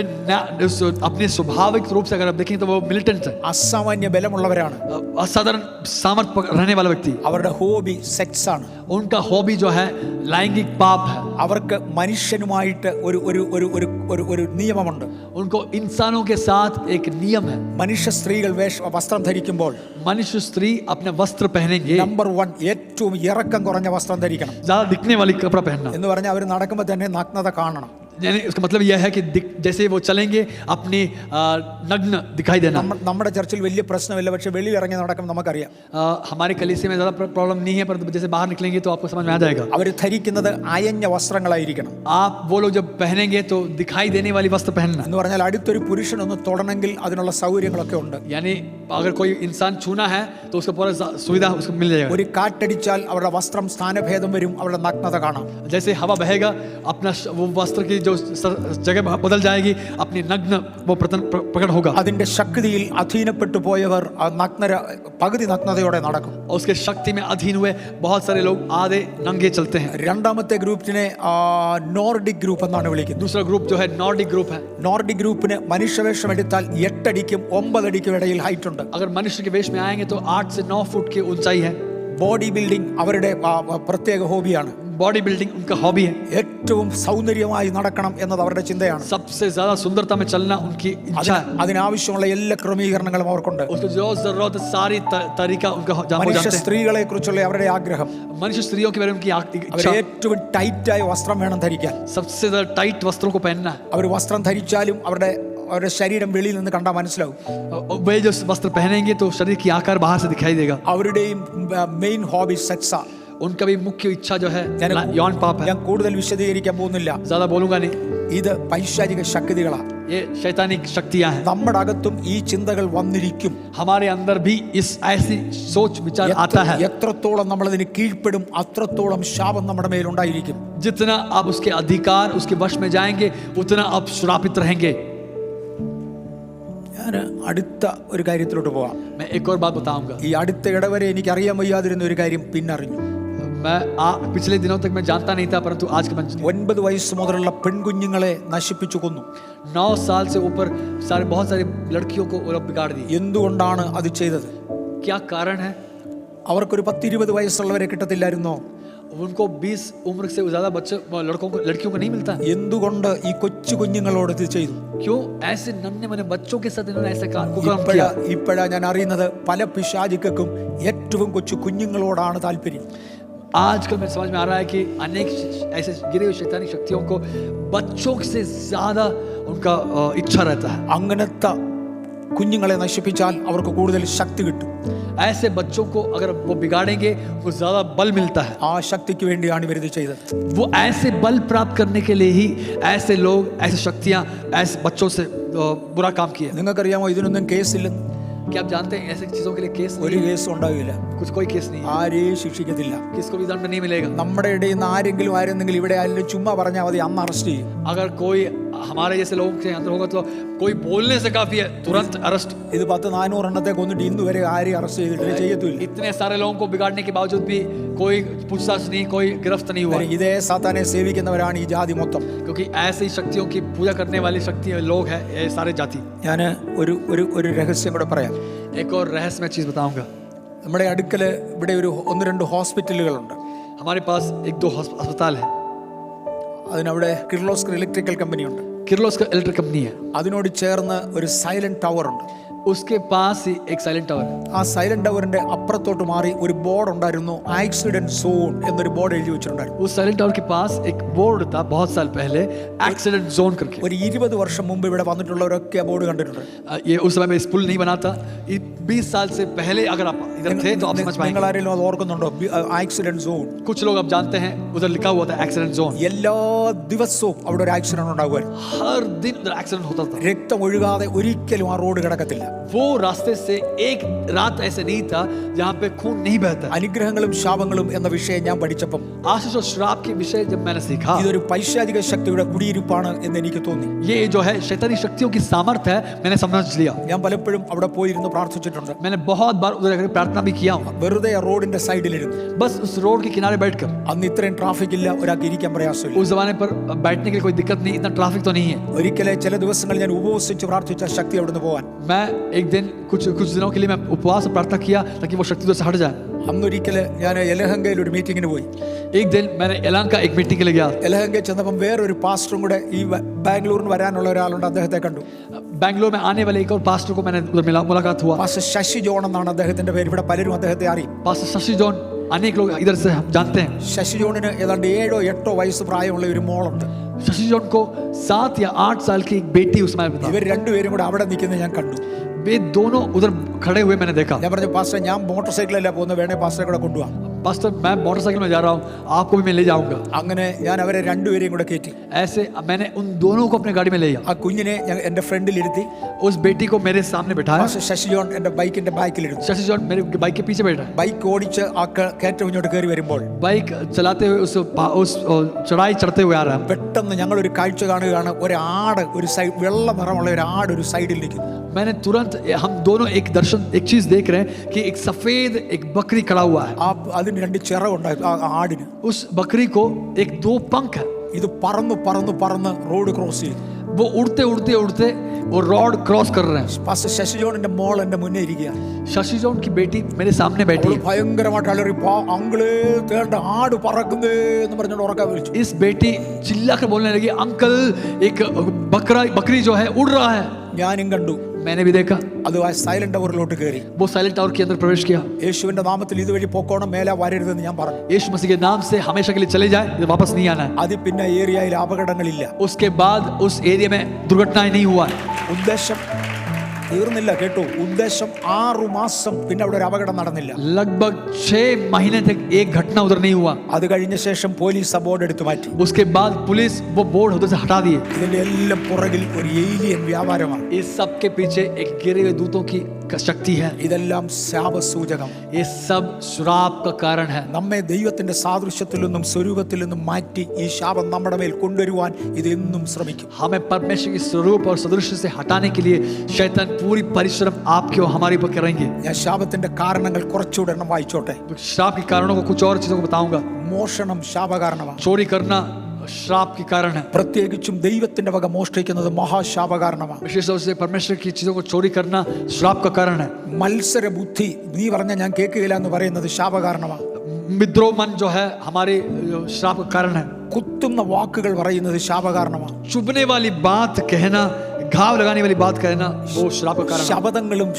अपने स्वाभाविक रूप से अगर आप देखेंगे तो वो मिलिटेंट है, അസാമാന്യ ബലമുള്ളവരാണ്. असाधारण सामर्थ्य रहने वाला व्यक्ति। അവരുടെ ഹോബി സെക്സ് ആണ്. उनका हॉबी जो है लैंगिक पाप है। അവർക്ക് മനുഷ്യനുമായിട്ട് ഒരു ഒരു ഒരു ഒരു ഒരു ഒരു നിയമമുണ്ട്. उनको इंसानों के साथ एक नियम है। മനുഷ്യ സ്ത്രീകൾ വസ്ത്രം ധരിക്കുമ്പോൾ मनुष्य स्त्री अपने वस्त्र पहनेंगे, നമ്പർ 1 ഏറ്റവും ഇറക്കം കുറഞ്ഞ വസ്ത്രം ധരിക്കണം. ज्यादा दिखने वाली कपड़ा पहनना। എന്ന് പറഞ്ഞാൽ അവർ നടക്കുമ്പോൾ തന്നെ നഗ്നത കാണണം. यानी उसका मतलब यह है कि जैसे वो चलेंगे अपनी नग्न दिखाई देना। നമ്മുടെ ചർച്ചിൽ വലിയ പ്രശ്നമില്ല, പക്ഷെ വെളിയിൽ ഇറങ്ങി നടക്കുമ്പോൾ നമുക്കറിയാം. हमारे कलीसिया में ज्यादा प्रॉब्लम नहीं है, पर जैसे बाहर निकलेंगे तो आपको समझ में आ जाएगा। അവർ ധരിക്കുന്നത് അയഞ്ഞ വസ്ത്രങ്ങളായിരിക്കണം. आप वो लोग जब पहनेंगे तो दिखाई देने वाली वस्त्र पहनना। എന്ന് പറഞ്ഞാൽ അടുത്തൊരു പുരുഷനൊന്ന് തൊടണമെങ്കിൽ അതിനുള്ള സൗകര്യങ്ങളൊക്കെ ഉണ്ട്. यानी अगर कोई इंसान छूना है तो उसका पूरा सुविधा उसको मिल जाएगा। ഒരു കാറ്റടിച്ചാൽ അവരുടെ വസ്ത്രം സ്ഥാനഭേദം വരും, അവരുടെ നഗ്നത കാണാം. जैसे हवा बहेगा अपना वो वस्त्र की जो जगह बदल जाएगी, अपनी नग्न वो प्रकट होगा। അതിന്റെ ശക്തിയിൽ അധീനപ്പെട്ടു പോയവർ പകുതി നഗ്നതയോടെ നടക്കും. उसके शक्ति में अधीन हुए बहुत सारे लोग आधे नंगे चलते हैं। രണ്ടാമത്തെ ഗ്രൂപ്പിനെ നോർഡിക് ഗ്രൂപ്പ് എന്നാണ് വിളിക്കുന്നത്. दूसरा ग्रुप जो है नॉर्डिक ग्रुप है। നോർഡിക് ഗ്രൂപ്പിന് മനുഷ്യവേഷം എടുത്താൽ 8 അടിക്കും 9 അടിക്കും ഇടയിൽ ഹൈറ്റ് ഉണ്ട്. अगर मनुष्य के वेश में आएंगे तो 8 से 9 फुट की ऊंचाई है। ബോഡി ബിൽഡിംഗ് അവരുടെ പ്രത്യേക ഹോബിയാണ്. बॉडी बिल्डिंग उनका हॉबी है। ഏറ്റവും സൗന്ദര്യമായി നടക്കണം എന്നത് അവരുടെ ചിന്തയാണ്. सबसे ज्यादा सुंदरता में चलना उनकी इच्छा है। അതിനാവശ്യമുള്ള എല്ലാ ക്രമീകരണങ്ങളും അവർക്കുണ്ട്. उसको जो जरूरत है सारी तरीका उनका മനുഷ്യ സ്ത്രീകളെ കുറിച്ചുള്ള അവരുടെ ആഗ്രഹം, मनुष्य स्त्रियों के बारे में उनकी അവർ इच्छा, ഏറ്റവും ടൈറ്റായ വസ്ത്രം വേണം ധരിക്കാൻ. सबसे ज्यादा टाइट वस्त्रों को पहनना है। അവർ വസ്ത്രം ധരിച്ചാലും അവരുടെ ശരീരം വെളിയിൽ നിന്ന് കണ്ടാൽ മനസ്സിലാവും. वे जो वस्त्र पहनेंगे तो शरीर की आकार बाहर से दिखाई देगा। അവരുടെയും മെയിൻ ഹോബി സെക്സാ. उनका भी मुख्य इच्छा जो है यौन पाप है। ഞാൻ കൂടുതൽ വിശദീകരിക്കാൻ പോകുന്നില്ല. ज्यादा बोलूंगा नहीं। ഇത് പൈശാചിക ശക്തികളാണ്. ये शैतानिक शक्तियां हैं। നമ്മുടെ അകത്തും ഈ ചിന്തകൾ വന്നിരിക്കും. हमारे अंदर भी इस ऐसी सोच विचार आता है। എത്രത്തോളം നമ്മൾ അതിന് കീഴ്പ്പെടും അത്രത്തോളം ശാപം നമ്മുടെ മേൽ ഉണ്ടായിരിക്കും. जितना आप उसके अधिकार उसके वश में जाएंगे उतना आप श्रापित रहेंगे। ഞാൻ അടുത്ത ഒരു കാര്യത്തിലോട്ട് പോവാം. मैं एक और बात बताऊंगा। ഈ അടുത്ത ഇടവരെ എനിക്ക് അറിയാൻ വയ്യാതിരുന്ന ഒരു കാര്യം പിന്നറിഞ്ഞു. मैं पिछले दिनों तक मैं जानता नहीं था, परंतु आज के 9 വയസ്സ് മുതലുള്ള പെൺകുഞ്ഞുങ്ങളെ നശിപ്പിച്ചു കൊന്നു. 9 साल से ऊपर बहुत सारी लड़कियों को वो लोग बिगाड़ दिए। എന്തുകൊണ്ടാണ് അത് ചെയ്തത്? क्या कारण है? അവർക്കൊരു 10-20 വയസ്സുള്ളവരെ കിട്ടത്തില്ലായിരുന്നോ? उनको 20 उम्र से ज्यादा बच्चे लड़कियों को नहीं मिलता। എന്തുകൊണ്ട് ഈ കൊച്ചു കുഞ്ഞുങ്ങളോട് ഇത് ചെയ്തു? क्यों ऐसे नन्हे मुन्ने बच्चों के साथ इन्होंने ऐसे काम किया? ഇപ്പോഴാ ഞാൻ അറിയുന്നത് പല പിശാചുക്കൾക്കും ഏറ്റവും കൊച്ചു കുഞ്ഞുങ്ങളോടാണ് താല്പര്യം. आजकल मैं समझ में आ रहा है कि अनेक ऐसे गिरे हुए शैतानी शक्तियों को बच्चों से ज्यादा उनका इच्छा रहता है। അങ്ങനത്തെ കുഞ്ഞുങ്ങളെ നശിപ്പിച്ചാൽ അവർക്ക് കൂടുതൽ ശക്തി കിട്ടും. ऐसे बच्चों को अगर वो बिगाड़ेंगे वो ज्यादा बल मिलता है। ആ ശക്തിക്ക് വേണ്ടിയാണ് ഇവർ ഇത് ചെയ്തത്. वो ऐसे बल प्राप्त करने के लिए ही ऐसे लोग ऐसी शक्तियां ऐसे बच्चों से बुरा काम किए। നിങ്ങൾക്കറിയാമോ ഇതിനൊന്നും കേസില്ലെന്ന്? क्या आप जानते हैं ऐसे चीजों के लिए केस ഒരു കേസും ഉണ്ടാവില്ല. कोई केस नहीं है। ആരെയും ശിക്ഷിക്കത്തില്ല. किसको भी दंड नहीं मिलेगा। നമ്മുടെ ഇടയിൽ നിന്ന് ആരെങ്കിലും ഇവിടെ ആരെങ്കിലും ചുമ്മാ പറഞ്ഞാൽ മതി, അന്ന് അറസ്റ്റ് ചെയ്യും. अगर कोई हमारे जैसे लोगों के अंदर होगा तो कोई बोलने से काफी है तुरंत अरेस्ट। ഇത് 100-400 എണ്ണത്തെ കൊന്നിട്ട് ഇന്ന് വരെ ആരെയും അറസ്റ്റ് ചെയ്തിട്ടില്ല, ചെയ്യത്തില്ല. इतने सारे लोगों को बिगाड़ने के बावजूद भी कोई पूछताछ नहीं, कोई गिरफ्त नहीं हुआ। ഇതേ സാത്താനെ സേവിക്കുന്നവരാണ് ഈ ജാതി മൊത്തം. क्योंकि ऐसी शक्तियों की पूजा करने वाली शक्ति लोग हैं ये सारे जाति। ഞാൻ ഒരു രഹസ്യം കൂടെ പറയാം. एक और रहस्यमय चीज बताऊंगा। നമ്മുടെ അടുക്കല് ഇവിടെ 1-2 ഹോസ്പിറ്റലുകളുണ്ട്. हमारे पास 1-2 अस्पताल है। അതിനവിടെ കിർലോസ്കർ ഇലക്ട്രിക്കൽ കമ്പനിയുണ്ട്. किर्लोस्कर इलेक्ट्रिक कंपनी है, അതിനോട് ചേർന്ന് ഒരു സൈലന്റ് ടവർ ഉണ്ട്. उसके पास ही एक साइलेंट टावर है. ആ സൈലന്റ് ടവറിന്റെ അപ്പുറത്തോട്ട് മാറി ഒരു ബോർഡ് ഉണ്ടായിരുന്നു, ആക്സിഡന്റ് സോൺ എന്നൊരു ബോർഡ് എഴുതി വെച്ചിട്ടുണ്ടായിരുന്നു. उस साइलेंट टावर के पास एक बोर्ड था बहुत साल पहले, एक्सीडेंट जोन करके. ഒരു 20 വർഷം മുമ്പ് ഇവിടെ വന്നിട്ടുള്ളവരൊക്കെ ആ ബോർഡ് കണ്ടിട്ടുണ്ട്. ये उस समय में इस पुल नहीं बना था. 20 साल से पहले अगर आप इधर थे तो आप समझ നിങ്ങൾ पाएंगे. ആരെങ്കിലും അത് ഓർക്കുന്നുണ്ടോ? Accident zone. कुछ लोग आप जानते हैं, उधर लिखा हुआ था एक्सीडेंट जोन. എല്ലാ ദിവസവും അവിടെ ഒരു ആക്സിഡന്റ് ഉണ്ടാകുമായിരുന്നു. हर दिन उधर एक्सीडेंट होता था. രക്തം ഒഴുകാതെ ഒരിക്കലും ആ റോഡ് കിടക്കത്തില്ല. वो रास्ते से एक रात ऐसे नहीं था जहाँ पे खून नहीं बहता. അനുഗ്രഹങ്ങളും ശാപങ്ങളും എന്ന വിഷയം ഞാൻ പഠിച്ചപ്പം आशीष और श्राप के विषय जब मैंने सीखा, ഇതൊരു പൈശാചിക ശക്തിയുടെ കുടിയിരിപ്പാണ് എന്ന് എനിക്ക് തോന്നി. ये जो है शैतानी शक्तियों की सामर्थ्य है, मैंने समझ लिया. ഞാൻ പലപ്പോഴും അവിടെ പോയിരുന്ന് പ്രാർത്ഥിച്ചിട്ടുണ്ട്. मैंने बहुत बार उधर जाकर प्रार्थना भी किया हूँ. വെറുതെ ആ റോഡിന്റെ സൈഡിലിരുന്നു. बस उस रोड के किनारे बैठकर. അന്ന് ഇത്രയും ട്രാഫിക് ഇല്ല, ഒരാൾക്ക് ഇരിക്കാൻ പ്രയാസമില്ല. उस जमाने पर बैठने के लिए कोई दिक्कत नहीं, इतना ट्रैफिक तो नहीं है. ഒരിക്കലെ ചില ദിവസങ്ങൾ ഞാൻ ഉപവസിച്ച് പ്രാർത്ഥിച്ച ശക്തി അവിടുന്ന് പോവാൻ. मैं एक दिन कुछ दिनों के लिए मैं उपवास और प्रार्थना किया ताकि वो शक्ति उधर से हट जाए. അന്നൊരിക്കല് ഞാൻ യലഹങ്കയിൽ ഒരു മീറ്റിങ്ങിന് പോയി. एक दिन मैंने एलान का एक मीटिंग के लिए गया. യലഹങ്കയിൽ ചെന്നപ്പം വേറൊരു പാസ്റ്ററും കൂടെ ഈ ബാംഗ്ലൂരിന് വരാനുള്ള ഒരാളുണ്ട്, അദ്ദേഹത്തെ കണ്ടു. बैंगलोर में आने वाले एक और पास्टर को मैंने उधर मुलाकात हुआ. പാസ്റ്റർ ശശി ജോൺ എന്നാണ് അദ്ദേഹത്തിന്റെ പേര്. ഇവിടെ പലരും അദ്ദേഹത്തെ അറിയും. पास्टर शशि जॉन, अनेक लोग इधर से हम जानते हैं. ശശി ജോണിന് ഏതാണ്ട് 7-8 വയസ്സ് പ്രായമുള്ള ഒരു മോളുണ്ട്. शशि जॉन को 7 या 8 साल की एक बेटी उस समय में था. ഇവർ രണ്ടുപേരും കൂടെ അവിടെ നിൽക്കുന്നത് ഞാൻ കണ്ടു. वे दोनों उधर खड़े हुए मैंने देखा. ഞാൻ പറഞ്ഞു, പാസ്റ്റർ ഞാൻ മോട്ടോർ സൈക്കിളല്ല പോകുന്നത്, വേണേ പാസ്റ്ററെ കൂടെ കൊണ്ടുപോകാം. पास्टर मैं मोटरसाइकिल में जा रहा हूँ, आपको भी मैं ले जाऊंगा. അങ്ങനെ ഞാൻ അവരെ രണ്ടുപേരെയും കൂടെ കയറ്റി. ऐसे मैंने उन दोनों को अपने गाड़ी में ले गया. ആ കുഞ്ഞിനെ ഞാൻ എൻ്റെ ഫ്രണ്ടിലിരുത്തി. उस बेटी को मेरे सामने बैठाया. പാസ്റ്റർ ശശി ജോൺ എൻ്റെ ബൈക്കിന്റെ ബാക്കിലിരുന്നു. शशि जॉन मेरे बाइक के पीछे बैठा. ബൈക്ക് ഓടിച്ച് ആ കയറ്റം ഇങ്ങോട്ട് കയറി വരുമ്പോൾ बाइक चलाते हुए उस चढ़ाई चढ़ते हुए आ रहा है. പെട്ടെന്ന് ഞങ്ങൾ ഒരു കാഴ്ച കാണുകയാണ്. ഒരു ആട്, ഒരു സൈഡ് വെള്ള നിറമുള്ള ഒരു ആട് ഒരു സൈഡിൽ നിൽക്കുന്നു. मैंने तुरंत, हम दोनों एक दर्शन, एक चीज देख रहे हैं कि एक सफेद एक बकरी खड़ा हुआ है. ആ അതിന് 2 ചിറകുണ്ടായിരുന്നു ആ ആടിന്. उस बकरी को एक 2 पंख है. ഇത് പറന്ന് പറന്ന് പറന്ന് റോഡ് ക്രോസ് ചെയ്തു. वो उड़ते उड़ते उड़ते वो रोड क्रॉस कर रहे हैं. പാസ്റ്റർ ശശി ജോണിന്റെ മോൾ എൻ്റെ മുന്നേ ഇരിക്കുകയാണ്. शशि जॉन की बेटी मेरे सामने बैठी है. ഭയങ്കരമായിട്ട് അലറി, അങ്കിള് തേണ്ട ആട് പറക്കുന്നേ എന്ന് പറഞ്ഞോണ്ട് ഉറക്കാൻ വിളിച്ചു. इस बेटी चिल्लाकर बोलने लगी, अंकल एक बकरी जो है उड़ रहा है. ഞാനും കണ്ടു. मैंने भी देखा. അത് ആ സൈലന്റ് ടവറിലോട്ട് കയറി. वो साइलेंट टावर के अंदर प्रवेश किया. യേശുവിന്റെ നാമത്തിൽ ഇതുവഴി പൊക്കോണം, മേലെ വരരുതെന്ന് ഞാൻ പറഞ്ഞു. यीशु मसीह के नाम से हमेशा के लिए चले जाए, वापस नहीं आना है. അതിൽ പിന്നെ ഏരിയയിൽ അപകടങ്ങളില്ല. उसके बाद उस एरिया में दुर्घटनाएं नहीं हुआ. ഉദ്ദേശം തീർന്നില്ല, കേട്ടു. ഉദ്ദേശം 6 മാസം പിന്നെ അവിടെ ഒരു അപകടം നടന്നില്ല. लगभग 6 महीने तक एक घटना उधर नहीं हुआ. അത് കഴിഞ്ഞ ശേഷം പോലീസ് ആ ബോർഡ് എടുത്തു മാറ്റി. उसके बाद पुलिस वो बोर्ड उधर से हटा दिए. ഇതിന്റെ എല്ലാം പുറകിൽ ഒരു ഏലിയൻ വ്യാപാരമാണ്. इस सब के पीछे एक गिरे हुए दूतों की शक्ति है. ഇതെല്ലാം ശാപസൂചകം. ये सब श्राप का कारण है. നമ്മെ ദൈവത്തിന്റെ സാദൃശ്യത്തിൽ നിന്നും സ്വരൂപത്തിൽ നിന്നും മാറ്റി ഈ ശാപം നമ്മുടെ മേൽ കൊണ്ടുവരുവാൻ ഇത് എന്നും ശ്രമിക്കും. हमें परमेश्वर के स्वरूप और सदृश्य से हटाने के लिए शैतान पूरी परिश्रम आपके और हमारे ऊपर करेंगे. ഞാൻ ശാപത്തിന്റെ കാരണങ്ങൾ കുറച്ചുകൂടെ എണ്ണം വായിച്ചോട്ടെ. श्राप के कारणों को कुछ और चीजों को बताऊंगा. മോഷണം ശാപകാരണമാണ്. चोरी करना श्राप के कारण है. പ്രത്യേകിച്ചും ദൈവത്തിന്റെ വക മോഷ്ടിക്കുന്നത് മഹാശാപകാരണമാണ്. विशेष तौर से परमेश्वर की चीजों को चोरी करना श्राप का कारण है. മത്സര ബുദ്ധി, നീ പറഞ്ഞ ഞാൻ കേൾക്കുകയില്ല എന്ന് പറയുന്നത് ശാപകാരണമാണ്. विद्रोह मन जो है हमारे श्राप का कारण है. കുത്തുന്ന വാക്കുകൾ പറയുന്നത് ശാപകാരണമാണ്. चुभने वाली बात कहना, घाव लगाने वाली बात कहना, वो श्राप का कारण है. ശപഥങ്ങളും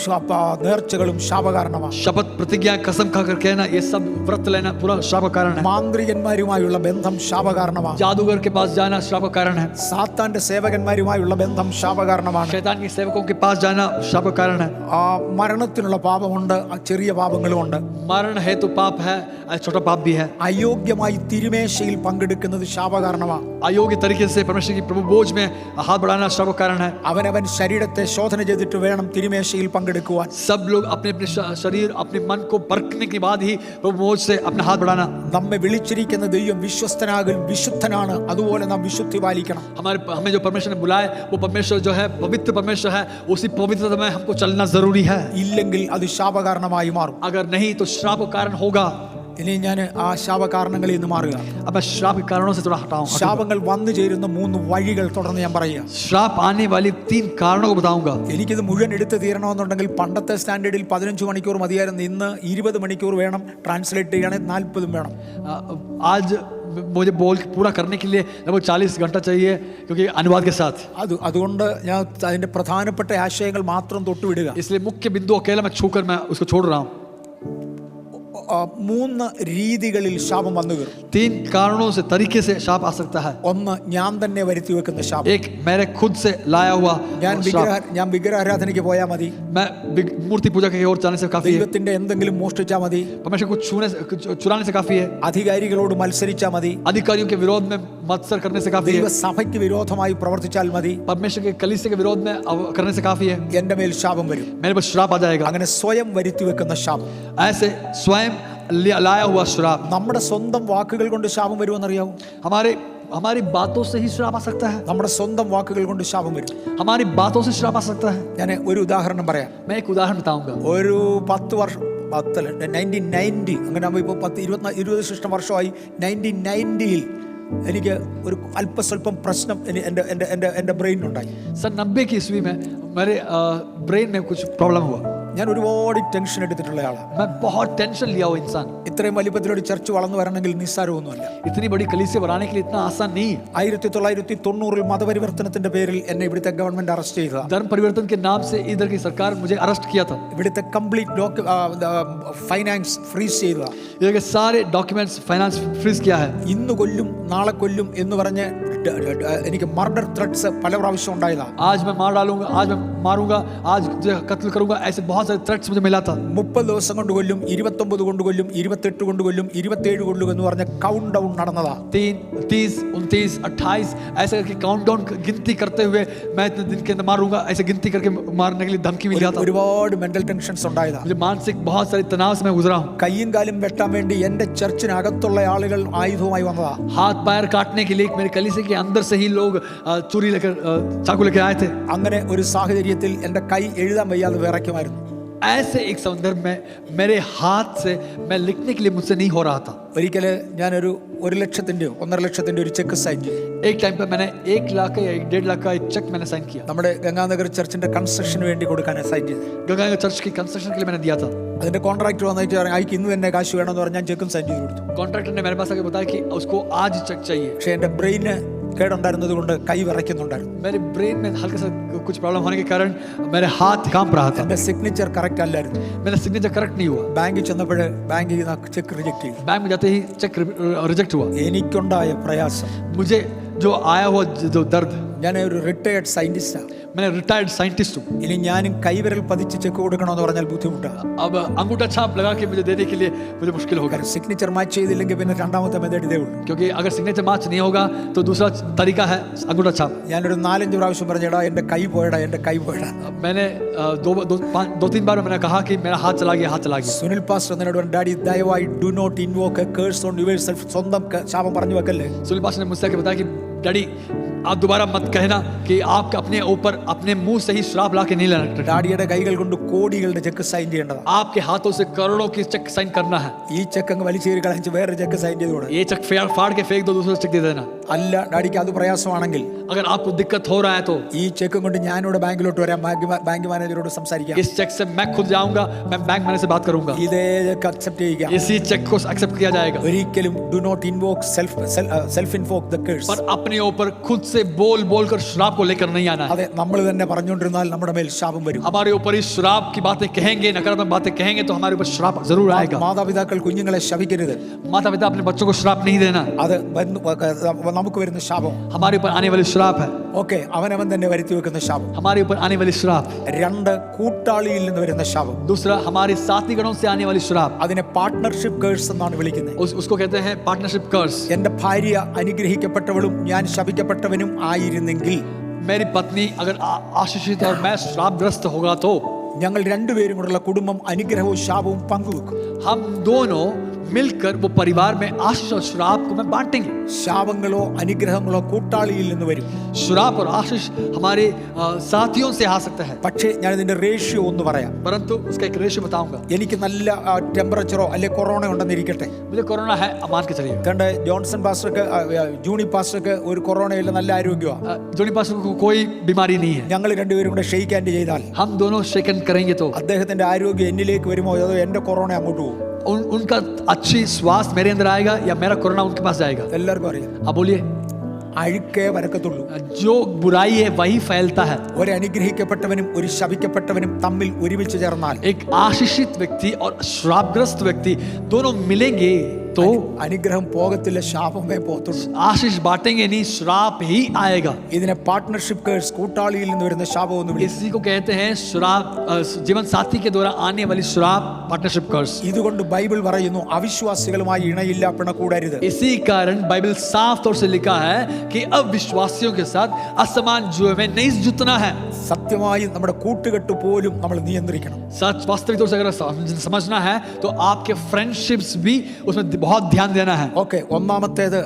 നേർച്ചകളും ശാപകാരണമാണ്. शपथ, प्रतिज्ञा, कसम खाकर कहना, ये सब व्रत लेना पूरा श्राप का कारण है. മാന്ത്രികന്മാരുമായുള്ള ബന്ധം ശാപകാരണമാണ്. जादूगर के पास जाना श्राप का कारण है. സാത്താന്റെ സേവകന്മാരുമായുള്ള ബന്ധം ശാപകാരണമാണ്. शैतान के सेवकों के पास जाना श्राप का कारण है. ആ മരണത്തിനുള്ള പാപമുണ്ട്, ആ ചെറിയ പാപങ്ങളുമുണ്ട്. मरण है तो पाप है, छोटा पाप भी है. അയോഗ്യമായി തിരുമേശയിൽ പങ്കെടുക്കുന്നത് ശാപകാരണമാണ്. अयोग्य तरीके से परमेश्वर की प्रभु बोझ में हाथ बढ़ाना श्राप का कारण है. അവനവൻ ശരീരത്തെ ശോധന ചെയ്തിട്ട് വേണം തിരുമേശയിൽ പങ്കെടുക്കുവാൻ. सब लोग अपने अपने शरीर, अपने मन को परखने के बाद ही प्रभु बोझ से अपना हाथ बढ़ाना. നമ്മെ വിളിച്ചിരിക്കുന്ന ദൈവം വിശ്വസ്തനാകും, വിശുദ്ധനാണ്. അതുപോലെ നാം വിശുദ്ധി പാലിക്കണം. हमें जो परमेश्वर ने बुलाए वो परमेश्वर जो है पवित्र परमेश्वर है. उसी पवित्रता में हमको चलना जरूरी है. ഇല്ലെങ്കിൽ അത് ശാപകാരണമായി മാറും. अगर नहीं तो श्राप का कारण होगा. ഇനി ഞാൻ ആ ശാപകാരണങ്ങളിൽ നിന്ന് മാറുക. अब मैं श्राप के कारणों से थोड़ा हटाऊं. ശാപങ്ങൾ വന്നു ചേരുന്ന 3 വഴികൾ തുടർന്ന് ഞാൻ പറയുക. श्राप आने वाली 3 कारणों को बताऊंगा. എനിക്കിത് മുഴുവൻ എടുത്ത് തീരണമെന്നുണ്ടെങ്കിൽ പണ്ടത്തെ സ്റ്റാൻഡേർഡിൽ 15 മണിക്കൂർ മതിയായിരുന്നു. ഇന്ന് 20 മണിക്കൂർ വേണം. ട്രാൻസ്ലേറ്റ് ചെയ്യണമെങ്കിൽ 40 വേണം. आज मुझे बोल पूरा करने के लिए लगभग 40 घंटा चाहिए क्योंकि अनुवाद के साथ। അതുകൊണ്ട് ഞാൻ അതിന്റെ പ്രധാനപ്പെട്ട ആശയങ്ങൾ മാത്രം തൊട്ടുവിടുക. इसलिए मुख्य बिंदु अकेला मैं छूकर मैं उसको छोड़ रहा हूँ। 3 രീതികളിൽ ശാപം വന്നു കയറും. 3 कारणों से तरीके से शाप आ सकता है. ഒന്ന്, ഞാൻ തന്നെ വരുത്തി വെക്കുന്ന ശാപം. एक मेरे खुद से लाया हुआ ഞാൻ വിഗ്രഹാരാധനയ്ക്ക് പോയാൽ മതി, मैं मूर्ति पूजा की ओर जाने से काफी है, ദൈവത്തിന്റെ എന്തെങ്കിലും മോഷ്ടിച്ചാൽ മതി, परमेश्वर को चुराने से काफी है, അധികാരികളോട് മത്സരിച്ചാൽ മതി, अधिकारियों के विरोध में मत्सर करने से काफी है, ദൈവസഭയ്ക്ക് വിരോധമായി പ്രവർത്തിച്ചാൽ മതി, परमेश्वर के कलीसिया के विरोध में करने से काफी है, എന്റെ മേൽ ശാപം വരും. मेरे पर श्राप आ जाएगा. അങ്ങനെ സ്വയം വരുത്തി വെക്കുന്ന ശാപം. ऐसे स्वयं लाया हुआ श्राप. നമ്മുടെ സ്വന്തം വാക്കുകൾ കൊണ്ട് ശാപം വരുമെന്നറിയാമോ? हमारी बातों से ही श्राप आ सकता है. നമ്മുടെ സ്വന്തം വാക്കുകൾ കൊണ്ട് ശാപം വരും. हमारी बातों से श्राप आ सकता है. ഞാൻ ഒരു ഉദാഹരണം പറയാം. मैं एक उदाहरण बताऊंगा. ഒരു 10 വർഷം 1990 അങ്ങനെ ആകുമ്പോൾ ഇപ്പോൾ 20 വർഷമായി. 1990 എനിക്ക് ഒരു അല്പസ്വല്പം പ്രശ്നം എൻ്റെ ബ്രെയിനുണ്ടായി. सन 90 की ईस्वी में मेरे ब्रेन में कुछ प्रॉब्लम हुआ. ഞാൻ ഒരുപാട് ടെൻഷൻ എടുത്തിട്ടുള്ള ആളാണ്. मैं बहुत टेंशन लिया हुआ इंसान. ഇത്രയും വലിപ്പത്തിലൊരു ചർച്ച് വളർന്നു വരണമെങ്കിൽ നിസ്സാരമൊന്നുമല്ല. इतनी बड़ी कलीसिया बनाने के लिए इतना आसान नहीं है. 1990 മതപരിവർത്തനത്തിന്റെ പേരിൽ എന്നെ ഇവിടുത്തെ ഗവൺമെന്റ് അറസ്റ്റ് ചെയ്തതാ. धर्म परिवर्तन के नाम से इधर की सरकार मुझे अरेस्ट किया था. ഇവിടുത്തെ കംപ്ലീറ്റ് ഫൈനാൻസ് ഫ്രീസ് ചെയ്തതാ. इधर के सारे डॉक्यूमेंट्स फाइनेंस फ्रीज किया है. ഇന്ന് കൊല്ലും നാളെ കൊല്ലും എന്ന് പറഞ്ഞ് എനിക്ക് മർഡർ ത്രെറ്റ്സ് പല പ്രാവശ്യം ഉണ്ടായതാ. आज मैं मार डालूंगा, आज मैं मारूंगा, आज कत्ल करूंगा, ऐसे बहुत सारे थ्रेट्स मुझे मिला था. 30 ദിവസം കൊണ്ട് കൊല്ലും, 29 കൊണ്ട് കൊല്ലും, 28 കൊണ്ട് കൊല്ലും, 27 കൊല്ലും എന്ന് പറഞ്ഞ കൗണ്ട് ഡൗൺ നടന്നതാ. 3, 30, 29, 28 ऐसे करके काउंट डाउन गिनती करते हुए मैं इतने दिन के अंदर मारूंगा ऐसे गिनती करके मारने के लिए धमकी मिला था. ഒരുപാട് മെന്റൽ ടെൻഷൻസ് ഉണ്ടായതാ. मुझे मानसिक बहुत सारे तनाव से मैं गुजरा हूँ. കയ്യും കാലും വെട്ടാൻ വേണ്ടി എന്റെ ചർച്ചിനകത്തുള്ള ആളുകൾ ആയുധവുമായി വന്നതാ. हाथ पैर काटने के लिए मेरे कलीसिया के अंदर से ही लोग चूरी लेकर चाकू लेकर आए थे. അങ്ങനെ ഒരു സാഹചര്യത്തിൽ എന്റെ കൈ എഴുതാൻ വയ്യാതെ വിറയ്ക്കുമായിരുന്നു. ऐसे एक संदर्भ में मेरे हाथ से मैं लिखने के लिए मुझसे नहीं हो रहा था. ഒരിക്കല് ഞാനൊരു 1 ലക്ഷത്തിന്റെയോ 1.5 ലക്ഷത്തിന്റെ ഒരു ചെക്ക് സൈൻ ചെയ്തു. एक टाइम पे मैंने 1 लाख या 1.5 लाख का एक चेक मैंने साइन किया. നമ്മുടെ ഗംഗാനഗർ ചർച്ചിന്റെ കൺസ്ട്രക്ഷന് വേണ്ടി കൊടുക്കാൻ സൈൻ ചെയ്തു. गंगा चर्च की कंस्ट्रक्शन के लिए मैंने दिया था. അതിന്റെ കോൺട്രാക്ടർ വന്നിട്ട് പറഞ്ഞു അയക്ക് ഇന്ന് തന്നെ കാശ് വേണമെന്ന് പറഞ്ഞ് ഞാൻ ചെക്കും സൈൻ ചെയ്ത് കൊടുത്തു. कॉन्ट्रैक्टर ने मेरे पास आके बताया कि उसको आज चेक चाहिए. പക്ഷേ എന്റെ ബ്രെയിന് കേടുണ്ടായിരുന്നത് കൊണ്ട് കൈ വിറയ്ക്കുന്നുണ്ടായിരുന്നു. मेरे ब्रेन में हल्का सा कुछ प्रॉब्लम होने के कारण मेरे हाथ कांप रहा था. എന്റെ സിഗ്നേച്ചർ കറക്റ്റ് അല്ലായിരുന്നു. मेरा सिग्नेचर करेक्ट नहीं हुआ. ബാങ്കിൽ ചെന്നപ്പോൾ ബാങ്കിൽ ചെക്ക് റിജക്ട് ചെയ്തു. बैंक में जाते ही चेक रिजेक्ट हुआ. എനിക്കുണ്ടായ പ്രയാസം, मुझे जो आया हुआ जो दर्द, ഞാൻ ഒരു റിട്ടയർഡ് സയന്റിസ്റ്റാണ്. मैं रिटायर्ड साइंटिस्ट हूँ. ഇനി ഞാനും കൈവിരൽ പതിച്ച് ചെക്ക് കൊടുക്കണമെന്ന് പറഞ്ഞാൽ ബുദ്ധിമുട്ടാണ്. अब अंगूठा छाप लगा के मुझे देने के लिए मुझे मुश्किल होगा. സിഗ്നേച്ചർ മാച്ച് ചെയ്തില്ലെങ്കിൽ പിന്നെ രണ്ടാമത്തെ മെത്തേഡ് ഇതേ ഉള്ളൂ. क्योंकि अगर सिग्नेचर मैच नहीं होगा तो दूसरा तरीका है अंगूठा छाप. ഞാനൊരു 4-5 പ്രാവശ്യം പറഞ്ഞടാ എൻ്റെ കൈ പോയടാ, എൻ്റെ കൈ പോയടാ. मैंने 2-3 बार मैंने कहा कि मेरा हाथ चला गया, हाथ चला गया. സുനിൽ പാസ്റ്റർ എന്നോട് പറഞ്ഞു, ഡാഡി ദയവായി do not invoke a curse on yourself. സ്വന്തം ശാപം പറഞ്ഞു വെക്കല്ലേ. सुनील पास्टर ने मुझसे आके बताया कि डैडी आप दोबारा मत कहना कि आप अपने ऊपर अपने मुंह से ही श्राप ला के नहीं लाना. ഡാഡിയുടെ കൈകൾ കൊണ്ട് കോടികളുടെ ചെക്ക് സൈൻ ചെയ്യേണ്ടതാണ്. आपके हाथों से करोड़ों की चेक साइन करना है. ഈ ചെക്ക് അങ്ങ് വലിച്ചേറി കളഞ്ഞ് വേറെ ചെക്ക് സൈൻ ചെയ്ത് കൊടുക്കും. ये चेक फाड़ के फेंक दो, दूसरा चेक दे देना. അല്ല, ഡാഡിക്ക് അത് പ്രയാസമാണെങ്കിൽ अगर आपको दिक्कत हो रहा है तो ഈ ചെക്കും കൊണ്ട് ഞാനിവിടെ ബാങ്കിലോട്ട് വരാം, ബാങ്ക് മാനേജറോട് സംസാരിക്കാം. इस चेक से मैं खुद जाऊंगा, मैं बैंक मैनेजर से बात करूंगा. ഇതേ ചെക്ക് അക്സെപ്റ്റ് ചെയ്യുക. इसी चेक को एक्सेप्ट किया जाएगा. ഒരിക്കലും do not invoke self invoke the curse. पर अपने ऊपर खुद से बोल कर श्राप को लेकर नहीं आना है. അതെ, നമ്മൾ തന്നെ പറഞ്ഞുകൊണ്ടിരുന്നാൽ നമ്മുടെ മേൽ ശാപം വരും. हमारे ऊपर ही श्राप की बातें कहेंगे, नकारात्मक बातें कहेंगे तो हमारे ऊपर श्राप जरूर आएगा. മാതാപിതാക്കൾ കുഞ്ഞുങ്ങളെ ശപിക്കരുത്. माता पिता अपने बच्चों को श्राप नहीं देना. അത് നമുക്ക് വരുന്ന ശാപം. हमारे ऊपर आने वाली श्राप है. ഓക്കെ, അവനവൻ തന്നെ വരുത്തി വെക്കുന്ന ശാപം. हमारे ऊपर आने वाली श्राप. 2, കൂട്ടാളിയിൽ നിന്ന് വരുന്ന ശാപം. दूसरा हमारे साथी गणों से आने वाली श्राप. അതിനെ പാർട്ട്ണർഷിപ്പ് കേഴ്സ് എന്നാണ് വിളിക്കുന്നത്. उसको कहते हैं पार्टनरशिप कर्स. എന്റെ ഭാര്യ അനുഗ്രഹിക്കപ്പെട്ടവളും ഞാൻ ശപിക്കപ്പെട്ടവനും ആയിരുന്നെങ്കിൽ, मेरी पत्नी अगर आशीषित और मैं श्रापग्रस्त होगा तो ഞങ്ങൾ രണ്ടുപേരും കൂടെയുള്ള കുടുംബം അനുഗ്രഹവും ശാപവും പങ്കുവെക്കും. हम दोनों मिलकर वो परिवार में आशीष और श्राप को मैं बांटेंगे. ശാപങ്ങളോ അനുഗ്രഹങ്ങളോ കൂട്ടാളിയിൽ നിന്ന് വരും. श्राप और आशीष हमारे साथियों से आ सकता है. പക്ഷേ ഞാൻ ഇതിന്റെ റേഷ്യോ ഒന്ന് പറയാം. परंतु उसका एक रेशियो बताऊंगा. എനിക്ക് നല്ല ടെമ്പറേച്ചറോ അല്ലെ കൊറോണ ഉണ്ടെന്നിരിക്കട്ടെ. मुझे कोरोना है, अब मान के चलिए. കണ്ട് ജോൺസൺ പാസ്റ്റർക്ക് ജൂണി പാസ്റ്റർക്ക് ഒരു കൊറോണയില്ല, നല്ല ആരോഗ്യമാണ്. जोनी पास को कोई बीमारी नहीं है. ഞങ്ങൾ രണ്ടുപേരും കൂടെ ഷെയ്ക്ക് ഹാൻഡ് ചെയ്താൽ हम दोनों शेकन करेंगे तो അദ്ദേഹത്തിന്റെ ആരോഗ്യം എന്നിലേക്ക് വരുമോ അതോ എന്റെ കൊറോണ അങ്ങോട്ട് പോകും? उनका अच्छी स्वास्थ्य मेरे अंदर आएगा या मेरा कोरोना उनके पास जाएगा? എല്ലാവർക്കും അറിയാം, आप बोलिए। അഴുക്കേ വരക്കത്തുള്ളൂ. जो बुराई है वही फैलता है। ഒരു അനുഗ്രഹിക്കപ്പെട്ടവനും ഒരു ശപിക്കപ്പെട്ടവനും തമ്മിൽ ഒരുമിച്ച് ചേർന്നാൽ, एक आशीषित व्यक्ति और श्रापग्रस्त व्यक्ति दोनों मिलेंगे तो അനുഗ്രഹം പോകത്തില്ല, ശാപമേ പോകത്തുള്ളൂ. आशीष बांटेंगे नहीं, श्राप ही आएगा। ഇതിനെ പാർട്ട്ണർഷിപ്പ് കേഴ്സ്, കൂട്ടാളിയിൽ നിന്ന് വരുന്ന ശാപം എന്ന് വിളിക്കും. इसी को कहते हैं श्राप, जीवन साथी के द्वारा आने वाली श्राप, पार्टनरशिप कर्स। ഇതുകൊണ്ട് ബൈബിൾ പറയുന്നു, അവിശ്വാസികളുമായി ഇണയില്ല, പിണകൂടരുത്. इसी कारण बाइबल साफ तौर से लिखा है कि अविश्वासियों के साथ असमान जुए में नहीं जुटना है। സത്യമായി നമ്മുടെ കൂട്ടുകെട്ട് പോലും നമ്മൾ നിയന്ത്രിക്കണം. सच वास्तविक तौर से अगर समझना है तो आपके फ्रेंडशिप्स भी उसमें बहुत ध्यान देना है। ഓക്കെ, ഒന്നാമത്തേത്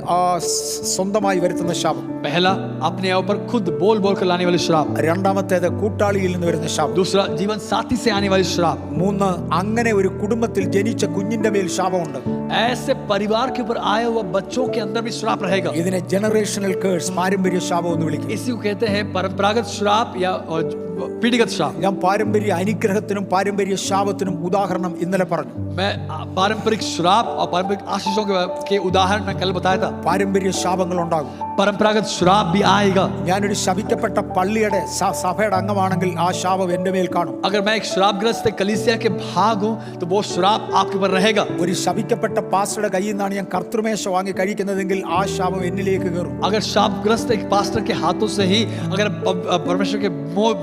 സ്വന്തമായി വരുത്തുന്ന ശാപം. पहला, अपने ऊपर खुद बोल बोल कर लाने वाली श्राप। രണ്ടാമത്തേത് കൂട്ടാളിയിൽ നിന്ന് വരുന്ന ശാപം. दूसरा, जीवन साथी से आने वाली श्राप। മൂന്ന്, അങ്ങനെ ഒരു കുടുംബത്തിൽ ജനിച്ച കുഞ്ഞിന്റെ മേൽ ശാപമുണ്ട്. ऐसे परिवार के ऊपर आए हुए बच्चों के अंदर भी श्राप रहेगा। ഇതിനെ ജനറേഷണൽ കേഴ്സ്, പാരമ്പര്യ ശാപം എന്ന് വിളിക്കും. इसी को कहते हैं परंपरागत श्राप या पीढ़ीगत श्राप। ഞാൻ പാരമ്പര്യ അനുഗ്രഹത്തിനും പാരമ്പര്യ ശാപത്തിനും ഉദാഹരണം ഇന്നലെ പറഞ്ഞു. मैं पारंपरिक श्राप और पारंपरिक आशीषों के उदाहरण मैं कल बताया था। പാരമ്പര്യ ശാപങ്ങൾ ഉണ്ടാകും. परंपरागत श्राप भी आएगा। ഞാനൊരു ശപിക്കപ്പെട്ട പള്ളിയുടെ സഭയുടെ അംഗമാണെങ്കിൽ ആ ശാപം എന്റെ മേൽ കാണും. अगर मैं एक श्रापग्रस्त कलीसिया के भाग हूं तो वो श्राप आपके ऊपर रहेगा। ഒരു ശപിക്കപ്പെട്ട പാസ്റ്ററുടെ കയ്യിൽ നിന്നാണ് ഞാൻ കർത്തൃമേശ വാങ്ങി കഴിക്കുന്നതെങ്കിൽ ആ ശാപം എന്നിലേക്ക് കയറും. अगर श्रापग्रस्त एक पास्टर के हाथों से ही अगर परमेश्वर के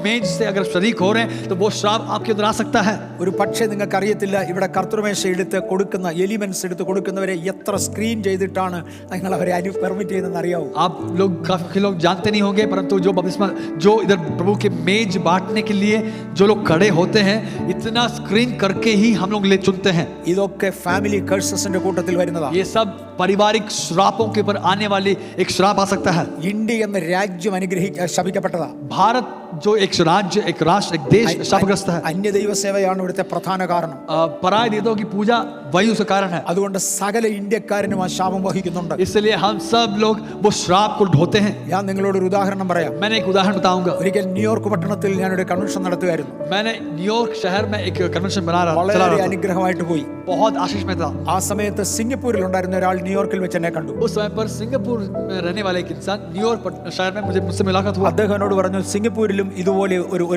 मेज से अगर शरीक हो रहे हैं तो वो श्राप आपके अंदर आ सकता है। ഒരു പക്ഷേ നിങ്ങൾക്ക് അറിയത്തില്ല, ഇവിടെ കർത്തൃമേശ എടുത്ത് കൊടുക്കുന്ന എലിമെന്റ്സ് എടുത്ത് കൊടുക്കുന്നവരെ എത്ര സ്ക്രീൻ ചെയ്തിട്ടാണ് നിങ്ങൾ അവരെ പെർമിറ്റ് ചെയ്യുന്നതെന്ന് അറിയാവൂ. आप लोग काफी लोग जानते नहीं होंगे, परंतु जो बपतिस्मा जो इधर प्रभु के मेज बांटने के लिए जो लोग खड़े होते हैं, इतना स्क्रीन करके ही हम लोग ले चुनते हैं। ഇതൊക്കെ ഫാമിലി കഴ്സസിന്റെ കൂട്ടത്തിൽ വരുന്നതാണ്. ये सब पारिवारिक श्रापों के ऊपर आने वाली एक श्राप आ सकता है। ഇന്ത്യ എന്ന രാജ്യം ശപിക്കപ്പെട്ടതാ. भारत जो एक राज्य, एक राष्ट्र, एक देश शापग्रस्त है। അന്യദൈവ സേവയാണ് ഇവിടുത്തെ പ്രധാന കാരണം. पराय देवताओं की पूजा वही उसका कारण है। അതുകൊണ്ട് സകല ഇന്ത്യക്കാരനും ആ ശാപം വഹിക്കുന്നുണ്ട്. इसलिए हम सब लोग वो श्राप को ढोते हैं। ഞാൻ നിങ്ങളോട് ഒരു ഉദാഹരണം പറയാം. मैंने एक उदाहरण बताऊंगा। ഒരിക്കൽ ന്യൂയോർക്ക് പട്ടണത്തിൽ ഞാനൊരു കൺവെൻഷൻ നടത്തുകയായിരുന്നു. मैंने न्यूयॉर्क शहर में एक कन्वेंशन चला വളരെ रहा था। അനുഗ്രഹമായിട്ട് പോയി. बहुत आशीष में था। ആ സമയത്ത് സിംഗപ്പൂരിൽ ഉണ്ടായിരുന്ന ഒരാൾ ന്യൂയോർക്കിൽ വെച്ച് എന്നെ കണ്ടു. उस समय पर सिंगापुर में रहने वाले एक इंसान न्यूयॉर्क शहर में मुझसे मुलाकात हुआ। അദ്ദേഹം എന്നോട് പറഞ്ഞു, സിംഗപ്പൂരിലും ഇതുപോലെ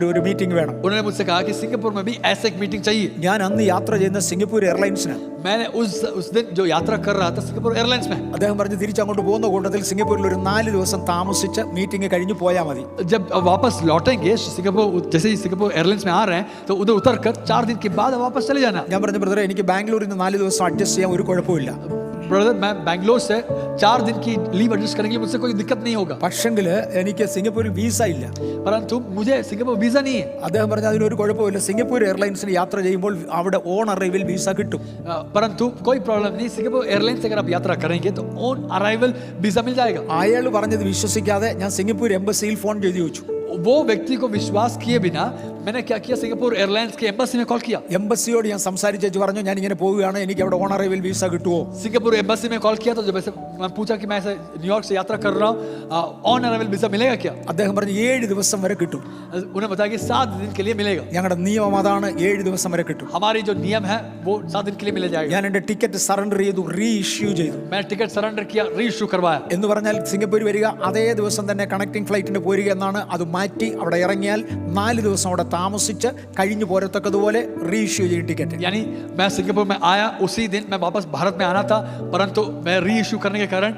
ഒരു മീറ്റിംഗ് വേണം. उन्होंने मुझसे कहा कि सिंगापुर में भी ऐसा एक मीटिंग चाहिए। ഞാൻ അന്ന് യാത്ര ചെയ്യുന്ന സിംഗപ്പൂർ എയർലൈൻസിനാണ്. मैंने उस दिन जो यात्रा कर रहा था सिंगापुर एयरलाइंस में। അദ്ദേഹം പറഞ്ഞു, തിരിച്ചങ്ങോട്ട് പോകുന്ന കൂട്ടത്തിൽ സിംഗപ്പൂരിൽ ഒരു 4 ദിവസം താമസിച്ച് മീറ്റിംഗ് കഴിഞ്ഞു പോയാൽ മതി. जब वापस लौटेंगे सिंगापुर, जैसे ही सिंगापुर एयरलाइंस में आ रहे हैं तो उधर उतर कर 4 दिन के बाद वापस चले जाना। ഞാൻ പറഞ്ഞു, ബ്രദറെ, എനിക്ക് ബാംഗ്ലൂരിൽ നിന്ന് 4 ദിവസം അഡ്ജസ്റ്റ് ചെയ്യാൻ ഒരു കുഴപ്പമില്ല. ब्रदर, मैं बैंगलोर से 4 दिन की लीव एडजस्ट करने के लिए मुझसे कोई दिक्कत नहीं होगा। പക്ഷെങ്കിൽ എനിക്ക് സിംഗപ്പൂരിൽ വീസ ഇല്ല. परंतु मुझे सिंगापुर वीजा नहीं है। അദ്ദേഹം പറഞ്ഞു, അതിനൊരു കുഴപ്പമില്ല, സിംഗപ്പൂർ എയർലൈൻസിന് യാത്ര ചെയ്യുമ്പോൾ അവിടെ ഓൺ അറൈവൽ വീസ കിട്ടും. परंतु कोई प्रॉब्लम नहीं, सिंगापुर एयरलाइंस से अगर आप यात्रा करेंगे तो ऑन अराइवल वीजा मिल जाएगा। അയാൾ പറഞ്ഞത് വിശ്വസിക്കാതെ ഞാൻ സിംഗപ്പൂർ എംബസിയിൽ ഫോൺ ചെയ്ത് ചോദിച്ചു. वो व्यक्ति को विश्वास किए बिना मैंने क्या किया, सिंगापुर एयरलाइंस के एम्बेसी में कॉल किया। എംബസിയോട് ഞാൻ സംസാരിച്ചു പറഞ്ഞു, ഞാൻ ഇങ്ങനെ പോവുകയാണ്, എനിക്ക് അവിടെ ഓൺ അറൈവൽ വീസ കിട്ടുമോ? सिंगापुर एम्बेसी में कॉल किया तो जब ऐसे मैं पूछा कि मैं ऐसे न्यूयॉर्क से यात्रा कर रहा हूँ, ऑन अराइवल वीजा मिलेगा क्या? അദ്ദേഹം പറഞ്ഞു, 7 ദിവസം വരെ കിട്ടും. उन्हें बताया कि 7 दिन के लिए मिलेगा। ഞങ്ങളുടെ നിയമം അതാണ്, 7 ദിവസം വരെ കിട്ടും. हमारी जो नियम है वो 7 दिन के लिए मिल जाएगा। ഞാൻ എൻ്റെ ടിക്കറ്റ് സറണ്ടർ ചെയ്തു, റീ ഇഷ്യൂ ചെയ്തു. मैंने टिकट सरेंडर किया, री इशू करवाया। എന്ന് പറഞ്ഞാൽ സിംഗപ്പൂർ വരിക, അതേ ദിവസം തന്നെ കണക്റ്റിംഗ് ഫ്ലൈറ്റിന് പോരുക എന്നാണ്. അത് മാറ്റി അവിടെ ഇറങ്ങിയാൽ 4 ദിവസം അവിടെ താമസിച്ച് കഴിഞ്ഞു പോരത്തക്കതുപോലെ റീ ഇഷ്യൂ ചെയ്യും ടിക്കറ്റ്. यानी मैं सिंगापुर में आया, उसी दिन मैं वापस भारत में आना था, परंतु मैं री इशू करने के कारण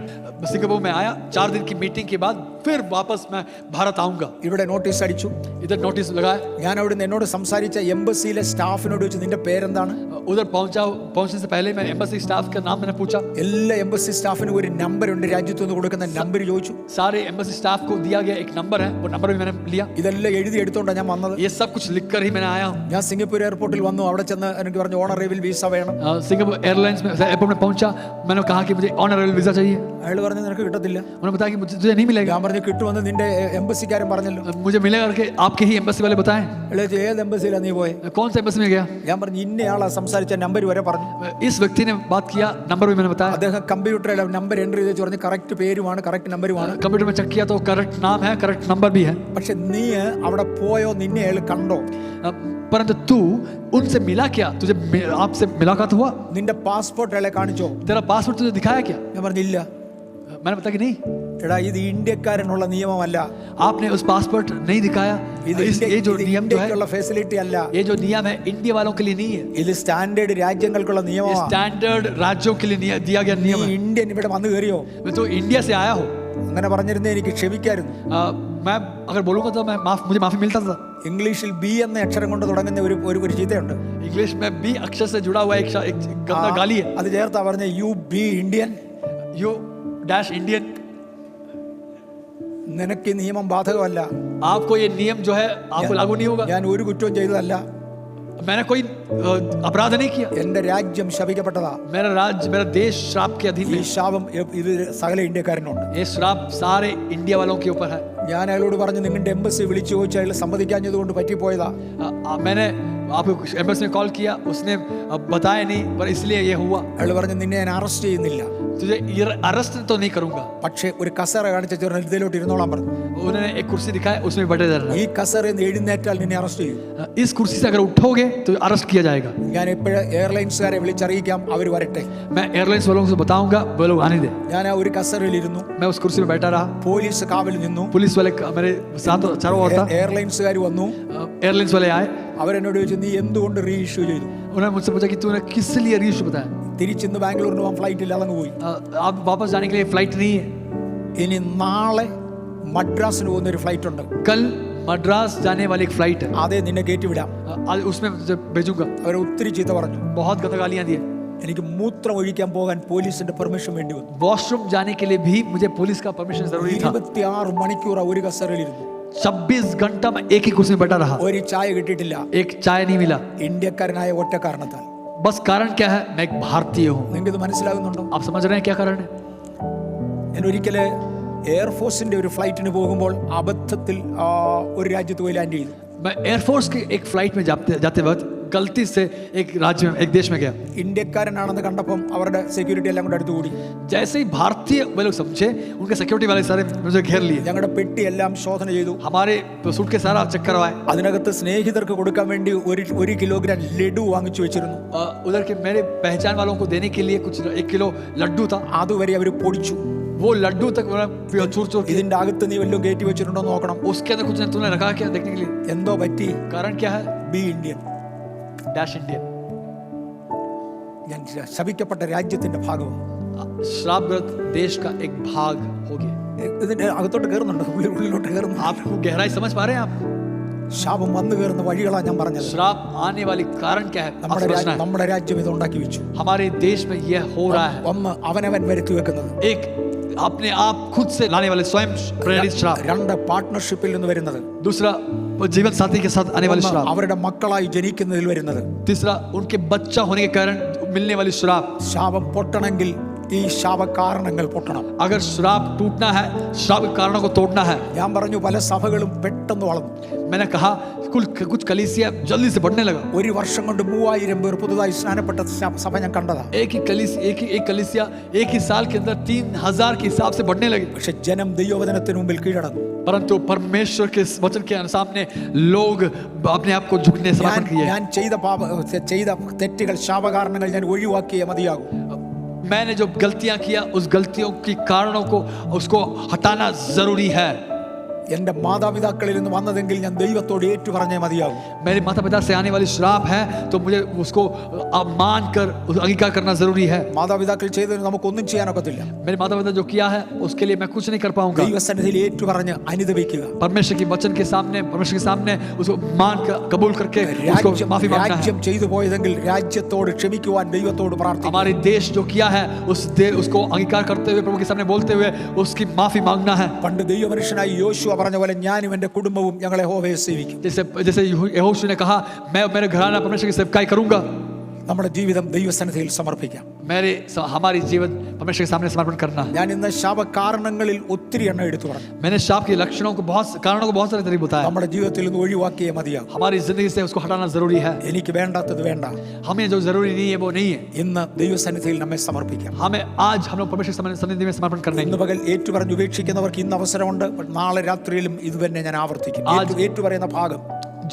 सिंगापुर में आया। 4 दिन की मीटिंग के बाद फिर वापस मैं भारत आऊंगा। ഇവിടെ നോട്ടീസ് അടിച്ചു. इधर नोटिस लगाया। ഞാൻ അവിടുന്ന് എന്നോട് സംസാരിച്ച എംബസിയിലെ സ്റ്റാഫിനോട് ചോദിച്ചു, നിന്റെ പേരെന്താണ്? उधर पहुंचने से पहले मैं एम्बेसी स्टाफ का नाम मैंने पूछा। എല്ലാ എംബസി സ്റ്റാഫിനും ഒരു നമ്പർ ഉണ്ട്, രാജ്യത്ത് നിന്ന് കൊടുക്കുന്ന നമ്പർ ചോദിച്ചു. सारे एम्बेसी स्टाफ को दिया गया एक नंबर है, वो नंबर भी मैंने लिया। ഇതെല്ലാം എഴുതി എടുത്തോണ്ടാണ് ഞാൻ വന്നത്. ये सब कुछ लिख कर ही मैंने आया हूँ। ഞാൻ സിംഗപ്പൂർ എയർപോർട്ടിൽ വന്നു. അവിടെ ചെന്ന് എനിക്ക് പറഞ്ഞു, ഓൺ അറൈവൽ വീസ വേണം. सिंगापुर एयरलाइंस में एयरपोर्ट में पहुंचा, मैंने कहा कि मुझे ऑन अराइवल वीजा चाहिए। അയാൾ പറഞ്ഞു, നിനക്ക് കിട്ടത്തില്ല. उन्होंने बताया कि मुझे तुझे नहीं मिलेगा। ഞാൻ പറഞ്ഞു, പറഞ്ഞ് കിട്ടുമെന്ന് നിന്റെ എംബസിക്കാരൻ പറഞ്ഞല്ലോ. मुझे मिलेगा करके आपके ही एम्बेसी वाले बताएं। വിളിച്ച് ഏത് എംബസിയിലാണ് നീ പോയെ? कौन सा एम्बेसी में गया? ഞാൻ പറഞ്ഞു ഇന്നയാളാ സംസാരിച്ച നമ്പർ വരെ പറഞ്ഞു. इस व्यक्ति ने बात किया, नंबर भी मैंने बताया। അദ്ദേഹം കമ്പ്യൂട്ടറിൽ നമ്പർ എൻ്റർ ചെയ്ത് പറഞ്ഞു കറക്റ്റ് പേരുമാണ് കറക്റ്റ് നമ്പരുമാണ്. कंप्यूटर में चेक किया तो करेक्ट नाम है, करेक्ट नंबर भी है। പക്ഷെ നീ അവിടെ പോയോ? നിന്നെ അയാൾ കണ്ടോ? परंतु तू उनसे मिला क्या? तुझे आपसे मुलाकात हुआ? നിന്റെ പാസ്പോർട്ട് അയാളെ കാണിച്ചോ? तेरा पासपोर्ट तुझे दिखाया क्या? ഞാൻ പറഞ്ഞില്ല. मैंने बताया कि नहीं। എടാ ഇത് ഇന്ത്യക്കാരനുള്ള നിയമമല്ല. आपने उस पासपोर्ट नहीं दिखाया। ये जो नियम जो है, ഇന്ത്യക്കുള്ള ഫെസിലിറ്റി അല്ല. ये जो नियम है इंडिया वालों के लिए नहीं है। ഇത് സ്റ്റാൻഡേർഡ് രാജ്യങ്ങൾക്കുള്ള നിയമമാണ്. स्टैंडर्ड राज्यों के लिए दिया गया नियम है। ഇന്ത്യൻ ഇവിടെ വന്നു കയറിയോ? तो इंडिया से आया हो, അങ്ങനെ പറഞ്ഞിരുന്നേ എനിക്ക് ക്ഷമിക്കായിരുന്നു. मैं अगर बोलूंगा तो मुझे माफी मिलता था। ഇംഗ്ലീഷിൽ ബി എന്ന അക്ഷരം കൊണ്ട് തുടങ്ങുന്ന ഒരു ചീത്തയുണ്ട്. इंग्लिश में बी अक्षर से जुड़ा हुआ एक गंदा गाली है। അത് ചേർത്താ പറഞ്ഞ you be Indian. You dash Indian. നിനക്ക് ഈ നിയമം ബാധകമല്ല. आपको ये नियम जो है आपको लागू नहीं होगा। ഞാൻ ഒരു കുറ്റവും ചെയ്തതല്ല. मैंने कोई अपराध नहीं किया। എന്റെ രാജ്യം ശപിക്കപ്പെട്ടതാ. मेरा राज्य, मेरा देश श्राप के अधीन ഈ है। ശാപം ഇത് സകല ഇന്ത്യക്കാരനുണ്ട്. ये श्राप सारे इंडिया वालों के ऊपर है। ഞാൻ അയാളോട് പറഞ്ഞു നിങ്ങളുടെ എംബസി വിളിച്ചു ചോദിച്ചു അയാൾ സമ്മതിക്കാഞ്ഞത് കൊണ്ട് പറ്റിപ്പോയതാ. मैंने आपको एम्बेसी में कॉल किया, उसने बताया नहीं, पर इसलिए ये हुआ। അയാൾ പറഞ്ഞു നിന്നെ ഞാൻ അറസ്റ്റ് ചെയ്യുന്നില്ല, तुझे अरेस्ट तो नहीं करूंगा। പക്ഷേ ഒരു കസേര കാണിച്ചു ഇതിലോട്ട് ഇരുന്നോളാൻ പറഞ്ഞു. उन्होंने एक कुर्सी दिखाया, उसमें बैठे रहना। ഈ കസേരയിൽ നിന്ന് എഴുന്നേറ്റാൽ നിന്നെ അറസ്റ്റ് ചെയ്യും. इस कुर्सी से अगर उठोगे तो अरेस्ट किया जाएगा। ഞാൻ എപ്പോഴും എയർലൈൻസുകാരെ വിളിച്ചറിയിക്കാം, അവർ വരട്ടെ. मैं एयरलाइंस वालों से बताऊंगा, वो लोग आने दे। ഞാൻ ആ ഒരു കസേരയിൽ ഇരുന്നു. मैं उस कुर्सी में बैठा रहा। പോലീസ് കാവൽ നിന്നു. पुलिस वाले मेरे साथ चारों ओर था। എയർലൈൻസുകാർ വന്നു. एयरलाइंस वाले आए। അവരെന്നോട് ചോദിച്ചു നീ എന്തുകൊണ്ട് റീ ഇഷ്യൂ ചെയ്തു? उन्होंने मुझसे पूछा कि तूने किस लिए रीइश्यू बताया? തിരിച്ചിന്ന് ബാംഗ്ലൂരിന് പോകാൻ ഫ്ലൈറ്റ് ഇല്ല, അതങ്ങ് പോയി. आप वापस जाने के लिए फ्लाइट नहीं है। ഇനി നാളെ മദ്രാസിന് പോകുന്ന ഒരു ഫ്ലൈറ്റ് ഉണ്ട്. कल मद्रास जाने वाली एक फ्लाइट है। അതേ നിന്നെ കയറ്റി വിടാം. उसमें तुझे भेजूंगा। അവരെ ഒത്തിരി ചീത്ത പറഞ്ഞു. बहुत गंदा गालियां दी। എനിക്ക് മൂത്രം ഒഴിക്കാൻ പോകാൻ പോലീസിന്റെ പെർമിഷൻ വേണ്ടി വന്നു. वॉशरूम जाने के लिए भी मुझे पुलिस का परमिशन जरूरी था। 26 മണിക്കൂർ ഒരു കസേരയിൽ ഇരുന്നു. 26 घंटा मैं एक ही कुर्सी में बैठा रहा। ഒരു ചായ കിട്ടിയിട്ടില്ല. एक चाय नहीं मिला। ഇന്ത്യക്കാരനായ ഒറ്റ കാരണത്താൽ. बस कारण क्या है? मैं एक भारतीय हूँ। നിങ്ങൾക്ക് ഇത് മനസ്സിലാകുന്നുണ്ടോ? आप समझ रहे हैं क्या कारण है? ഞാൻ ഒരിക്കല് എയർഫോഴ്സിന്റെ ഒരു ഫ്ലൈറ്റിന് പോകുമ്പോൾ അബദ്ധത്തിൽ ഒരു രാജ്യത്ത് പോയി ലാൻഡ് ചെയ്തു. मैं एयरफोर्स की एक फ्लाइट में जाते वक्त गलती से एक राज्य में, एक देश में गया। ഇന്ത്യക്കാരനാണെന്ന് കണ്ടപ്പം അവരുടെ സെക്യൂരിറ്റി എല്ലാം കൂടെ അടുത്ത് കൂടി. जैसे ही भारतीय वे लोग समझे, उनके सिक्योरिटी वाले सारे मुझे घेर लिए। ഞങ്ങളുടെ പെട്ടി എല്ലാം ശോധന ചെയ്തു. हमारे सूट के सारा चेक करवाए। അതിനകത്ത് സ്നേഹിതർക്ക് കൊടുക്കാൻ വേണ്ടി ഒരു കിലോഗ്രാം ലഡു വാങ്ങിച്ചു വെച്ചിരുന്നു. उधर के मेरे पहचान वालों को देने के लिए कुछ 1 किलो लड्डू था। അതുവരെ അവർ പൊടിച്ചു. वो लड्डू तक चूर चूर। ഇതിന്റെ അകത്ത് നീ വല്ലതും കയറ്റി വെച്ചിട്ടുണ്ടോ നോക്കണം. उसके अंदर कुछ तूने रखा क्या देखने के लिए? എന്തോ പറ്റി. कारण क्या है? B Indian. Dash India. ഞാൻ ശപിക്കപ്പെട്ട രാജ്യത്തിന്റെ ഭാഗമാണ്. श्रापग्रस्त देश का एक भाग हो गया। ഇതിന്റെ അകത്തോട്ട് കയറുന്നുണ്ട്, ഉള്ളിലോട്ട് കയറുന്നു. आपको गहराई समझ पा रहे हैं आप? ശാപം വന്നു കയറുന്ന വഴികളാ ഞാൻ പറഞ്ഞത്. श्राप आने वाली कारण क्या है? आप समझना है। നമ്മുടെ രാജ്യം ഇത് ഉണ്ടാക്കി വെച്ചു. हमारे देश में यह हो रहा है। ഒന്ന് അവനവൻ വരുത്തി വെക്കുന്നത്. एक अपने आप खुद से लाने वाले स्वयं प्रेरित श्राप। രണ്ട് പാർട്ട്ണർഷിപ്പിൽ നിന്ന് വരുന്നത്. दूसरा जीवन साथी के साथ आने वाली श्राप। അവരുടെ മക്കളായി ജനിക്കുന്നതിൽ വരുന്നത്. तीसरा उनके बच्चा होने के कारण मिलने वाली श्राप। ശാപം പൊട്ടണമെങ്കിൽ ഈ ശാപ കാരണങ്ങൾ പൊട്ടണം. अगर श्राप टूटना है, श्राप के कारणों को तोड़ना है। ഞാൻ പറഞ്ഞു പല सभകളും പെട്ടെന്ന് വളർന്നു. मैंने कहा कुछ कलीसिया जल्दी से बढ़ने लगा। ഒരു വർഷം കൊണ്ട് 3000 പേർ പുതുതായി സ്നാനപ്പെട്ട സഭ ഞാൻ കണ്ടതാ. एक कलीसिया एक ही साल के अंदर 3000 के हिसाब से बढ़ने लगे। പക്ഷെ ജനം ദൈവവചനത്തിന് മുമ്പിൽ കീഴടങ്ങും. परंतु परमेश्वर के वचन के सामने लोग अपने आप को झुकने समर्पण किए। ഞാൻ ചെയ്ത തെറ്റുകൾ ശാപകാരണങ്ങൾ ഞാൻ ഒഴിവാക്കിയേ മതിയാകും. मैंने जो गलतियां किया, उस गलतियों की कारणों को उसको हटाना जरूरी है। എന്റെ മാതാപിതാക്കളിൽ നിന്ന് വന്നതെങ്കിൽ ഞാൻ ദൈവത്തോട് ഏറ്റു പറഞ്ഞേ മതിയാകും. मेरे माता पिता से आने वाली श्राप है तो मुझे उसको मान कर अंगीकार करना जरूरी है। മാതാപിതാക്കൾ ചെയ്തതിന് നമുക്കൊന്നും ചെയ്യാനൊക്കത്തില്ല. मेरे माता पिता जो किया है उसके लिए मैं कुछ नहीं कर पाऊंगा। ദൈവസന്നിധിയിൽ ഏറ്റു പറഞ്ഞ് അനുദപിക്കുക. परमेश्वर के वचन के सामने, परमेश्वर के सामने उसको मान कर कबूल करके उसको माफी मांगना है। രാജ്യം ചെയ്തു പോയതെങ്കിൽ രാജ്യത്തോട് ക്ഷമിക്കുവാൻ ദൈവത്തോട് പ്രാർത്ഥിക്കുക. हमारे देश जो किया है उसको अंगीकार करते हुए, प्रभु के सामने बोलते हुए उसकी माफी मांगना है। പണ്ട് ദൈവമനുഷ്യനായി യോശുവ പറഞ്ഞ പോലെ ഞാനും എൻ്റെ കുടുംബവും ഞങ്ങളെ യഹോവയെ സേവിക്കും. जैसे यहोशू ने कहा, मैं मेरे घराना परमेश्वर की सेवकाई करूंगा। നമ്മുടെ ജീവിതം ദൈവസന്നിധിയിൽ സമർപ്പിക്കാം. हमारी जीवन परमेश्वर के सामने समर्पण करना. ഞാൻ ഇന്ന് ശാപകാരണങ്ങളിൽ ഒത്തിരി എണ്ണം എടുത്തു പറഞ്ഞു. मैंने शाप के लक्षणों को कारणों को बहुत सारे तरीके बताया. നമ്മുടെ ജീവിതത്തിൽ നിന്ന് ഒഴിവാക്കിയേ മതിയാകും. हमारी जिंदगी से उसको हटाना जरूरी है. എനിക്ക് വേണ്ടാത്തത് വേണ്ട. हमें जो जरूरी नहीं है वो नहीं है. ഇന്ന് ദൈവസന്നിധിയിൽ നമ്മെ സമർപ്പിക്കാം. हमें आज हम लोग परमेश्वर के सन्निधि में समर्पण करने ഇന്ന് പകൽ ഏറ്റുപറഞ്ഞ് ഉപേക്ഷിക്കുന്നവർക്ക് ഇന്ന് അവസരമുണ്ട്. നാളെ രാത്രിയിലും ഇത് തന്നെ ഞാൻ ആവർത്തിക്കും. ഏറ്റുപറയുന്ന ഭാഗം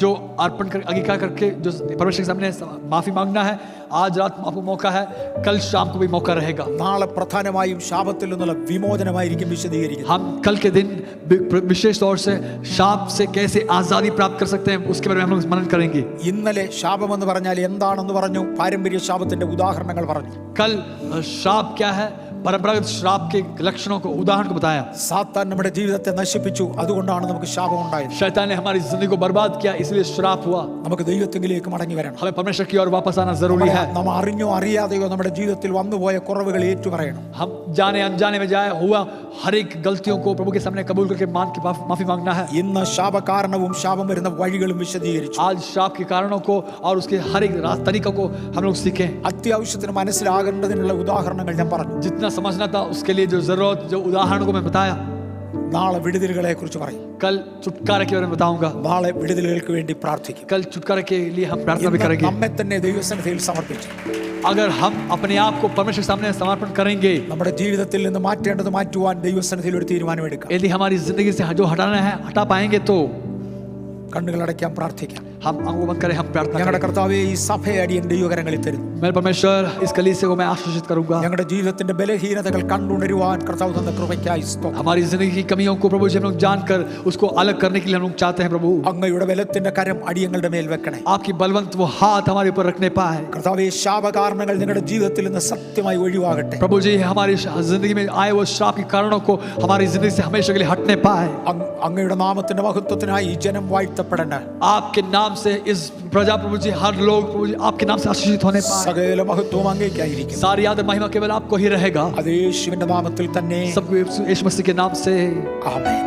जो अर्पण कर अंगीकार करके जो परमेश्वर के सामने माफी मांगना है, आज रात आपको मौका है, कल शाम को भी मौका रहेगा. നാളെ പ്രധാനമായും ശാപത്തിൽ നിന്നുള്ള വിമോചനമായിരിക്കും വിശദീകരിക്കുന്നത്. हम कल के दिन विशेष तौर से शाप से कैसे आजादी प्राप्त कर सकते हैं उसके बारे में हम लोग मनन करेंगे. ഇന്നലെ ശാപമെന്ന് പറഞ്ഞാൽ എന്താണെന്ന് പറഞ്ഞു. പാരമ്പര്യ ശാപത്തിന്റെ ഉദാഹരണങ്ങൾ പറഞ്ഞു. कल शाप क्या है, परंपरागत श्राप के लक्षणों को उदाहरण को बताया. സാത്താൻ നമ്മുടെ ജീവിതത്തെ നശിപ്പിച്ചു. അതുകൊണ്ടാണ് നമുക്ക് ശാപം ഉണ്ടായത്. शैतान ने हमारी जिंदगी को बर्बाद किया, इसलिए श्राप हुआ. നമുക്ക് ദൈവത്തിലേക്ക് മടങ്ങി വരണം. हमें परमेश्वर की ओर वापस आना जरूरी है. നാം അറിഞ്ഞോ അറിയാതെയോ നമ്മുടെ ജീവിതത്തിൽ വന്നുപോയ കുറവുകൾ ഏറ്റുപറയണം. हम जाने अनजाने में जाए हुआ हर एक गलतियों को प्रभु के सामने कबूल करके मान के माफी मांगना है. ഇന്ന് ശാപകാരണവും ശാപം വരുന്ന വഴികളും വിശദീകരിച്ചു. आज श्राप के कारणों को और उसके हर एक तरीकों को हम लोग सीखें. അത്യാവശ്യത്തിന് മനസ്സിലാകേണ്ടതിനുള്ള ഉദാഹരണങ്ങൾ ഞാൻ പറഞ്ഞു. जितना समझना था उसके लिए जो जरूरत, जो उदाहरण को मैं बताया. നാളെ വിടുതലുകളെ കുറിച്ച് പറയും. कल छुटकारे के बारे में बताऊंगा. നാളെ വിടുതലുകൾക്ക് വേണ്ടി പ്രാർത്ഥിക്കും. कल छुटकारे के लिए हम प्रार्थना भी करेंगे. നമ്മെ തന്നെ ദൈവസന്നിധിയിൽ സമർപ്പിച്ചു. अगर हम अपने आप को परमेश्वर के सामने समर्पण करेंगे, നമ്മുടെ ജീവിതത്തിൽ നിന്ന് മാറ്റേണ്ടത് മാറ്റുവാൻ ദൈവസന്നിധിയിൽ ഒരു തീരുമാനമെടുക്കാം. यदि हमारी जिंदगी से जो हटाना है हटा पाएंगे तो കണ്ണുകൾ അടയ്ക്കാം, പ്രാർത്ഥിക്കാം. हम आंखों बंद करें, हम प्रार्थना ഞങ്ങളുടെ करें. കർത്താവേ, ഈ സഭയെ അടിയൻ ദൈവകരങ്ങളിൽ തരുന്നു. मेरे परमेश्वर, इस कलीसिया को मैं आशीषित करूंगा. ഞങ്ങളുടെ ജീവിതത്തിന്റെ ബലഹീനതകൾ കണ്ടുണരുവാൻ കർത്താവ് തന്ന കൃപയ്ക്കായി സ്തോത്രം. हमारी जिंदगी की कमियों को प्रभु जी हम लोग जानकर उसको अलग करने के लिए हम लोग चाहते हैं. प्रभु, അങ്ങയുടെ ബലത്തിന്റെ കരം അടിയങ്ങളുടെ മേൽ വെക്കണേ. आपकी बलवंत वो हाथ हमारे ऊपर रखने पाए. കർത്താവേ, ശാപകാരണങ്ങൾ നിങ്ങളുടെ ജീവിതത്തിൽ നിന്ന് സത്യമായി ഒഴിവാകട്ടെ. प्रभु जी, हमारी जिंदगी में आए वो श्राप के कारणों को हमारी जिंदगी से हमेशा के लिए हटने पाए. അങ്ങയുടെ നാമത്തിന്റെ മഹത്വത്തിനായി ഈ ജനം വാഴ്ത്തപ്പെടണേ. आपके नाम से इस प्रजा प्रभु जी, हर लोग प्रभु जी आपके नाम से आशीषित होने पाए. സകല മഹത്വവും അങ്ങേയ്ക്കായിരിക്കും. सारी आदर महिमा केवल आपको ही रहेगा. അത് യേശുവിന്റെ നാമത്തിൽ തന്നെ. सबको यीशु मसीह के नाम से ആമേൻ.